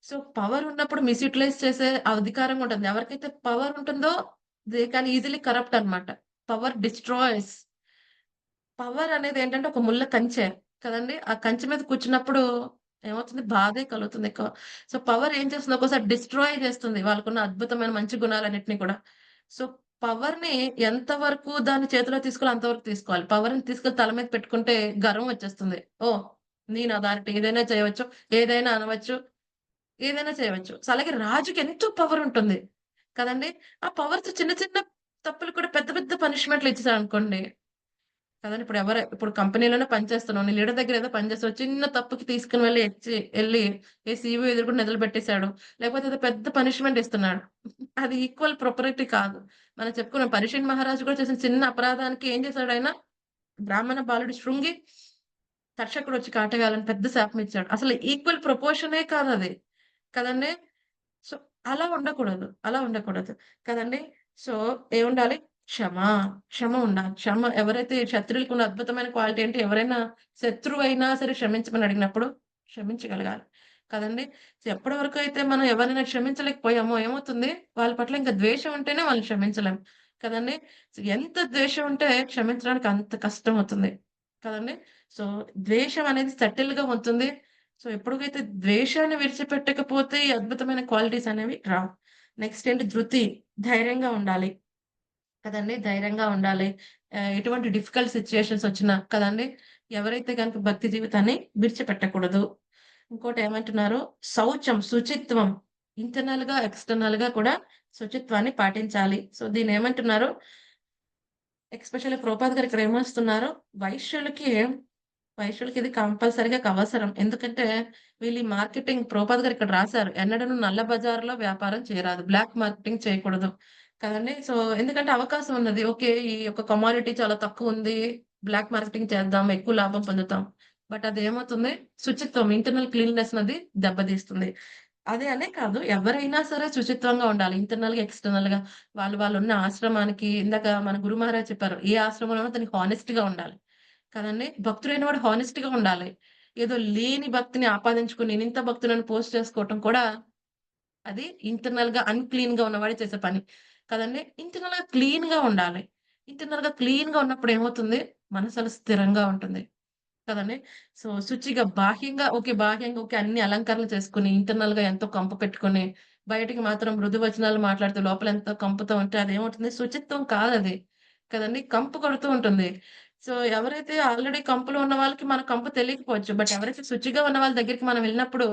Speaker 1: సో పవర్ ఉన్నప్పుడు మిస్యూటిలైజ్ చేసే అధికారం ఉంటుంది. ఎవరికైతే పవర్ ఉంటుందో దే కెన్ ఈజీలీ కరప్ట్ అన్నమాట. Power destroys. పవర్ అనేది ఏంటంటే ఒక ముళ్ళ కంచె కదండి. ఆ కంచె మీద కూర్చున్నప్పుడు ఏమవుతుంది, బాధే కలుగుతుంది ఎక్కువ. సో పవర్ ఏం చేస్తుంది, ఒక్కోసారి డిస్ట్రాయ్ చేస్తుంది వాళ్ళకున్న అద్భుతమైన మంచి గుణాలన్నిటిని కూడా. సో పవర్ ని ఎంత వరకు దాన్ని చేతిలో తీసుకోవాలి అంతవరకు తీసుకోవాలి. పవర్ ని తీసుకెళ్లి తల మీద పెట్టుకుంటే గర్వం వచ్చేస్తుంది. ఓ నేను అథారిటీ, ఏదైనా చేయవచ్చు, ఏదైనా అనవచ్చు, ఏదైనా చేయవచ్చు. సో అలాగే రాజుకి ఎంతో పవర్ ఉంటుంది కదండి. ఆ పవర్స్ చిన్న చిన్న తప్పులు కూడా పెద్ద పెద్ద పనిష్మెంట్లు ఇచ్చేసాడు అనుకోండి కదండి. ఇప్పుడు కంపెనీలోనే పనిచేస్తున్నావు. నీ లీడర్ దగ్గర ఏదో పనిచేస్తావు. చిన్న తప్పుకి తీసుకుని వెళ్ళి ఏ సీఈఓ ఎదురుగుండా నిలబెట్టేసాడు. లేకపోతే ఏదో పెద్ద పనిష్మెంట్ ఇస్తున్నాడు. అది ఈక్వల్ ప్రొపరేటరీ కాదు. మనం చెప్పుకున్నాం పరీక్షణ్ మహారాజు కూడా చేసిన చిన్న అపరాధానికి ఏం చేశాడు ఆయన? బ్రాహ్మణ బాలుడు శృంగి తర్షకుడు వచ్చి కాటేయాలని పెద్ద శాపం ఇచ్చాడు. అసలు ఈక్వల్ ప్రపోర్షనే కాదు అది. కదండి. సో అలా ఉండకూడదు కదండి. సో ఏముండాలి? క్షమ ఉండాలి. ఎవరైతే శత్రువులకు ఉన్న అద్భుతమైన క్వాలిటీ అంటే ఎవరైనా శత్రువు అయినా సరే క్షమించమని అడిగినప్పుడు క్షమించగలగాలి కదండి. సో ఎప్పటి వరకు అయితే మనం ఎవరైనా క్షమించలేకపోయామో ఏమవుతుంది? వాళ్ళ పట్ల ఇంకా ద్వేషం ఉంటేనే వాళ్ళని క్షమించలేం కదండి. సో ఎంత ద్వేషం ఉంటే క్షమించడానికి అంత కష్టం అవుతుంది కదండి. సో ద్వేషం అనేది సెటిల్ గా ఉంటుంది. సో ఎప్పటికైతే ద్వేషాన్ని విడిచిపెట్టకపోతే ఈ అద్భుతమైన క్వాలిటీస్ అనేవి రావు. నెక్స్ట్ ఏంటి? ధృతి, ధైర్యంగా ఉండాలి కదండి. ధైర్యంగా ఉండాలి. ఎటువంటి డిఫికల్ట్ సిచ్యుయేషన్స్ వచ్చినా కదండి. ఎవరైతే కనుక భక్తి జీవితాన్ని విడిచిపెట్టకూడదు. ఇంకోటి ఏమంటున్నారు? శౌచం, శుచిత్వం, ఇంటర్నల్ గా ఎక్స్టర్నల్ గా కూడా శుచిత్వాన్ని పాటించాలి. సో దీన్ని ఏమంటున్నారు? ఎస్పెషల్లీ ప్రభుపాద్ గారు ఇక్కడ ఏమొస్తున్నారు? వైశ్యులకి ఇది కంపల్సరీగా అవసరం. ఎందుకంటే వీళ్ళు ఈ మార్కెటింగ్ ప్రభుపాద్ గారు ఇక్కడ రాశారు. ఎన్నడను నల్ల బజార్లో వ్యాపారం చేయరాదు. బ్లాక్ మార్కెటింగ్ చేయకూడదు కదండి. సో ఎందుకంటే అవకాశం ఉన్నది. ఓకే, ఈ యొక్క కమాడిటీ చాలా తక్కువ ఉంది, బ్లాక్ మార్కెటింగ్ చేద్దాం, ఎక్కువ లాభం పొందుతాం. బట్ అది ఏమవుతుంది? శుచిత్వం, ఇంటర్నల్ క్లీన్నెస్ అనేది దెబ్బతీస్తుంది. అనే కాదు, ఎవరైనా సరే శుచిత్వంగా ఉండాలి. ఇంటర్నల్ గా ఎక్స్టర్నల్ గా వాళ్ళు ఉన్న ఆశ్రమానికి, ఇందాక మన గురు మహారాజ్ చెప్పారు, ఏ ఆశ్రమంలోనూ తనకి హానెస్ట్ గా ఉండాలి కదండి. భక్తుడైన వాడు హానెస్ట్ గా ఉండాలి. ఏదో లేని భక్తిని ఆపాదించుకుని నేను ఇంత భక్తులను పోస్ట్ చేసుకోవటం కూడా అది ఇంటర్నల్ గా అన్‌క్లీన్ గా ఉన్నవాడే చేసే పని కదండీ. ఇంటర్నల్ గా క్లీన్ గా ఉండాలి. ఇంటర్నల్ గా క్లీన్ గా ఉన్నప్పుడు ఏమవుతుంది? మనసు స్థిరంగా ఉంటుంది కదండీ. సో శుచిగా బాహ్యంగా ఓకే అన్ని అలంకరణలు చేసుకొని ఇంటర్నల్ గా ఎంతో కంపు పెట్టుకొని బయటికి మాత్రం మృదు వచనాలు మాట్లాడుతూ లోపల ఎంతో కంపుతో ఉంటే అదేమవుతుంది? శుచిత్వం కాదది కదండీ. కంపు కొడుతూ ఉంటుంది. సో ఎవరైతే ఆల్రెడీ కంపులో ఉన్న వాళ్ళకి మన కంపు తెలియకపోవచ్చు. బట్ ఎవరైతే శుచిగా ఉన్న వాళ్ళ దగ్గరికి మనం వెళ్ళినప్పుడు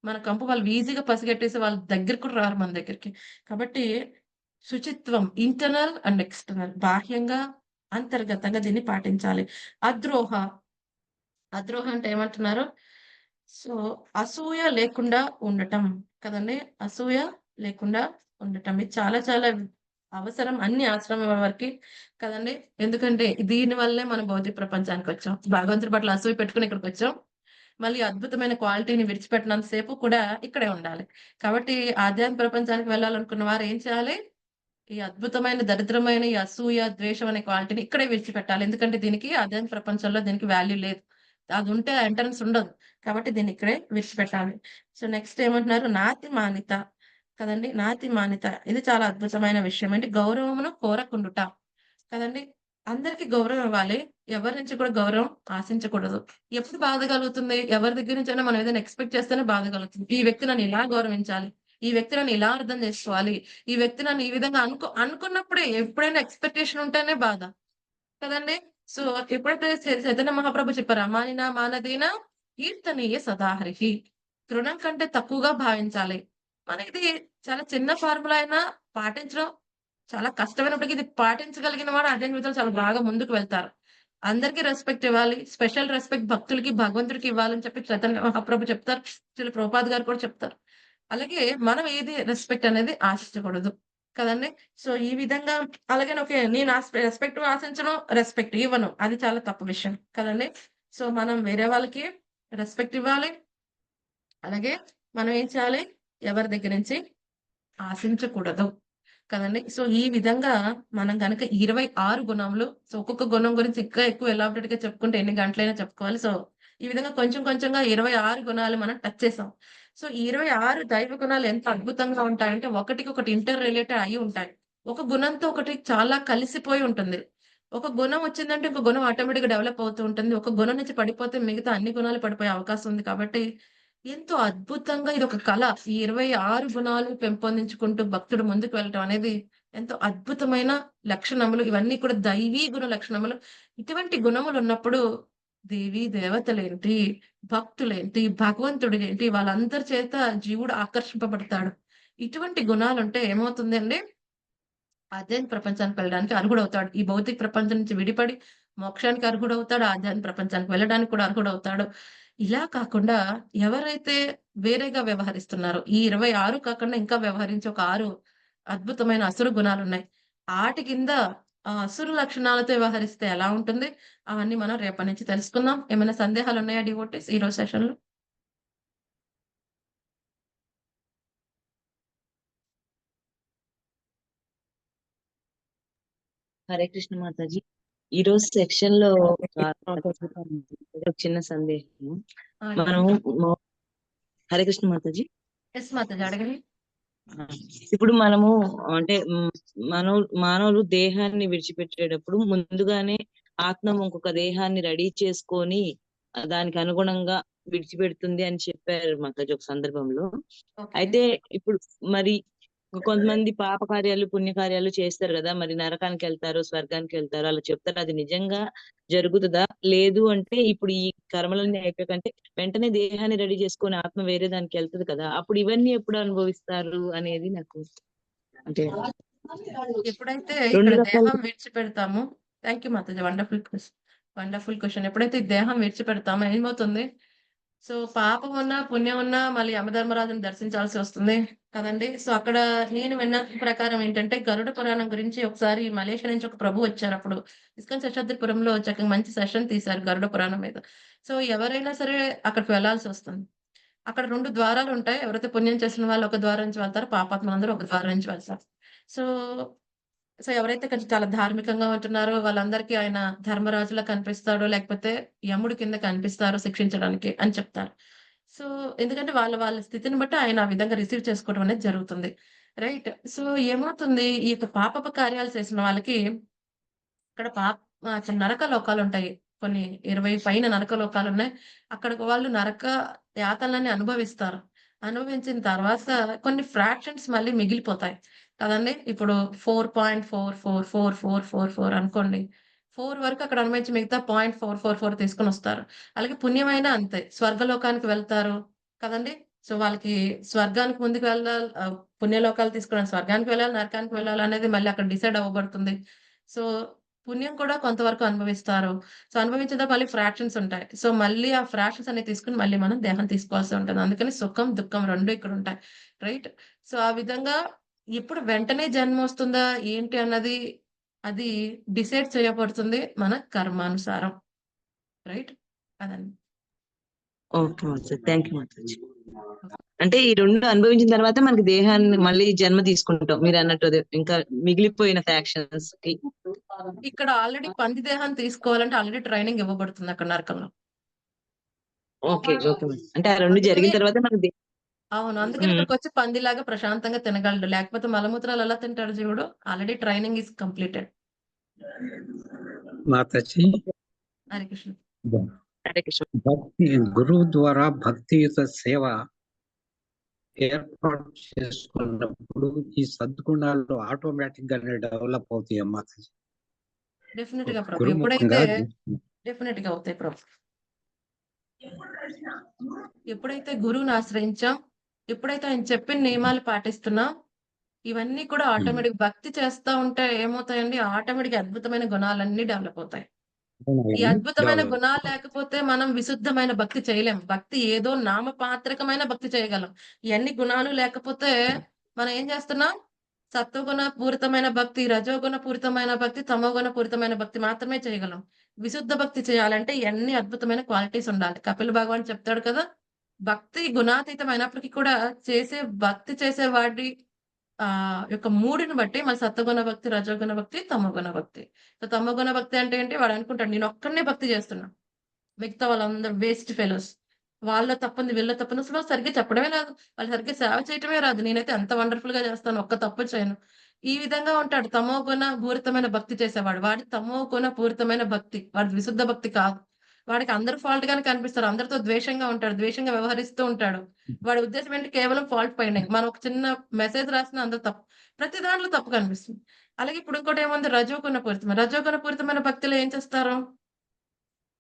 Speaker 1: మన కంపు వాళ్ళు ఈజీగా పసిగట్టేసి వాళ్ళ దగ్గరికి కూడా రారు మన దగ్గరికి. కాబట్టి శుచిత్వం ఇంటర్నల్ అండ్ ఎక్స్టర్నల్, బాహ్యంగా అంతర్గతంగా దీన్ని పాటించాలి. అద్రోహ అంటే ఏమంటున్నారు? సో అసూయ లేకుండా ఉండటం కదండి. అసూయ లేకుండా ఉండటం ఇది చాలా చాలా అవసరం అన్ని ఆశ్రమం వారికి కదండి. ఎందుకంటే దీని వల్లే మనం భౌతిక ప్రపంచానికి వచ్చాం. భగవంతుడి పట్ల అసూయ పెట్టుకుని ఇక్కడికి వచ్చాం. మళ్ళీ అద్భుతమైన క్వాలిటీని విడిచిపెట్టినంత సేపు కూడా ఇక్కడే ఉండాలి. కాబట్టి ఆధ్యాత్మిక ప్రపంచానికి వెళ్ళాలనుకున్న వారు ఏం చేయాలి? ఈ అద్భుతమైన దరిద్రమైన ఈ అసూయ, ద్వేషం అనే క్వాలిటీని ఇక్కడే విడిచిపెట్టాలి. ఎందుకంటే దీనికి ఆధ్యాత్మిక ప్రపంచంలో దీనికి వాల్యూ లేదు. అది ఉంటే ఎంట్రన్స్ ఉండదు. కాబట్టి దీన్ని ఇక్కడే విడిచిపెట్టాలి. సో నెక్స్ట్ ఏమంటున్నారు? నాతి మానిత కదండి. నాతి మానిత ఇది చాలా అద్భుతమైన విషయం. అంటే గౌరవమును కోరకుండుట కదండి. అందరికి గౌరవం ఇవ్వాలి. ఎవరి నుంచి కూడా గౌరవం ఆశించకూడదు. ఎప్పుడు బాధ కలుగుతుంది? ఎవరి దగ్గర నుంచైనా మనం ఏదైనా ఎక్స్పెక్ట్ చేస్తేనే బాధ కలుగుతుంది. ఈ వ్యక్తి నన్ను ఇలా గౌరవించాలి, ఈ వ్యక్తి నన్ను ఇలా అర్థం చేసుకోవాలి, ఈ వ్యక్తి నన్ను ఈ విధంగా అనుకున్నప్పుడే, ఎప్పుడైనా ఎక్స్పెక్టేషన్ ఉంటేనే బాధ కదండి. సో ఎప్పుడైతే చైతన్య మహాప్రభు చెప్పారు, అమానినా మానదీన కీర్తనీయ సదాహరిహి, తృణం కంటే తక్కువగా భావించాలి. మనకి చాలా చిన్న ఫార్ములా అయినా పాటించడం చాలా కష్టమైనప్పటికీ ఇది పాటించగలిగిన వాడు ఆధ్యాత్మికతలో చాలా బాగా ముందుకు వెళ్తారు. అందరికీ రెస్పెక్ట్ ఇవ్వాలి. స్పెషల్ రెస్పెక్ట్ భక్తులకి, భగవంతుడికి ఇవ్వాలని చెప్పి చైతన్య మహాప్రభు చెప్తారు. శ్రీల ప్రభుపాద్ గారు కూడా చెప్తారు. అలాగే మనం ఏది రెస్పెక్ట్ అనేది ఆశించకూడదు కదండి. సో ఈ విధంగా అలాగే ఓకే నేను రెస్పెక్ట్ ఆశించను, రెస్పెక్ట్ ఇవ్వను, అది చాలా తప్పు విషయం కదండి. సో మనం వేరే వాళ్ళకి రెస్పెక్ట్ ఇవ్వాలి. అలాగే మనం ఏం చేయాలి? ఎవరి దగ్గర నుంచి ఆశించకూడదు కదండి. సో ఈ విధంగా మనం గనక 26 గుణములు, సో ఒక్కొక్క గుణం గురించి ఇంకా ఎక్కువ ఎలాబరేట్ గా చెప్పుకుంటే ఎన్ని గంటలైనా చెప్పుకోవాలి. సో ఈ విధంగా కొంచెం కొంచెంగా 26 గుణాలు మనం టచ్ చేసాం. సో ఈ 26 దైవ గుణాలు ఎంత అద్భుతంగా ఉంటాయంటే ఒకటికొకటి ఇంటర్ రిలేటెడ్ అయి ఉంటాయి. ఒక గుణంతో ఒకటి చాలా కలిసిపోయి ఉంటుంది. ఒక గుణం వచ్చిందంటే ఇంకో గుణం ఆటోమేటిక్ గా డెవలప్ అవుతూ ఉంటుంది. ఒక గుణం నుంచి పడిపోతే మిగతా అన్ని గుణాలు పడిపోయే అవకాశం ఉంది. కాబట్టి ఎంతో అద్భుతంగా ఇది ఒక కళ. ఈ 26 గుణాలు పెంపొందించుకుంటూ భక్తుడు ముందుకు వెళ్ళటం అనేది ఎంతో అద్భుతమైన లక్షణములు. ఇవన్నీ కూడా దైవీ గుణ లక్షణములు. ఇటువంటి గుణములు ఉన్నప్పుడు దేవీ దేవతలేంటి, భక్తులేంటి, భగవంతుడు ఏంటి, వాళ్ళందరి చేత జీవుడు ఆకర్షింపబడతాడు. ఇటువంటి గుణాలుంటే ఏమవుతుంది అండి? ఆధ్యాత్మిక ప్రపంచానికి వెళ్ళడానికి అర్హుడవుతాడు. ఈ భౌతిక ప్రపంచం నుంచి విడిపడి మోక్షానికి అర్హుడవుతాడు. ఆధ్యాత్మిక ప్రపంచానికి వెళ్ళడానికి కూడా అర్హుడవుతాడు. ఇలా కాకుండా ఎవరైతే వేరేగా వ్యవహరిస్తున్నారో, ఈ 26 కాకుండా ఇంకా వ్యవహరించే ఒక 6 అద్భుతమైన అసురు గుణాలున్నాయి. ఆటి కింద ఆ అసురు లక్షణాలతో వ్యవహరిస్తే ఎలా ఉంటుంది? అవన్నీ మనం రేపటి నుంచి తెలుసుకుందాం. ఏమైనా సందేహాలున్నాయా డివోటీస్ ఈరోజు సెషన్‌లో?
Speaker 6: హరే కృష్ణ మాతాజీ. ఈ రోజు సెక్షన్ లో ఒక చిన్న సందేహం. మనం హరే కృష్ణ మాతాజీ.
Speaker 1: యెస్ మాతాజీ అడగండి.
Speaker 6: ఇప్పుడు మనము అంటే మానవులు దేహాన్ని విడిచిపెట్టేటప్పుడు ముందుగానే ఆత్మ ఇంకొక దేహాన్ని రెడీ చేసుకొని దానికి అనుగుణంగా విడిచిపెడుతుంది అని చెప్పారు మాతాజీ ఒక సందర్భంలో.
Speaker 1: ఓకే.
Speaker 6: అయితే ఇప్పుడు మరి కొంతమంది పాప కార్యాలు పుణ్య కార్యాలు చేస్తారు కదా, మరి నరకానికి వెళ్తారు, స్వర్గానికి వెళ్తారు, అలా చెప్తారు. అది నిజంగా జరుగుతుందా? లేదు అంటే ఇప్పుడు ఈ కర్మలన్నీ అయిపోయాకంటే వెంటనే దేహాన్ని రెడీ చేసుకొని ఆత్మ వేరే దానికి వెళ్తుంది కదా, అప్పుడు ఇవన్నీ ఎప్పుడు అనుభవిస్తారు అనేది నాకు అంటే
Speaker 1: ఎప్పుడైతే
Speaker 6: రెండు
Speaker 1: ఇక్కడ
Speaker 6: రకాల
Speaker 1: దేహం విడిచిపెడతామో థ్యాంక్ యూ మాతాజీ. Wonderful question. ఎప్పుడైతే ఈ దేహం విడిచిపెడతామో ఏమవుతుంది? సో పాపం ఉన్నా, పుణ్యం ఉన్నా మళ్ళీ యమధర్మరాజుని దర్శించాల్సి వస్తుంది కదండీ! సో అక్కడ నేను విన్న ప్రకారం ఏంటంటే గరుడ పురాణం గురించి ఒకసారి మలేషియా నుంచి ఒక ప్రభు వచ్చారు. అప్పుడు ఇస్కాన్ శేషాద్రిపురంలో చక్కగా మంచి సెషన్ తీశారు గరుడ పురాణం మీద. సో ఎవరైనా సరే అక్కడికి వెళ్ళాల్సి వస్తుంది. అక్కడ 2 ద్వారాలుంటాయి. ఎవరైతే పుణ్యం చేసిన వాళ్ళు ఒక ద్వారం నుంచి వెళ్తారో, పాపాత్ములందరూ ఒక ద్వారం నుంచి వెళ్తారు. సో, సో ఎవరైతే కొంచెం చాలా ధార్మికంగా ఉంటున్నారో వాళ్ళందరికీ ఆయన ధర్మరాజులా కనిపిస్తాడో, లేకపోతే యముడు కింద కనిపిస్తారో శిక్షించడానికి అని చెప్తారు. సో, ఎందుకంటే వాళ్ళ స్థితిని బట్టి ఆయన ఆ విధంగా రిసీవ్ చేసుకోవడం అనేది జరుగుతుంది. రైట్. సో, ఏమవుతుంది ఈ యొక్క పాపపు కార్యాలు చేసిన వాళ్ళకి ఇక్కడ అక్కడ నరక లోకాలుంటాయి. కొన్ని 20 పైన నరక లోకాలున్నాయి. అక్కడికి వాళ్ళు నరక యాతనలని అనుభవిస్తారు. అనుభవించిన తర్వాత కొన్ని ఫ్రాక్షన్స్ మళ్ళీ మిగిలిపోతాయి. కదండీ! ఇప్పుడు 4.444444 అనుకోండి. 4 వరకు అక్కడ అనుభవించి మిగతా 0.444 తీసుకొనొస్తారు. అలాగే పుణ్యమైనా అంతే. స్వర్గలోకానికి వెళ్తారు కదండీ! సో, వాళ్ళకి స్వర్గానికి ముందుకు పుణ్యలోకాలు తీసుకోవడానికి స్వర్గానికి వెళ్ళాలి, నరకానికి వెళ్ళాలనేది మళ్ళీ అక్కడ డిసైడ్ అవ్వబడుతుంది. సో పుణ్యం కూడా కొంతవరకు అనుభవిస్తారు. సో, అనుభవించిన తర్వాత మళ్ళీ ఫ్రాక్షన్స్ ఉంటాయి. సో, మళ్ళీ ఆ ఫ్రాక్షన్స్ అనేవి తీసుకొని మళ్ళీ మనం దేహం తీసుకోవాల్సి ఉంటది. అందుకని సుఖం, దుఃఖం 2 ఇక్కడుంటాయి. రైట్. సో, ఆ విధంగా ఎప్పుడు వెంటనే జన్మొస్తుందా ఏంటి అన్నది అది డిసైడ్ చేయబడుతుంది మన కర్మానుసారం. రైట్. అదండి.
Speaker 6: Okay Mataji. Thank you Mataji. అంటే ఈ 2 అనుభవించిన తర్వాత మనకి దేహాన్ని మళ్ళీ జన్మ తీసుకుంటాం మీరు అన్నట్టు. అదే ఇంకా మిగిలిపోయిన ఫ్యాక్షన్స్ కి
Speaker 1: ఇక్కడ ఆల్రెడీ పంది దేహాన్ని తీసుకోవాలంటే ఆల్రెడీ ట్రైనింగ్ ఇవ్వబడుతుంది అక్కడ నరకంలో.
Speaker 6: Okay okay madam. అంటే ఆ 2 జరిగిన
Speaker 1: అందుకని
Speaker 6: తర్వాత మనకి
Speaker 1: అవును. అందుకని ఇక్కడికొచ్చి పందిలాగా ప్రశాంతంగా తినగలడు. లేకపోతే మలమూత్రాలు ఎలా తింటాడు జీవుడు? Already training is completed.
Speaker 4: Mataji,
Speaker 1: Hare Krishna.
Speaker 6: Hare Krishna.
Speaker 4: భక్తి గురువు ద్వారా భక్తియుత సేవ ఏర్పాటు చేసుకున్నప్పుడు ఈ సద్గుణాలు ఆటోమేటిక్ గానే డెవలప్ అవుతాయి మాతాజీ.
Speaker 1: డెఫినెట్ గా ప్రభు.
Speaker 4: గురుముఖంగా
Speaker 1: డెఫినెట్ గా అవుతాయి ప్రభు. ఎప్పుడైతే గురువుని ఆశ్రయించాం, ఎప్పుడైతే ఆయన చెప్పిన నియమాలు పాటిస్తున్నాం, ఇవన్నీ కూడా ఆటోమేటిక్ భక్తి చేస్తా ఉంటే ఏమవుతాయండి? ఆటోమేటిక్ అద్భుతమైన గుణాలన్నీ డెవలప్ అవుతాయి. ఈ అద్భుతమైన గుణాలు లేకపోతే మనం విశుద్ధమైన భక్తి చేయలేం. భక్తి ఏదో నామపాత్రకమైన భక్తి చేయగలం. ఇవన్నీ గుణాలు లేకపోతే మనం ఏం చేస్తున్నాం? సత్వగుణ పూరితమైన భక్తి, రజోగుణ పూరితమైన భక్తి, తమోగుణ పూరితమైన భక్తి మాత్రమే చేయగలం. విశుద్ధ భక్తి చేయాలంటే ఇవన్నీ అద్భుతమైన క్వాలిటీస్ ఉండాలి. కపిల భగవాన్ చెప్తాడు కదా! భక్తి గుణాతీతమైనప్పటికీ కూడా భక్తి చేసే వాడి యొక్క మూడుని బట్టి మన సత్వగుణ భక్తి, రజోగుణ భక్తి, తమోగుణ భక్తి. సో, తమోగుణ భక్తి అంటే ఏంటి? వాడు అనుకుంటాడు నేను ఒక్కడినే భక్తి చేస్తున్నా. మిగతా వాళ్ళందరూ వేస్ట్ ఫెలోస్. వాళ్ళలో తప్పుంది, వీళ్ళలో తప్పుంది. అసలు సరిగ్గా చెప్పడమే రాదు. వాళ్ళు సరిగ్గా సేవ చేయటమే రాదు. నేనైతే ఎంత వండర్‌ఫుల్‌గా చేస్తాను. ఒక్క తప్పు చేయను. ఈ విధంగా ఉంటాడు తమోగుణ పూరితమైన భక్తి చేసేవాడు. వాడి తమోగుణ పూరితమైన భక్తి. వాడిది విశుద్ధ భక్తి కాదు. వాడికి అందరూ ఫాల్ట్ గానే కనిపిస్తారు. అందరితో ద్వేషంగా ఉంటాడు. ద్వేషంగా వ్యవహరిస్తూ ఉంటాడు. వాడి ఉద్దేశ్యం ఏంటి? కేవలం ఫాల్ట్ ఫైండింగ్. మనం ఒక చిన్న మెసేజ్ రాసినా అందరూ తప్పు. ప్రతి దాంట్లో తప్పు కనిపిస్తుంది. అలాగే ఇప్పుడు ఇంకోటేముంది? రజోగుణ పూరితమైన. రజోగుణ పూరితమైన భక్తిలో ఏం చేస్తారు?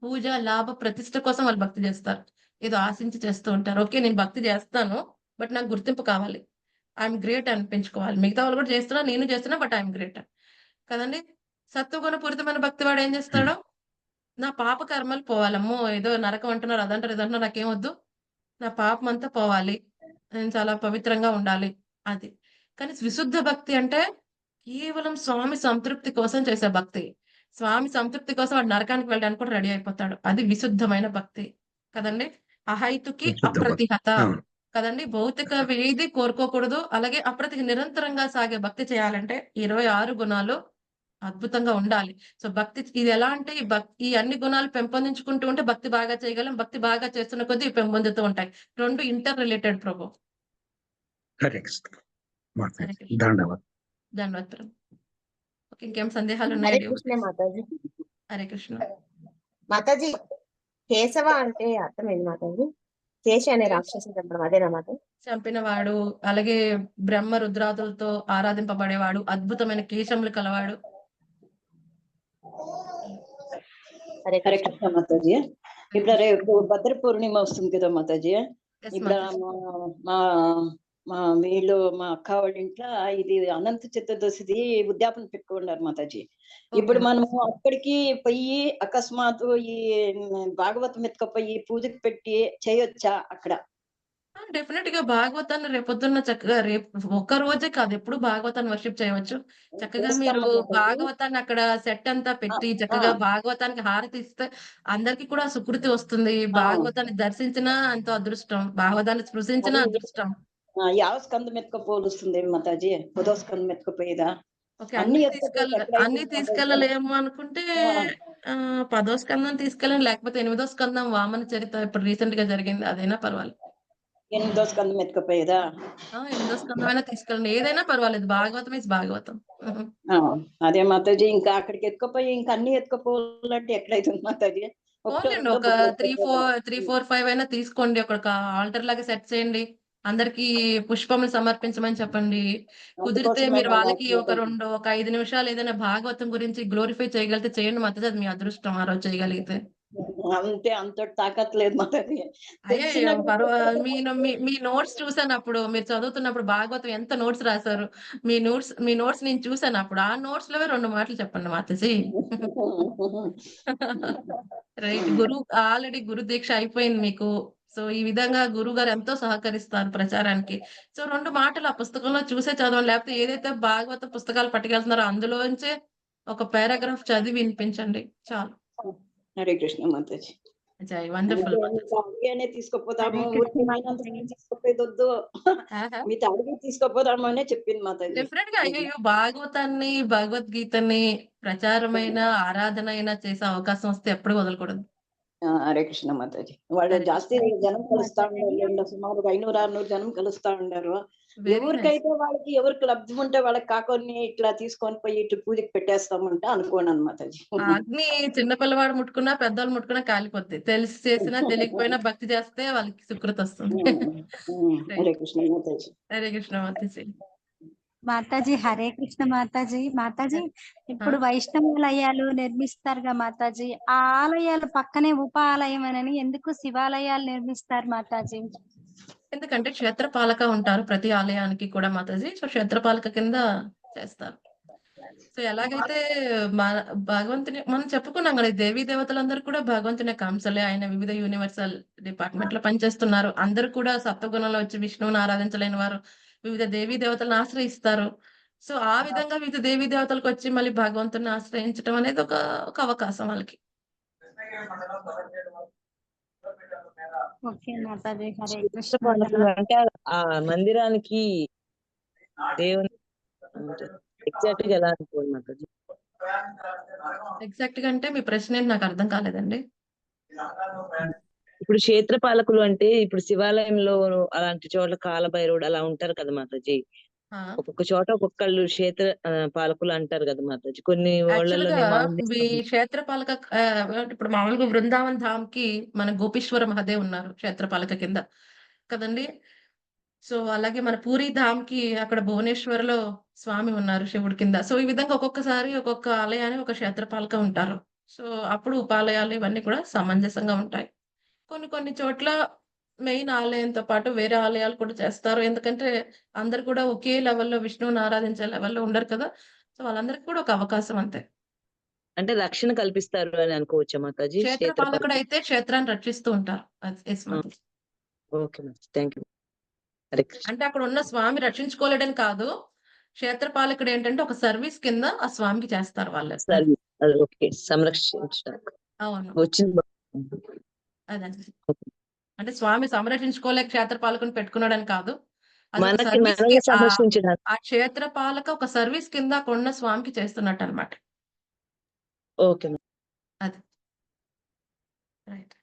Speaker 1: పూజ, లాభ, ప్రతిష్ఠ కోసం వాళ్ళు భక్తి చేస్తారు. ఏదో ఆశించి చేస్తూ ఉంటారు. ఓకే. నేను భక్తి చేస్తాను. బట్ నాకు గుర్తింపు కావాలి. ఐఎమ్ గ్రేట్ అనిపించుకోవాలి. మిగతా వాళ్ళు కూడా చేస్తున్నా, నేను చేస్తున్నా, బట్ ఐఎమ్ గ్రేట్ కదండి. సత్వగుణ పూరితమైన భక్తి వాడు ఏం చేస్తాడు? నా పాప కర్మలు పోవాలమ్మో, ఏదో నరకం అంటున్నారు, అదంటారు, ఇదంటారు, నాకేం వద్దు, నా పాపం అంతా పోవాలి, నేను చాలా పవిత్రంగా ఉండాలి, అది. కానీ విశుద్ధ భక్తి అంటే కేవలం స్వామి సంతృప్తి కోసం చేసే భక్తి. స్వామి సంతృప్తి కోసం వాడు నరకానికి వెళ్ళడానికి కూడా రెడీ అయిపోతాడు. అది విశుద్ధమైన భక్తి కదండి. అహైతుకి
Speaker 4: విశుద్ధ భక్తి.
Speaker 1: అప్రతిహత
Speaker 4: అవును.
Speaker 1: కదండి. భౌతిక ఏది కోరుకోకూడదు. అలాగే నిరంతరంగా సాగే భక్తి చేయాలంటే 26 గుణాలు అద్భుతంగా ఉండాలి. సో భక్తి ఇది ఎలా అంటే ఈ అన్ని గుణాలు పెంపొందించుకుంటూ ఉంటే భక్తి బాగా చేయగలం. భక్తి బాగా చేస్తున్న కొద్దీ ఇవి పెంపొందుతూ ఉంటాయి. 2 ఇంటర్ రిలేటెడ్ ప్రభు.
Speaker 4: కరెక్ట్ మాతాజీ.
Speaker 1: హరే కృష్ణ.
Speaker 4: ధన్యవాదాలు.
Speaker 1: ధన్యవాదాలు ప్రభు. ఓకే, ఇంకేం సందేహాలు
Speaker 3: హరే
Speaker 1: ఉన్నాయండి?
Speaker 3: కృష్ణ మాతాజీ.
Speaker 1: హరే కృష్ణ.
Speaker 3: మాతాజీ, కేశవ అంటే అర్థం ఏంటి మాతాజీ? కేశ అనే రాక్షసుని చంపడం అదేనా మాతాజీ?
Speaker 1: చంపినవాడు, అలాగే బ్రహ్మ రుద్రాదులతో ఆరాధింపబడేవాడు, అద్భుతమైన కేశములు కలవాడు.
Speaker 3: హరే
Speaker 9: హరే
Speaker 3: కృష్ణ.
Speaker 9: కృష్ణ మాతాజీ. ఇప్పుడు రేపు భద్ర పూర్ణిమ వస్తుంది కదా మాతాజీ.
Speaker 1: Yes,
Speaker 9: ఇప్పుడు
Speaker 1: మాతాజీ.
Speaker 9: మా మా వీళ్ళు మా అక్క వాళ్ళ ఇంట్లో ఇది అనంత చతుర్దశిది ఉద్యాపన పెట్టుకున్నారు మాతాజీ. ఇప్పుడు
Speaker 1: ఓకే.
Speaker 9: మనము అక్కడికి పోయి అకస్మాత్తు ఈ భాగవతం ఎత్తుకపోయి పూజకి పెట్టి చేయొచ్చా అక్కడ?
Speaker 1: డెఫినెట్ గా భాగవతాన్ని రేపొద్దున్న చక్కగా ఒక్క రోజే కాదు, ఎప్పుడు భాగవతాన్ని వర్షిప్ చేయవచ్చు. చక్కగా మీరు
Speaker 9: చేస్తాం మాతాజీ.
Speaker 1: భాగవతాన్ని అక్కడ సెట్ అంతా
Speaker 9: ఆ,
Speaker 1: పెట్టి
Speaker 9: ఆ,
Speaker 1: చక్కగా భాగవతానికి హారతి ఇస్తే అందరికి కూడా సుకృతి వస్తుంది.
Speaker 9: ఆ,
Speaker 1: భాగవతాన్ని దర్శించినా ఎంతో అదృష్టం, భాగవతాన్ని స్పృశించినా
Speaker 9: అది
Speaker 1: అదృష్టం.
Speaker 9: యావ స్కందం ఎత్తుకపోలుస్తుంది మాతాజీ, పదో స్కందం ఎత్తుకపోయేదా?
Speaker 1: ఓకే,
Speaker 9: అన్ని
Speaker 1: అన్ని
Speaker 9: ఎత్తుకపోతే ఎట్లా
Speaker 1: అన్ని
Speaker 9: అవుతుంది మాతాజీ?
Speaker 1: తీసుకెళ్ళలేము అనుకుంటే
Speaker 9: ఆ,
Speaker 1: 10వ స్కందం తీసుకెళ్ళండి, లేకపోతే 8వ స్కందం వామన చరిత్ర ఇప్పుడు రీసెంట్ గా జరిగింది, అదైనా పర్వాలేదు.
Speaker 9: 8దో స్కందం ఎత్తుకపోయేదా?
Speaker 1: 8వ స్కందం అయినా తీసుకెళ్ళండి, ఏదైనా పర్వాలేదు. భాగవతం ఇస్ భాగవతం.
Speaker 9: ఆ, అదే మాతాజీ, ఇంకా అక్కడికి ఎత్తుకపోయి ఇంకా అన్ని ఎత్తుకపోవాలంటే ఎట్లయితుంది మాతాజీ? ఒకటో
Speaker 1: పోన్లేండి,
Speaker 9: రెండో
Speaker 1: ఒక
Speaker 9: బుక్
Speaker 1: 3,
Speaker 9: ఎత్తుకపోయేదా?
Speaker 1: 4, 5 అయినా తీసుకోండి. ఒక ఆల్టర్ లాగా సెట్ చేయండి. అందరికి పుష్పములు సమర్పించమని చెప్పండి. కుదిరితే
Speaker 9: అందుకోసమే
Speaker 1: మీరు వాళ్ళకి ఒక
Speaker 9: మాతాజీ.
Speaker 1: 5 నిమిషాలు ఏదైనా భాగవతం గురించి గ్లోరిఫై చేయగలిగితే చేయండి మాతాజీ, అది మీ అదృష్టం ఆ రోజు చేయగలిగితే.
Speaker 9: అంతే, అంత తాకత్ లేదు మాతాజీ.
Speaker 1: అయ్యో,
Speaker 9: తెలిసినట్టు
Speaker 1: మీ నోట్స్ చూసాను అప్పుడు, మీరు చదువుతున్నప్పుడు భాగవతం ఎంత నోట్స్ రాశారు. మీ నోట్స్ నేను చూసాను అప్పుడు. ఆ నోట్స్ లోవే 2 మాటలు చెప్పండి మాతాజీ. రైట్. ఆల్రెడీ గురు దీక్ష అయిపోయింది మీకు. సో ఈ విధంగా గురువు గారు ఎంతో సహకరిస్తారు ప్రచారానికి. సో 2 మాటలు ఆ పుస్తకంలో చూసే చదవండి. లేకపోతే ఏదైతే భాగవత పుస్తకాలు పట్టుకెళ్తున్నారో అందులోంచే ఒక పారాగ్రాఫ్ చదివి వినిపించండి చాలు.
Speaker 9: హరే కృష్ణ మాతాజీ.
Speaker 1: జై వండర్ఫుల్ మాతాజీ.
Speaker 9: ఇంకా అడిగానే తీసుకుపోతాము,
Speaker 3: హరే
Speaker 9: ఊరికి
Speaker 3: కృష్ణ
Speaker 9: మైనంత
Speaker 3: మాతాజీ.
Speaker 9: తీసుకుపోయేది వద్దు,
Speaker 1: ఆహా.
Speaker 9: మీతో అడిగి తీసుకుపోదాము అనే చెప్పింది మాతాజీ.
Speaker 1: డెఫినెట్ గా అయ్యో భాగవతాన్ని, భగవద్గీతని ప్రచారమైన ఆరాధన అయినా చేసే అవకాశం వస్తే ఎప్పుడు వదలకూడదు.
Speaker 9: హరే కృష్ణ మాతాజీ. వాళ్ళు
Speaker 1: హరే
Speaker 9: జాస్తి
Speaker 3: హరే
Speaker 9: జనం
Speaker 3: కృష్ణ
Speaker 9: కలుస్తా
Speaker 3: మాతాజీ.
Speaker 9: ఉండారు, సుమారు 500-600 జనం కలుస్తా ఉండారు.
Speaker 1: Very nice.
Speaker 9: ఎవరికైతే వాళ్ళకి ఎవరికి లబ్ధి ఉంటే వాళ్ళకి కాకొని ఇట్లా తీసుకొని పోయి ఇటు పూజకి పెట్టేస్తామంటే అనుకోను మాతాజీ.
Speaker 1: ఆ అగ్ని చిన్న పిల్లవాడు ముట్టుకున్నా పెద్దవాళ్ళు ముట్టుకున్నా కాలిపోద్ది. తెలిసి చేసినా తెలియకపోయినా భక్తి చేస్తే వాళ్ళకి సుకృతి వస్తుంది.
Speaker 9: హరే కృష్ణ మాతాజీ.
Speaker 1: హరే కృష్ణ మాతాజీ.
Speaker 10: మాతాజీ హరే కృష్ణ మాతాజీ. మాతాజీ ఇప్పుడు వైష్ణవాలయాలు నిర్మిస్తారుగా మాతాజీ, ఆ ఆలయాలు పక్కనే ఉప ఆలయం అని ఎందుకు శివాలయాలు నిర్మిస్తారు మాతాజీ?
Speaker 1: ఎందుకంటే క్షేత్రపాలక ఉంటారు ప్రతి ఆలయానికి కూడా మాతాజీ. సో క్షేత్రపాలక కింద చేస్తారు. సో ఎలాగైతే భగవంతుని మనం చెప్పుకున్నాం కదా, దేవీ దేవతలందరూ కూడా భగవంతుని యొక్క అంశలే. ఆయన వివిధ యూనివర్సల్ డిపార్ట్మెంట్ లో పనిచేస్తున్నారు. అందరూ కూడా సప్తగుణంలో వచ్చి విష్ణువుని ఆరాధించలేని వారు వివిధ దేవీ దేవతలను ఆశ్రయిస్తారు. సో ఆ విధంగా వివిధ దేవీ దేవతలకు వచ్చి మళ్ళీ భగవంతుని ఆశ్రయించడం అనేది ఒక అవకాశం వాళ్ళకి.
Speaker 10: ఓకే మాతాజీ హరే కృష్ణ.
Speaker 6: క్షేత్రపాలకులు అంటే ఆ మందిరానికి దేవుని ఎగ్జాక్ట్ గా ఎలా అనుకోవాలి మాతాజీ?
Speaker 1: ఎగ్జాక్ట్ గా అంటే మీ ప్రశ్న ఏంటి నాకు అర్థం కాలేదండి.
Speaker 6: ఇప్పుడు క్షేత్రపాలకులు అంటే ఇప్పుడు శివాలయంలో అలాంటి చోట్ల కాలభైరవుడు అలా ఉంటారు కదా మాతాజీ.
Speaker 1: ఆ,
Speaker 6: ఒక్కొక్క చోట ఒక్కొక్కళ్ళు క్షేత్ర పాలకులు అంటారు కదా మాతాజీ. కొన్ని
Speaker 1: యాక్చువల్ గా
Speaker 6: ఊళ్ళలోనేమో
Speaker 1: ఈ క్షేత్రపాలక ఇప్పుడు మామూలుగా బృందావన్ ధామ్ కి మన గోపీశ్వర మహాదేవ్ ఉన్నారు క్షేత్రపాలక కింద కదండి. సో అలాగే మన పూరి ధామ్ కి అక్కడ భువనేశ్వర్ స్వామి ఉన్నారు శివుడి కింద. సో ఈ విధంగా ఒక్కొక్కసారి ఒక్కొక్క ఆలయాన్ని ఒక క్షేత్రపాలక ఉంటారు. సో అప్పుడు ఉపాలయాలు ఇవన్నీ కూడా సమంజసంగా ఉంటాయి. కొన్ని చోట్ల మెయిన్ ఆలయంతో పాటు వేరే ఆలయాలు కూడా చేస్తారు. ఎందుకంటే అందరూ కూడా ఒకే లెవెల్‌లో విష్ణువుని ఆరాధించే లెవెల్‌లో ఉండరు కదా! సో, వాళ్ళందరికి కూడా ఒక అవకాశం అంతే.
Speaker 6: అంటే రక్షణ కల్పిస్తారు అని అనుకోవచ్చా మాతాజీ?
Speaker 1: క్షేత్రపాలకుడైతే క్షేత్రాన్ని రక్షిస్తూ ఉంటారు. Yes Mataji.
Speaker 6: Okay Mataji. Thank you. Hare Krishna.
Speaker 1: అంటే అక్కడ ఉన్న స్వామి రక్షించుకోలేడని కాదు. క్షేత్రపాలకుడు ఏంటంటే ఒక సర్వీస్ కింద ఆ స్వామికి చేస్తారు వాళ్ళు.
Speaker 6: సర్వీస్. అది ఓకే. సంరక్షించడానికి
Speaker 1: అవును.
Speaker 6: వచ్చింది.
Speaker 1: అదండి. అంటే స్వామి సంరక్షించుకోలేక క్షేత్రపాలకుడిని పెట్టుకున్నాడని కాదు. అదొక
Speaker 6: మనకి
Speaker 1: సర్వీస్‌కి
Speaker 6: మనల్ని సంరక్షించడానికి.
Speaker 1: ఆ క్షేత్రపాలక ఒక సర్వీస్ కింద అక్కడున్న స్వామికి చేస్తున్నట్టన్నమాట.
Speaker 6: ఓకే.
Speaker 1: అది. రైట్.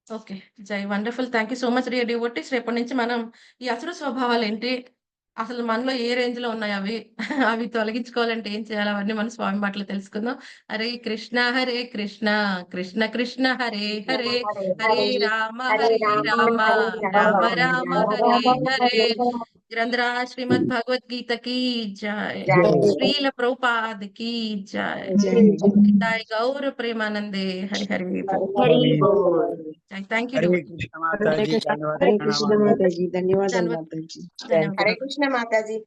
Speaker 1: ఓకే. జై wonderful. Thank you so much dear devotees. రేపటి నుంచి మనం ఈ అసుర స్వభావాలేంటి? అసలు మనలో ఏ రేంజ్‌లో ఉన్నాయి అవి? అవి తొలగించుకోవాలంటే ఏం చేయాలి? అవన్నీ మనం స్వామి మాటలో తెలుసుకుందాం. హరే కృష్ణ కృష్ణ కృష్ణ హరే హరే, హరే రామ రామ రామ హరే హరే. గ్రంథరా శ్రీమద్ భగవద్గీత की जय, श्रील प्रभुपाद की जय, निताय गौर प्रेमानंदे हरि हरि बोल.
Speaker 3: హరి బోల్.
Speaker 1: Thank you
Speaker 4: Hare
Speaker 1: devotees.
Speaker 4: Krishna మాతాజీ,
Speaker 2: హరే కృష్ణ మాతాజీ, ధన్యవాదాలు
Speaker 1: ధన్యవాదాలు.
Speaker 2: మాతాజీ.
Speaker 1: ధన్యవాదాలు.
Speaker 7: కృష్ణ మాతాజీ.